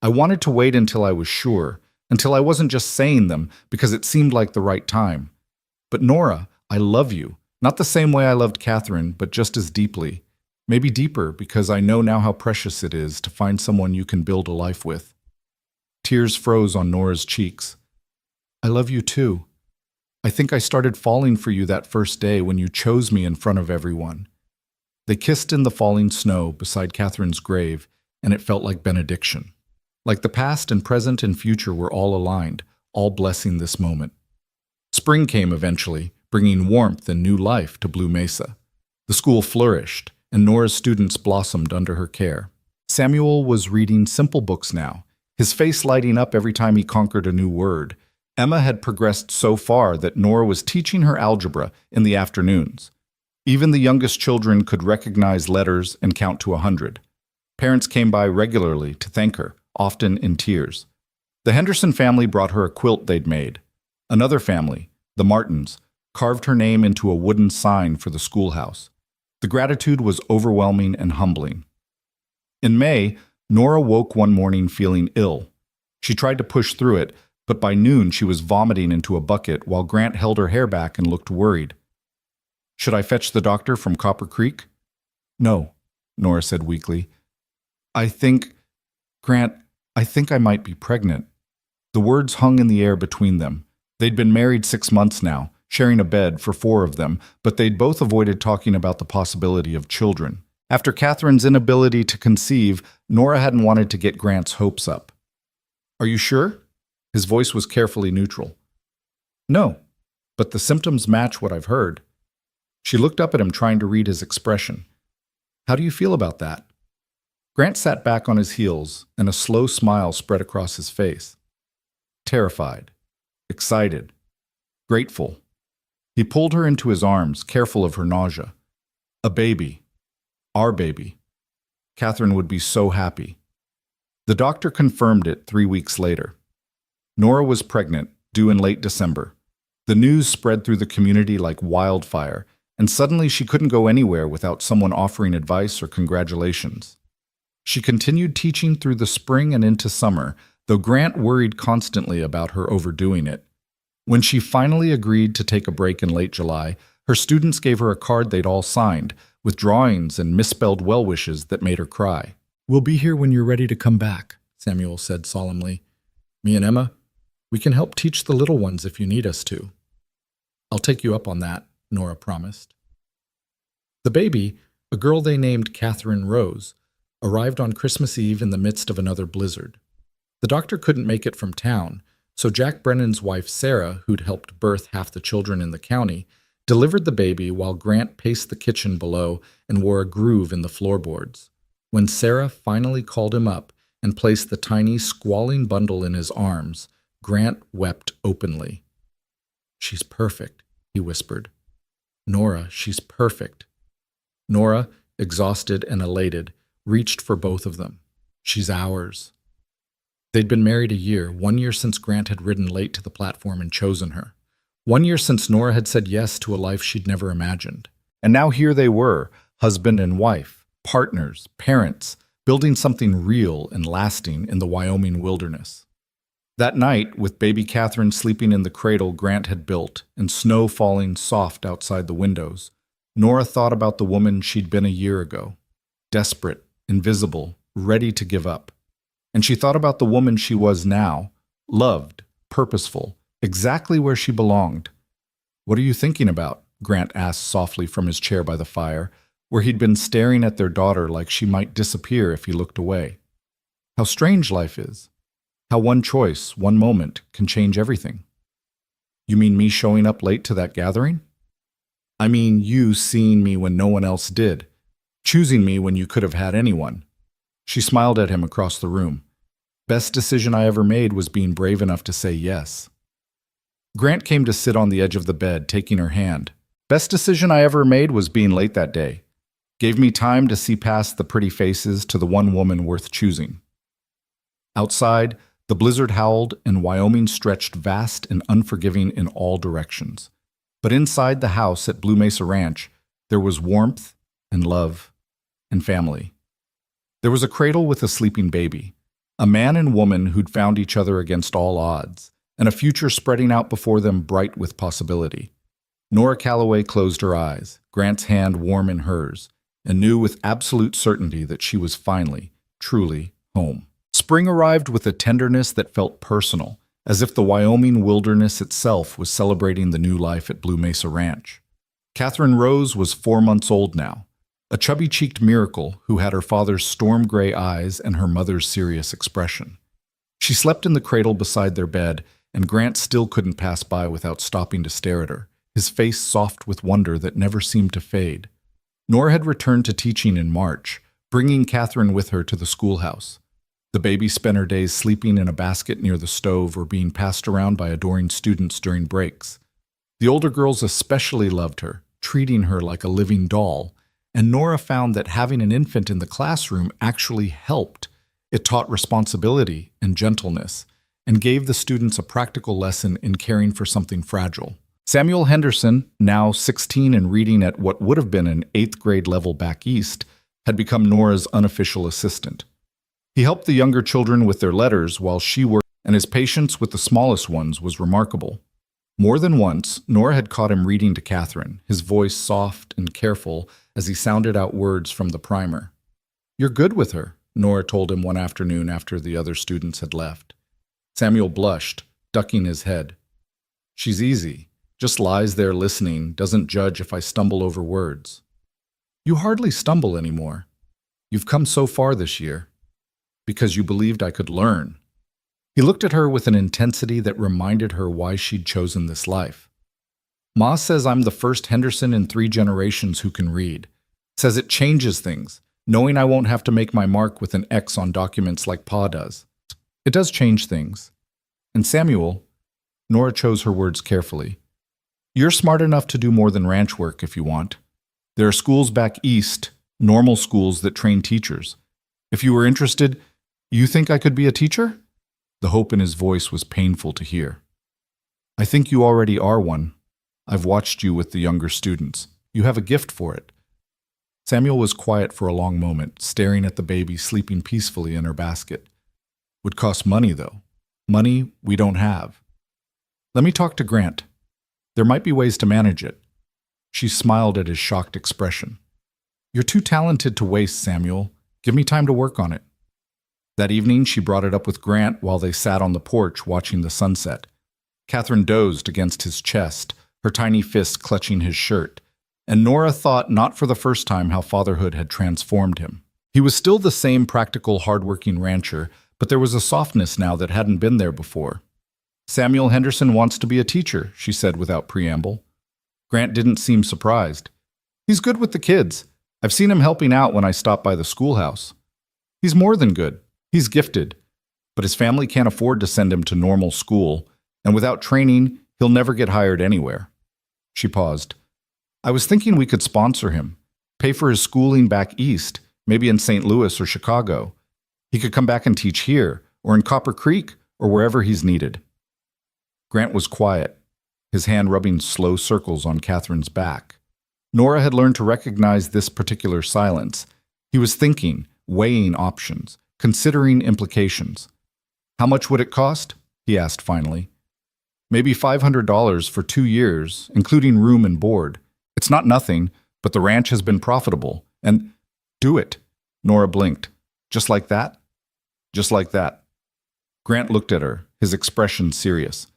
I wanted to wait until I was sure, until I wasn't just saying them because it seemed like the right time. But Nora, I love you. Not the same way I loved Catherine, but just as deeply. Maybe deeper, because I know now how precious it is to find someone you can build a life with." Tears froze on Nora's cheeks. "I love you too. I think I started falling for you that first day when you chose me in front of everyone." They kissed in the falling snow beside Catherine's grave, and it felt like benediction. Like the past and present and future were all aligned, all blessing this moment. Spring came eventually, bringing warmth and new life to Blue Mesa. The school flourished, and Nora's students blossomed under her care. Samuel was reading simple books now, his face lighting up every time he conquered a new word. Emma had progressed so far that Nora was teaching her algebra in the afternoons. Even the youngest children could recognize letters and count to 100. Parents came by regularly to thank her, often in tears. The Henderson family brought her a quilt they'd made. Another family, the Martins, carved her name into a wooden sign for the schoolhouse. The gratitude was overwhelming and humbling. In May, Nora woke one morning feeling ill. She tried to push through it, but by noon she was vomiting into a bucket while Grant held her hair back and looked worried. "Should I fetch the doctor from Copper Creek?" "No," Nora said weakly. Grant, I think I might be pregnant." The words hung in the air between them. They'd been married 6 months now, sharing a bed for 4 of them, but they'd both avoided talking about the possibility of children. After Catherine's inability to conceive, Nora hadn't wanted to get Grant's hopes up. "Are you sure?" His voice was carefully neutral. "No, but the symptoms match what I've heard." She looked up at him, trying to read his expression. "How do you feel about that?" Grant sat back on his heels, and a slow smile spread across his face. Terrified, excited, grateful. He pulled her into his arms, careful of her nausea. A baby. Our baby. Catherine would be so happy. The doctor confirmed it 3 weeks later. Nora was pregnant, due in late December. The news spread through the community like wildfire, and suddenly she couldn't go anywhere without someone offering advice or congratulations. She continued teaching through the spring and into summer, though Grant worried constantly about her overdoing it. When she finally agreed to take a break in late July, her students gave her a card they'd all signed, with drawings and misspelled well wishes that made her cry. "We'll be here when you're ready to come back," Samuel said solemnly. "Me and Emma, we can help teach the little ones if you need us to." "I'll take you up on that," Nora promised. The baby, a girl they named Catherine Rose, arrived on Christmas Eve in the midst of another blizzard. The doctor couldn't make it from town, so Jack Brennan's wife Sarah, who'd helped birth half the children in the county, delivered the baby while Grant paced the kitchen below and wore a groove in the floorboards. When Sarah finally called him up and placed the tiny, squalling bundle in his arms, Grant wept openly. "She's perfect," he whispered. "Nora, she's perfect." Nora, exhausted and elated, reached for both of them. "She's ours." They'd been married a year, 1 year since Grant had ridden late to the platform and chosen her. 1 year since Nora had said yes to a life she'd never imagined. And now here they were, husband and wife, partners, parents, building something real and lasting in the Wyoming wilderness. That night, with baby Catherine sleeping in the cradle Grant had built and snow falling soft outside the windows, Nora thought about the woman she'd been a year ago, desperate, invisible, ready to give up. And she thought about the woman she was now, loved, purposeful, exactly where she belonged. "What are you thinking about?" Grant asked softly from his chair by the fire, where he'd been staring at their daughter like she might disappear if he looked away. "How strange life is. How one choice, one moment, can change everything." "You mean me showing up late to that gathering?" "I mean you seeing me when no one else did, choosing me when you could have had anyone." She smiled at him across the room. "Best decision I ever made was being brave enough to say yes." Grant came to sit on the edge of the bed, taking her hand. "Best decision I ever made was being late that day. Gave me time to see past the pretty faces to the one woman worth choosing." Outside, the blizzard howled and Wyoming stretched vast and unforgiving in all directions. But inside the house at Blue Mesa Ranch, there was warmth and love and family. There was a cradle with a sleeping baby, a man and woman who'd found each other against all odds, and a future spreading out before them bright with possibility. Nora Calloway closed her eyes, Grant's hand warm in hers, and knew with absolute certainty that she was finally, truly home. Spring arrived with a tenderness that felt personal, as if the Wyoming wilderness itself was celebrating the new life at Blue Mesa Ranch. Catherine Rose was 4 months old now, a chubby-cheeked miracle who had her father's storm-gray eyes and her mother's serious expression. She slept in the cradle beside their bed, and Grant still couldn't pass by without stopping to stare at her, his face soft with wonder that never seemed to fade. Nora had returned to teaching in March, bringing Catherine with her to the schoolhouse. The baby spent her days sleeping in a basket near the stove or being passed around by adoring students during breaks. The older girls especially loved her, treating her like a living doll, and Nora found that having an infant in the classroom actually helped. It taught responsibility and gentleness, and gave the students a practical lesson in caring for something fragile. Samuel Henderson, now 16 and reading at what would have been an 8th grade level back east, had become Nora's unofficial assistant. He helped the younger children with their letters while she worked, and his patience with the smallest ones was remarkable. More than once, Nora had caught him reading to Catherine, his voice soft and careful as he sounded out words from the primer. "You're good with her," Nora told him one afternoon after the other students had left. Samuel blushed, ducking his head. "She's easy, just lies there listening, doesn't judge if I stumble over words." "You hardly stumble anymore. You've come so far this year. Because you believed I could learn." He looked at her with an intensity that reminded her why she'd chosen this life. "Ma says I'm the first Henderson in 3 generations who can read. Says it changes things, knowing I won't have to make my mark with an X on documents like Pa does. It does change things. And Samuel," Nora chose her words carefully, "you're smart enough to do more than ranch work if you want. There are schools back east, normal schools that train teachers. If you were interested, you think I could be a teacher?" The hope in his voice was painful to hear. "I think you already are one. I've watched you with the younger students. You have a gift for it." Samuel was quiet for a long moment, staring at the baby sleeping peacefully in her basket. "Would cost money, though. Money we don't have. Let me talk to Grant. There might be ways to manage it." She smiled at his shocked expression. "You're too talented to waste, Samuel. Give me time to work on it." That evening, she brought it up with Grant while they sat on the porch watching the sunset. Catherine dozed against his chest, her tiny fist clutching his shirt, and Nora thought not for the first time how fatherhood had transformed him. He was still the same practical, hard-working rancher, but there was a softness now that hadn't been there before. "Samuel Henderson wants to be a teacher," she said without preamble. Grant didn't seem surprised. "He's good with the kids. I've seen him helping out when I stop by the schoolhouse. He's more than good. He's gifted, but his family can't afford to send him to normal school, and without training, he'll never get hired anywhere." She paused. "I was thinking we could sponsor him, pay for his schooling back east, maybe in St. Louis or Chicago. He could come back and teach here, or in Copper Creek, or wherever he's needed." Grant was quiet, his hand rubbing slow circles on Catherine's back. Nora had learned to recognize this particular silence. He was thinking, weighing options, considering implications. "How much would it cost?" he asked finally. "Maybe $500 for 2 years, including room and board. It's not nothing, but the ranch has been profitable. And—" "Do it." Nora blinked. "Just like that?" "Just like that." Grant looked at her, his expression serious.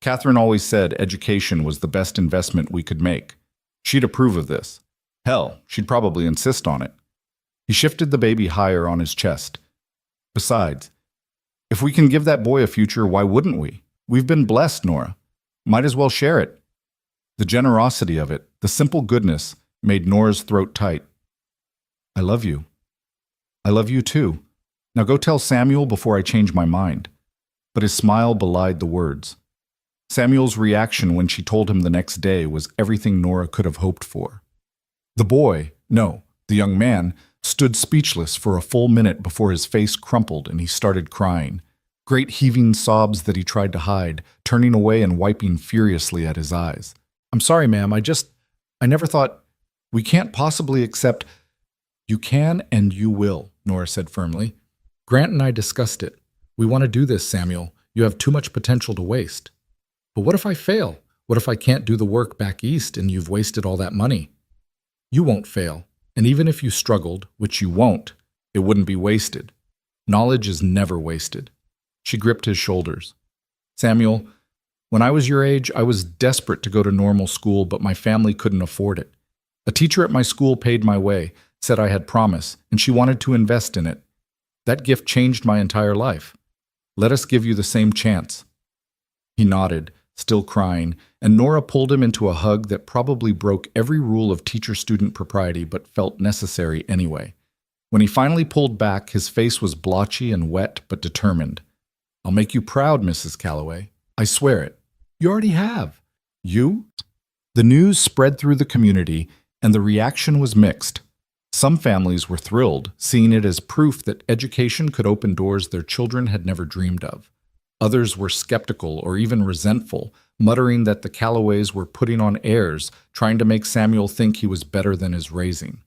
Catherine always said education was the best investment we could make. She'd approve of this. Hell, she'd probably insist on it. He shifted the baby higher on his chest. "Besides, if we can give that boy a future, why wouldn't we? We've been blessed, Nora. Might as well share it." The generosity of it, the simple goodness, made Nora's throat tight. "I love you." "I love you too. Now go tell Samuel before I change my mind." But his smile belied the words. Samuel's reaction when she told him the next day was everything Nora could have hoped for. The boy, no, the young man, stood speechless for a full minute before his face crumpled and he started crying. Great heaving sobs that he tried to hide, turning away and wiping furiously at his eyes. "I'm sorry, ma'am, I never thought, we can't possibly accept—" "You can and you will," Nora said firmly. "Grant and I discussed it. We want to do this, Samuel. You have too much potential to waste." "But what if I fail? What if I can't do the work back east and you've wasted all that money?" "You won't fail. And even if you struggled, which you won't, it wouldn't be wasted. Knowledge is never wasted." She gripped his shoulders. "Samuel, when I was your age, I was desperate to go to normal school, but my family couldn't afford it. A teacher at my school paid my way, said I had promise, and she wanted to invest in it. That gift changed my entire life. Let us give you the same chance." He nodded, still crying, and Nora pulled him into a hug that probably broke every rule of teacher-student propriety but felt necessary anyway. When he finally pulled back, his face was blotchy and wet but determined. "I'll make you proud, Mrs. Calloway. I swear it." "You already have." "You?" The news spread through the community, and the reaction was mixed. Some families were thrilled, seeing it as proof that education could open doors their children had never dreamed of. Others were skeptical or even resentful, muttering that the Calloways were putting on airs, trying to make Samuel think he was better than his raising.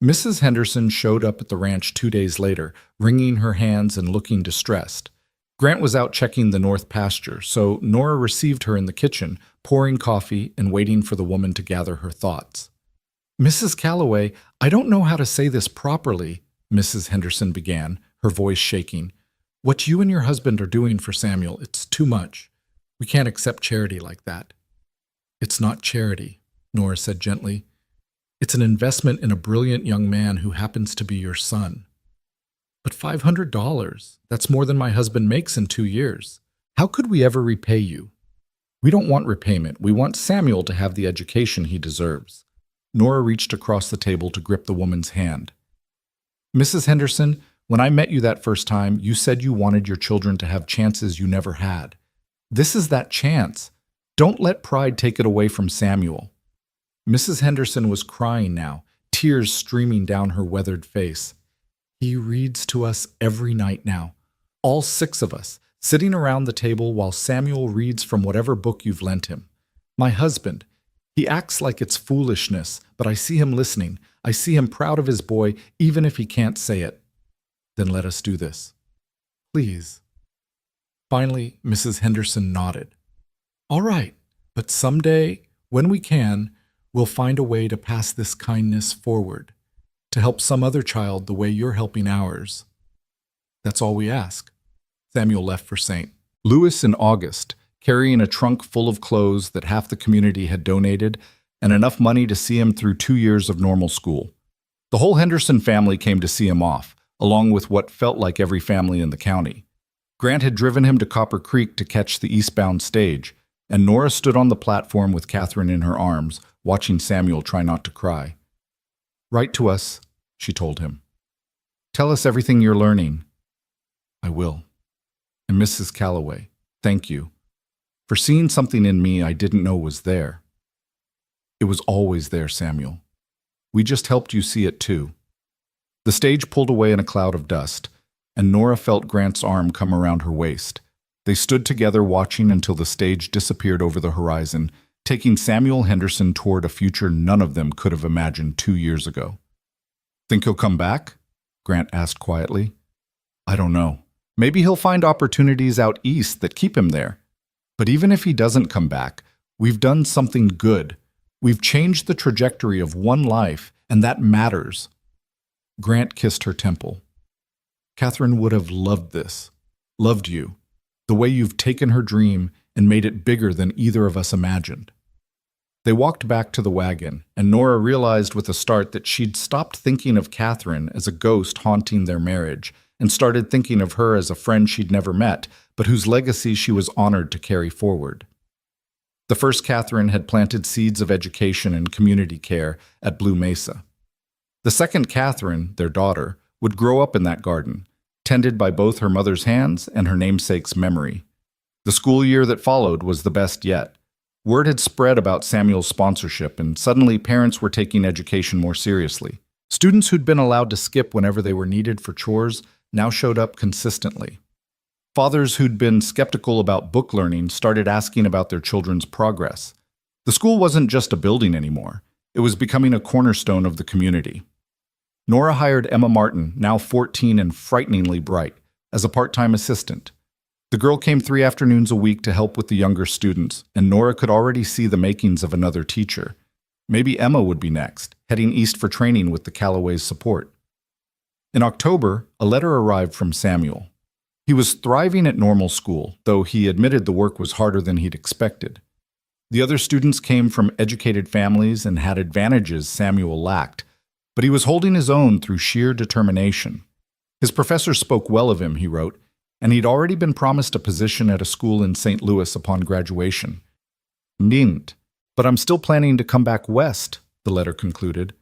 Mrs. Henderson showed up at the ranch 2 days later, wringing her hands and looking distressed. Grant was out checking the north pasture, so Nora received her in the kitchen, pouring coffee and waiting for the woman to gather her thoughts. "Mrs. Calloway, I don't know how to say this properly," Mrs. Henderson began, her voice shaking. "What you and your husband are doing for Samuel, it's too much. We can't accept charity like that." "It's not charity," Nora said gently. "It's an investment in a brilliant young man who happens to be your son." "But $500, that's more than my husband makes in 2 years. How could we ever repay you?" "We don't want repayment. We want Samuel to have the education he deserves." Nora reached across the table to grip the woman's hand. "Mrs. Henderson, when I met you that first time, you said you wanted your children to have chances you never had. This is that chance. Don't let pride take it away from Samuel." Mrs. Henderson was crying now, tears streaming down her weathered face. "He reads to us every night now, all 6 of us, sitting around the table while Samuel reads from whatever book you've lent him. My husband, he acts like it's foolishness, but I see him listening. I see him proud of his boy, even if he can't say it. Then let us do this. Please." Finally, Mrs. Henderson nodded. "All right, but someday, when we can, we'll find a way to pass this kindness forward, to help some other child the way you're helping ours. That's all we ask." Samuel left for St. Louis in August, carrying a trunk full of clothes that half the community had donated and enough money to see him through 2 years of normal school. The whole Henderson family came to see him off, along with what felt like every family in the county. Grant had driven him to Copper Creek to catch the eastbound stage, and Nora stood on the platform with Catherine in her arms, watching Samuel try not to cry. "Write to us," she told him. "Tell us everything you're learning." "I will. And Mrs. Calloway, thank you for seeing something in me I didn't know was there." "It was always there, Samuel. We just helped you see it too." The stage pulled away in a cloud of dust, and Nora felt Grant's arm come around her waist. They stood together watching until the stage disappeared over the horizon, taking Samuel Henderson toward a future none of them could have imagined 2 years ago. "Think he'll come back?" Grant asked quietly. "I don't know. Maybe he'll find opportunities out east that keep him there. But even if he doesn't come back, we've done something good. We've changed the trajectory of one life, and that matters." Grant kissed her temple. "Catherine would have loved this, loved you, the way you've taken her dream and made it bigger than either of us imagined." They walked back to the wagon, and Nora realized with a start that she'd stopped thinking of Catherine as a ghost haunting their marriage, and started thinking of her as a friend she'd never met, but whose legacy she was honored to carry forward. The first Catherine had planted seeds of education and community care at Blue Mesa. The second Catherine, their daughter, would grow up in that garden, tended by both her mother's hands and her namesake's memory. The school year that followed was the best yet. Word had spread about Samuel's sponsorship, and suddenly parents were taking education more seriously. Students who'd been allowed to skip whenever they were needed for chores now showed up consistently. Fathers who'd been skeptical about book learning started asking about their children's progress. The school wasn't just a building anymore. It was becoming a cornerstone of the community. Nora hired Emma Martin, now 14 and frighteningly bright, as a part-time assistant. The girl came 3 afternoons a week to help with the younger students, and Nora could already see the makings of another teacher. Maybe Emma would be next, heading east for training with the Calloway's support. In October, a letter arrived from Samuel. He was thriving at normal school, though he admitted the work was harder than he'd expected. The other students came from educated families and had advantages Samuel lacked, but he was holding his own through sheer determination. His professors spoke well of him, he wrote, and he'd already been promised a position at a school in St. Louis upon graduation. "Needn't, but I'm still planning to come back west," the letter concluded.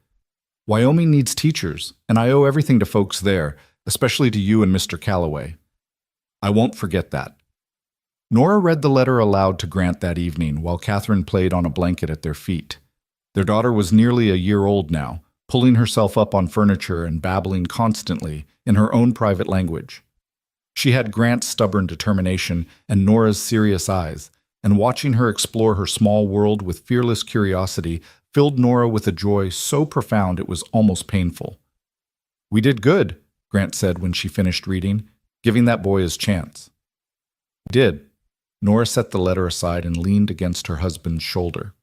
"Wyoming needs teachers, and I owe everything to folks there, especially to you and Mr. Calloway. I won't forget that." Nora read the letter aloud to Grant that evening while Catherine played on a blanket at their feet. Their daughter was nearly a year old now, pulling herself up on furniture and babbling constantly in her own private language. She had Grant's stubborn determination and Nora's serious eyes, and watching her explore her small world with fearless curiosity filled Nora with a joy so profound it was almost painful. "We did good," Grant said when she finished reading, giving that boy his chance. "We did." Nora set the letter aside and leaned against her husband's shoulder.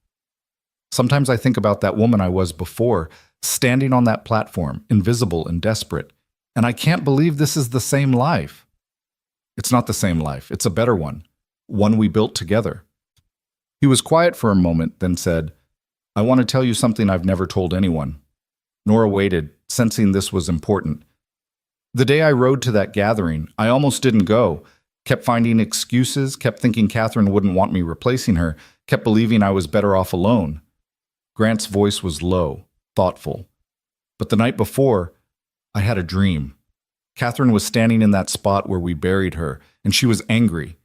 "Sometimes I think about that woman I was before, standing on that platform, invisible and desperate, and I can't believe this is the same life." "It's not the same life. It's a better one we built together." He was quiet for a moment, then said, "I want to tell you something I've never told anyone." Nora waited, sensing this was important. "The day I rode to that gathering, I almost didn't go. Kept finding excuses, kept thinking Catherine wouldn't want me replacing her, kept believing I was better off alone." Grant's voice was low, thoughtful. "But the night before, I had a dream. Catherine was standing in that spot where we buried her, and she was angry.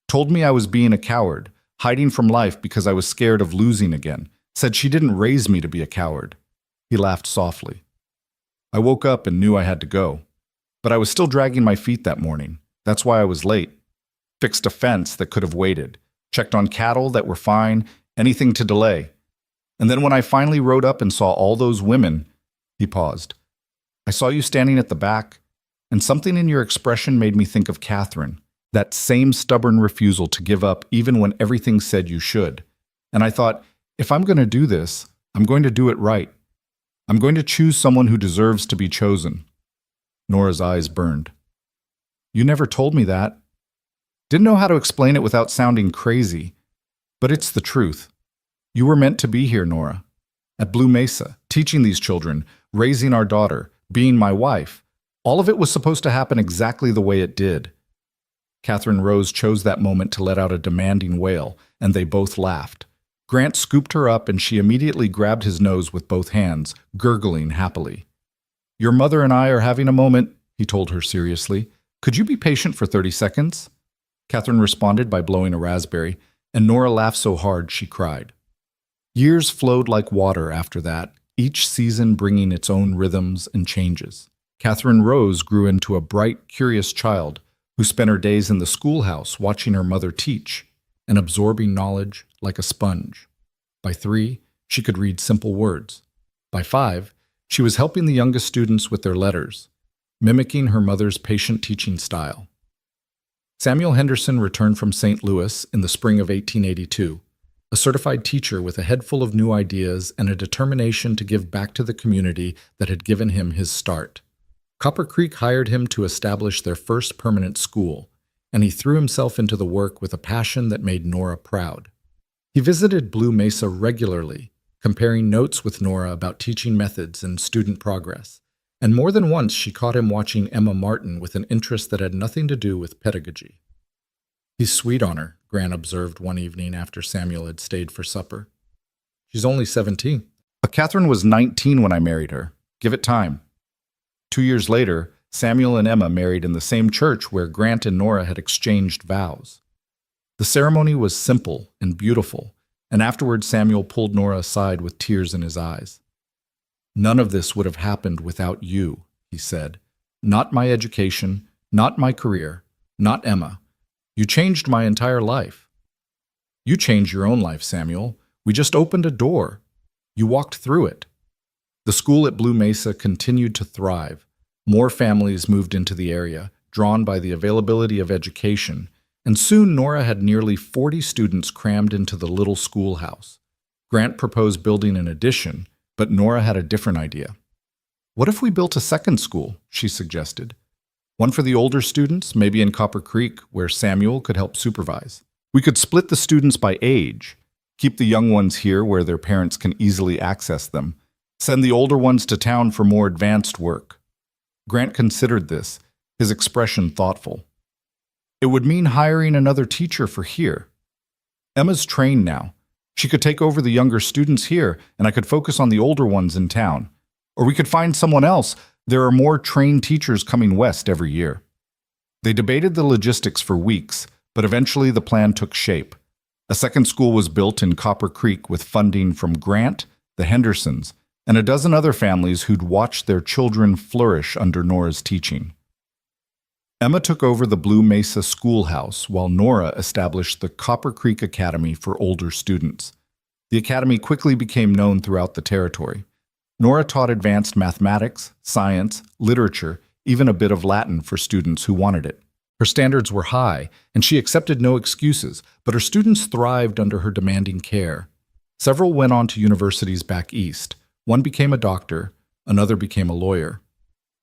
Told me I was being a coward, hiding from life because I was scared of losing again. Said she didn't raise me to be a coward." He laughed softly. "I woke up and knew I had to go. But I was still dragging my feet that morning. That's why I was late. Fixed a fence that could have waited. Checked on cattle that were fine, anything to delay. And then when I finally rode up and saw all those women," he paused, "I saw you standing at the back, and something in your expression made me think of Catherine. That same stubborn refusal to give up even when everything said you should. And I thought, if I'm going to do this, I'm going to do it right. I'm going to choose someone who deserves to be chosen." Nora's eyes burned. "You never told me that." Didn't know how to explain it without sounding crazy. But it's the truth. You were meant to be here, Nora. At Blue Mesa, teaching these children, raising our daughter, being my wife. All of it was supposed to happen exactly the way it did. Catherine Rose chose that moment to let out a demanding wail, and they both laughed. Grant scooped her up and she immediately grabbed his nose with both hands, gurgling happily. "Your mother and I are having a moment," he told her seriously. "Could you be patient for 30 seconds? Catherine responded by blowing a raspberry, and Nora laughed so hard she cried. Years flowed like water after that, each season bringing its own rhythms and changes. Catherine Rose grew into a bright, curious child who spent her days in the schoolhouse watching her mother teach and absorbing knowledge like a sponge. By 3, she could read simple words. By 5, she was helping the youngest students with their letters, mimicking her mother's patient teaching style. Samuel Henderson returned from St. Louis in the spring of 1882, a certified teacher with a head full of new ideas and a determination to give back to the community that had given him his start. Copper Creek hired him to establish their first permanent school, and he threw himself into the work with a passion that made Nora proud. He visited Blue Mesa regularly, comparing notes with Nora about teaching methods and student progress, and more than once she caught him watching Emma Martin with an interest that had nothing to do with pedagogy. "He's sweet on her," Grant observed one evening after Samuel had stayed for supper. "She's only 17. But Catherine was 19 when I married her. Give it time." 2 years later, Samuel and Emma married in the same church where Grant and Nora had exchanged vows. The ceremony was simple and beautiful, and afterward Samuel pulled Nora aside with tears in his eyes. "None of this would have happened without you," he said. "Not my education, not my career, not Emma. You changed my entire life." "You changed your own life, Samuel. We just opened a door. You walked through it." The school at Blue Mesa continued to thrive. More families moved into the area, drawn by the availability of education, and soon Nora had nearly 40 students crammed into the little schoolhouse. Grant proposed building an addition, but Nora had a different idea. "What if we built a second school?" she suggested. "One for the older students, maybe in Copper Creek, where Samuel could help supervise. We could split the students by age, keep the young ones here where their parents can easily access them, send the older ones to town for more advanced work." Grant considered this, his expression thoughtful. "It would mean hiring another teacher for here. Emma's trained now. She could take over the younger students here, and I could focus on the older ones in town. Or we could find someone else. There are more trained teachers coming west every year." They debated the logistics for weeks, but eventually the plan took shape. A second school was built in Copper Creek with funding from Grant, the Hendersons, and a dozen other families who'd watched their children flourish under Nora's teaching. Emma took over the Blue Mesa schoolhouse while Nora established the Copper Creek Academy for older students. The academy quickly became known throughout the territory. Nora taught advanced mathematics, science, literature, even a bit of Latin for students who wanted it. Her standards were high, and she accepted no excuses, but her students thrived under her demanding care. Several went on to universities back east. One became a doctor, another became a lawyer.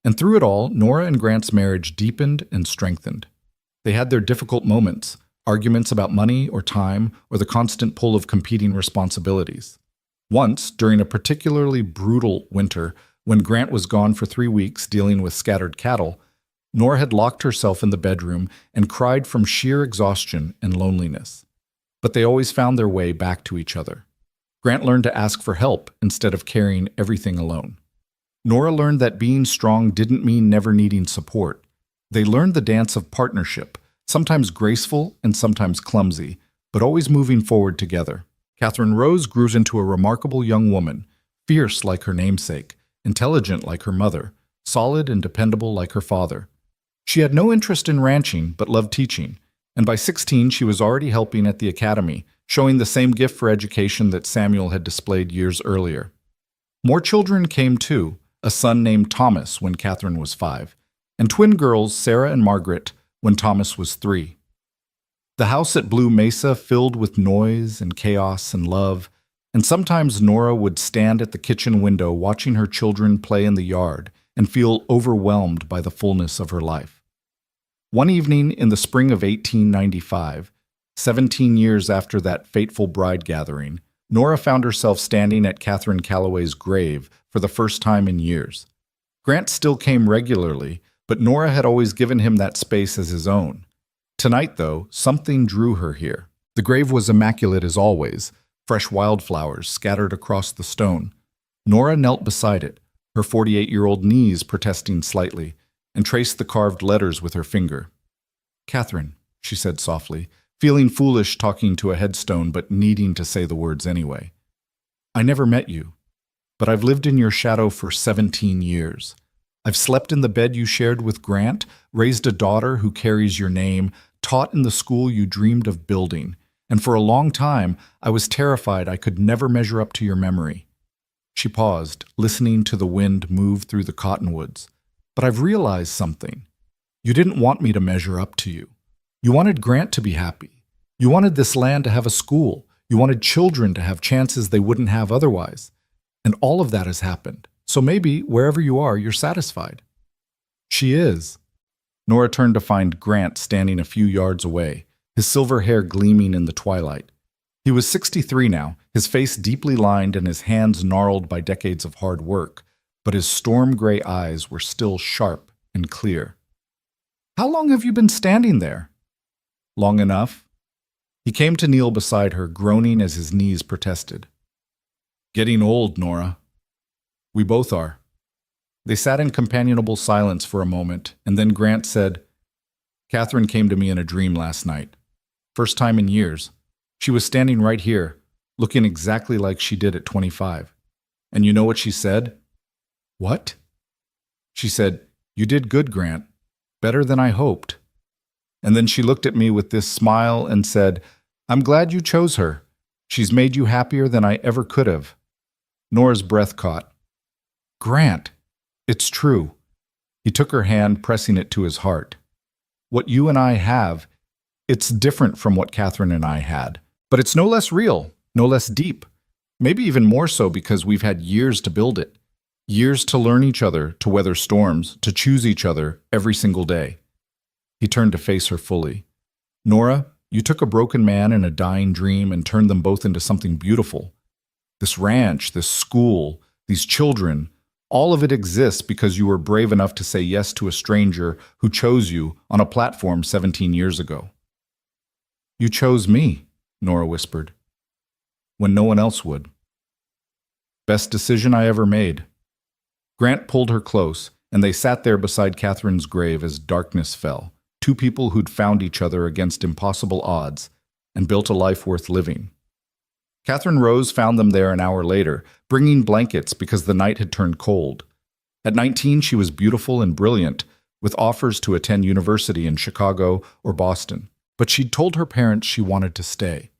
And through it all, Nora and Grant's marriage deepened and strengthened. They had their difficult moments, arguments about money or time, or the constant pull of competing responsibilities. Once, during a particularly brutal winter, when Grant was gone for 3 weeks dealing with scattered cattle, Nora had locked herself in the bedroom and cried from sheer exhaustion and loneliness. But they always found their way back to each other. Grant learned to ask for help instead of carrying everything alone. Nora learned that being strong didn't mean never needing support. They learned the dance of partnership, sometimes graceful and sometimes clumsy, but always moving forward together. Catherine Rose grew into a remarkable young woman, fierce like her namesake, intelligent like her mother, solid and dependable like her father. She had no interest in ranching, but loved teaching, and by 16 she was already helping at the academy, showing the same gift for education that Samuel had displayed years earlier. More children came too, a son named Thomas when Catherine was 5, and twin girls Sarah and Margaret when Thomas was 3. The house at Blue Mesa filled with noise and chaos and love, and sometimes Nora would stand at the kitchen window watching her children play in the yard and feel overwhelmed by the fullness of her life. One evening in the spring of 1895, 17 years after that fateful bride gathering, Nora found herself standing at Catherine Calloway's grave for the first time in years. Grant still came regularly, but Nora had always given him that space as his own. Tonight, though, something drew her here. The grave was immaculate as always, fresh wildflowers scattered across the stone. Nora knelt beside it, her 48-year-old knees protesting slightly, and traced the carved letters with her finger. "Catherine," she said softly, feeling foolish talking to a headstone but needing to say the words anyway. "I never met you, but I've lived in your shadow for 17 years. I've slept in the bed you shared with Grant, raised a daughter who carries your name, taught in the school you dreamed of building, and for a long time I was terrified I could never measure up to your memory." She paused, listening to the wind move through the cottonwoods. "But I've realized something. You didn't want me to measure up to you. You wanted Grant to be happy. You wanted this land to have a school. You wanted children to have chances they wouldn't have otherwise. And all of that has happened. So maybe, wherever you are, you're satisfied." "She is." Nora turned to find Grant standing a few yards away, his silver hair gleaming in the twilight. He was 63 now, his face deeply lined and his hands gnarled by decades of hard work, but his storm-gray eyes were still sharp and clear. "How long have you been standing there?" "Long enough." He came to kneel beside her, groaning as his knees protested. "Getting old, Nora." "We both are." They sat in companionable silence for a moment, and then Grant said, "Catherine came to me in a dream last night. First time in years. She was standing right here, looking exactly like she did at 25. And you know what she said?" "What?" "She said, 'You did good, Grant. Better than I hoped.' And then she looked at me with this smile and said, 'I'm glad you chose her. She's made you happier than I ever could have.'" Nora's breath caught. "Grant, it's true." He took her hand, pressing it to his heart. "What you and I have, it's different from what Catherine and I had. But it's no less real, no less deep. Maybe even more so because we've had years to build it. Years to learn each other, to weather storms, to choose each other every single day." He turned to face her fully. "Nora, you took a broken man and a dying dream and turned them both into something beautiful. This ranch, this school, these children, all of it exists because you were brave enough to say yes to a stranger who chose you on a platform 17 years ago." "You chose me," Nora whispered, "when no one else would. Best decision I ever made." Grant pulled her close, and they sat there beside Catherine's grave as darkness fell, two people who'd found each other against impossible odds and built a life worth living. Catherine Rose found them there an hour later, bringing blankets because the night had turned cold. At 19, she was beautiful and brilliant, with offers to attend university in Chicago or Boston. But she'd told her parents she wanted to stay,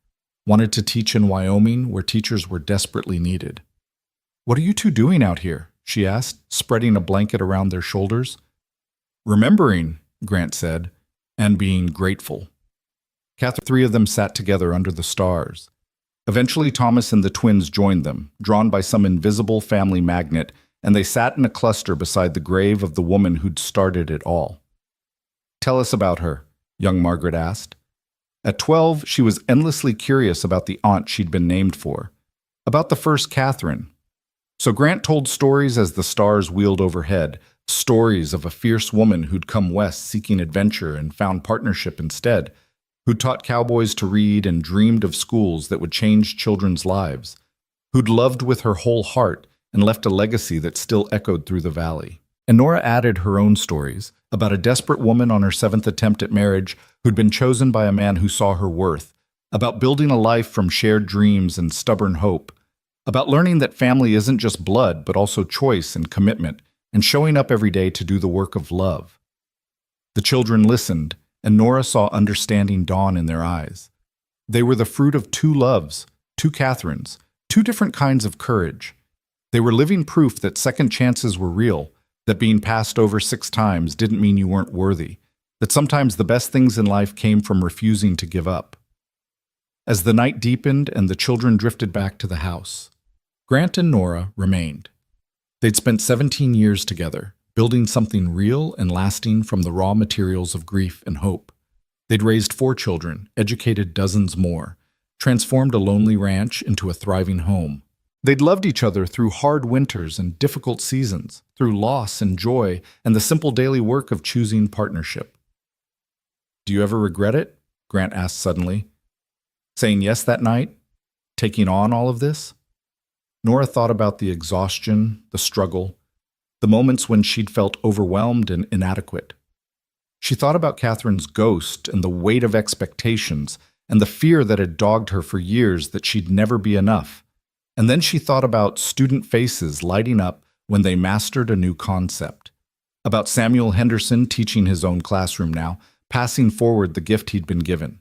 wanted to teach in Wyoming where teachers were desperately needed. "What are you two doing out here?" she asked, spreading a blanket around their shoulders. "Remembering," Grant said, "and being grateful." Catherine, three of them sat together under the stars. Eventually, Thomas and the twins joined them, drawn by some invisible family magnet, and they sat in a cluster beside the grave of the woman who'd started it all. "Tell us about her," young Margaret asked. At 12, she was endlessly curious about the aunt she'd been named for, about the first Catherine. So Grant told stories as the stars wheeled overhead, stories of a fierce woman who'd come west seeking adventure and found partnership instead, who'd taught cowboys to read and dreamed of schools that would change children's lives, who'd loved with her whole heart and left a legacy that still echoed through the valley. And Nora added her own stories about a desperate woman on her 7th attempt at marriage who'd been chosen by a man who saw her worth, about building a life from shared dreams and stubborn hope, about learning that family isn't just blood but also choice and commitment, and showing up every day to do the work of love. The children listened, and Nora saw understanding dawn in their eyes. They were the fruit of two loves, two Catherines, two different kinds of courage. They were living proof that second chances were real, that being passed over 6 times didn't mean you weren't worthy, that sometimes the best things in life came from refusing to give up. As the night deepened and the children drifted back to the house, Grant and Nora remained. They'd spent 17 years together, building something real and lasting from the raw materials of grief and hope. They'd raised 4 children, educated dozens more, transformed a lonely ranch into a thriving home. They'd loved each other through hard winters and difficult seasons, through loss and joy, and the simple daily work of choosing partnership. "Do you ever regret it?" Grant asked suddenly. "Saying yes that night? Taking on all of this?" Nora thought about the exhaustion, the struggle, the moments when she'd felt overwhelmed and inadequate. She thought about Catherine's ghost and the weight of expectations and the fear that had dogged her for years that she'd never be enough. And then she thought about student faces lighting up when they mastered a new concept, about Samuel Henderson teaching his own classroom now, passing forward the gift he'd been given,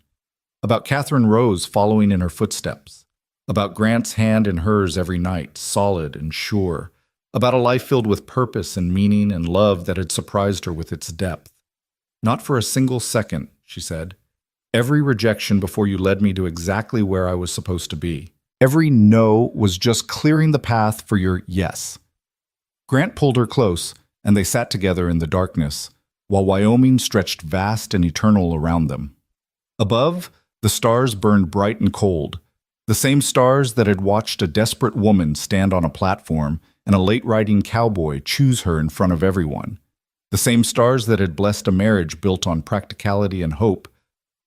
about Catherine Rose following in her footsteps, about Grant's hand in hers every night, solid and sure, about a life filled with purpose and meaning and love that had surprised her with its depth. "Not for a single second," she said. "Every rejection before you led me to exactly where I was supposed to be. Every no was just clearing the path for your yes." Grant pulled her close, and they sat together in the darkness, while Wyoming stretched vast and eternal around them. Above, the stars burned bright and cold, the same stars that had watched a desperate woman stand on a platform and a late-riding cowboy choose her in front of everyone, the same stars that had blessed a marriage built on practicality and hope,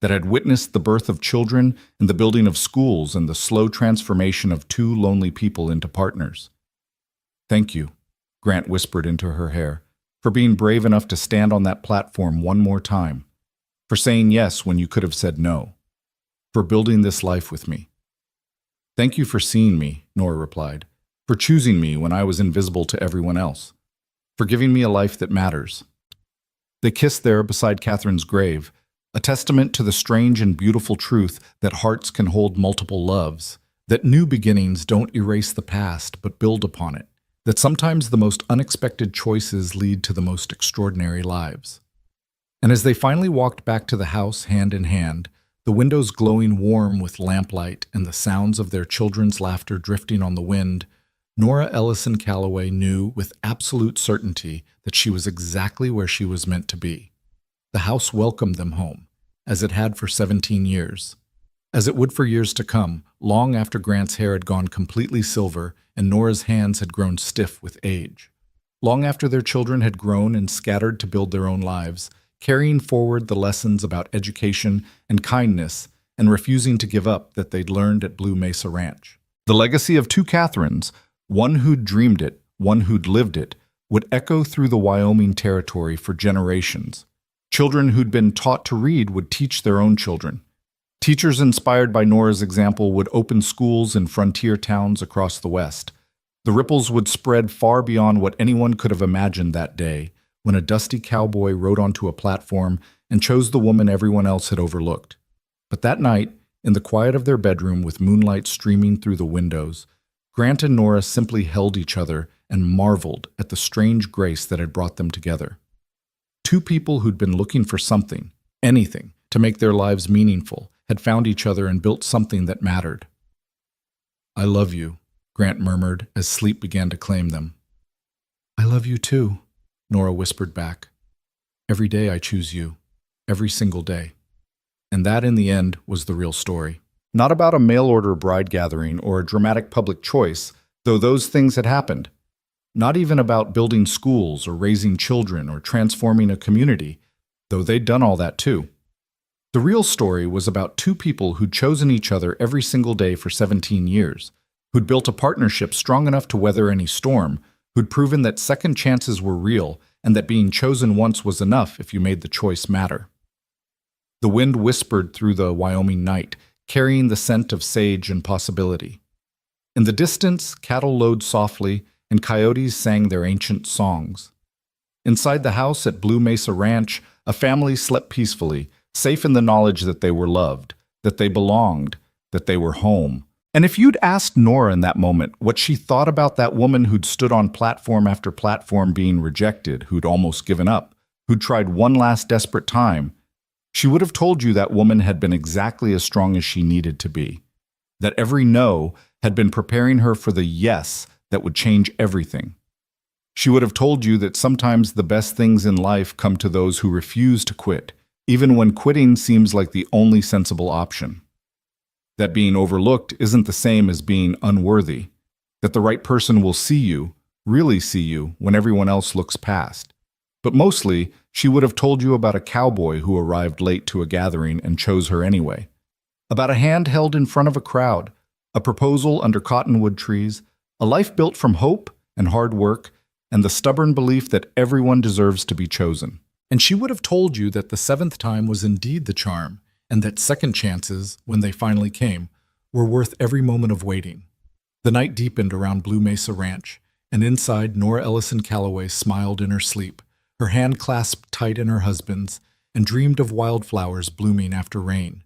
that had witnessed the birth of children and the building of schools and the slow transformation of 2 lonely people into partners. "Thank you," Grant whispered into her hair, "for being brave enough to stand on that platform one more time, for saying yes when you could have said no, for building this life with me." "Thank you for seeing me," Nora replied, "for choosing me when I was invisible to everyone else, for giving me a life that matters." They kissed there beside Catherine's grave, a testament to the strange and beautiful truth that hearts can hold multiple loves, that new beginnings don't erase the past but build upon it, that sometimes the most unexpected choices lead to the most extraordinary lives. And as they finally walked back to the house hand in hand, the windows glowing warm with lamplight and the sounds of their children's laughter drifting on the wind, Nora Ellison Calloway knew with absolute certainty that she was exactly where she was meant to be. The house welcomed them home, as it had for 17 years, as it would for years to come, long after Grant's hair had gone completely silver and Nora's hands had grown stiff with age, long after their children had grown and scattered to build their own lives, carrying forward the lessons about education and kindness and refusing to give up that they'd learned at Blue Mesa Ranch. The legacy of 2 Catherines, one who'd dreamed it, one who'd lived it, would echo through the Wyoming territory for generations. Children who'd been taught to read would teach their own children. Teachers inspired by Nora's example would open schools in frontier towns across the West. The ripples would spread far beyond what anyone could have imagined that day, when a dusty cowboy rode onto a platform and chose the woman everyone else had overlooked. But that night, in the quiet of their bedroom with moonlight streaming through the windows, Grant and Nora simply held each other and marveled at the strange grace that had brought them together. Two people who'd been looking for something, anything, to make their lives meaningful, had found each other and built something that mattered. "I love you," Grant murmured as sleep began to claim them. "I love you too," Nora whispered back. "Every day I choose you. Every single day." And that, in the end, was the real story. Not about a mail-order bride gathering or a dramatic public choice, though those things had happened. Not even about building schools or raising children or transforming a community, though they'd done all that too. The real story was about two people who'd chosen each other every single day for 17 years, who'd built a partnership strong enough to weather any storm, who'd proven that second chances were real and that being chosen once was enough if you made the choice matter. The wind whispered through the Wyoming night, carrying the scent of sage and possibility. In the distance, cattle lowed softly, and coyotes sang their ancient songs. Inside the house at Blue Mesa Ranch, a family slept peacefully, safe in the knowledge that they were loved, that they belonged, that they were home. And if you'd asked Nora in that moment what she thought about that woman who'd stood on platform after platform being rejected, who'd almost given up, who'd tried one last desperate time, she would have told you that woman had been exactly as strong as she needed to be, that every no had been preparing her for the yes that would change everything. She would have told you that sometimes the best things in life come to those who refuse to quit, even when quitting seems like the only sensible option. That being overlooked isn't the same as being unworthy, that the right person will see you, really see you, when everyone else looks past. But mostly, she would have told you about a cowboy who arrived late to a gathering and chose her anyway, about a hand held in front of a crowd, a proposal under cottonwood trees, a life built from hope and hard work, and the stubborn belief that everyone deserves to be chosen. And she would have told you that the seventh time was indeed the charm, and that second chances, when they finally came, were worth every moment of waiting. The night deepened around Blue Mesa Ranch, and inside Nora Ellison Calloway smiled in her sleep, her hand clasped tight in her husband's, and dreamed of wildflowers blooming after rain.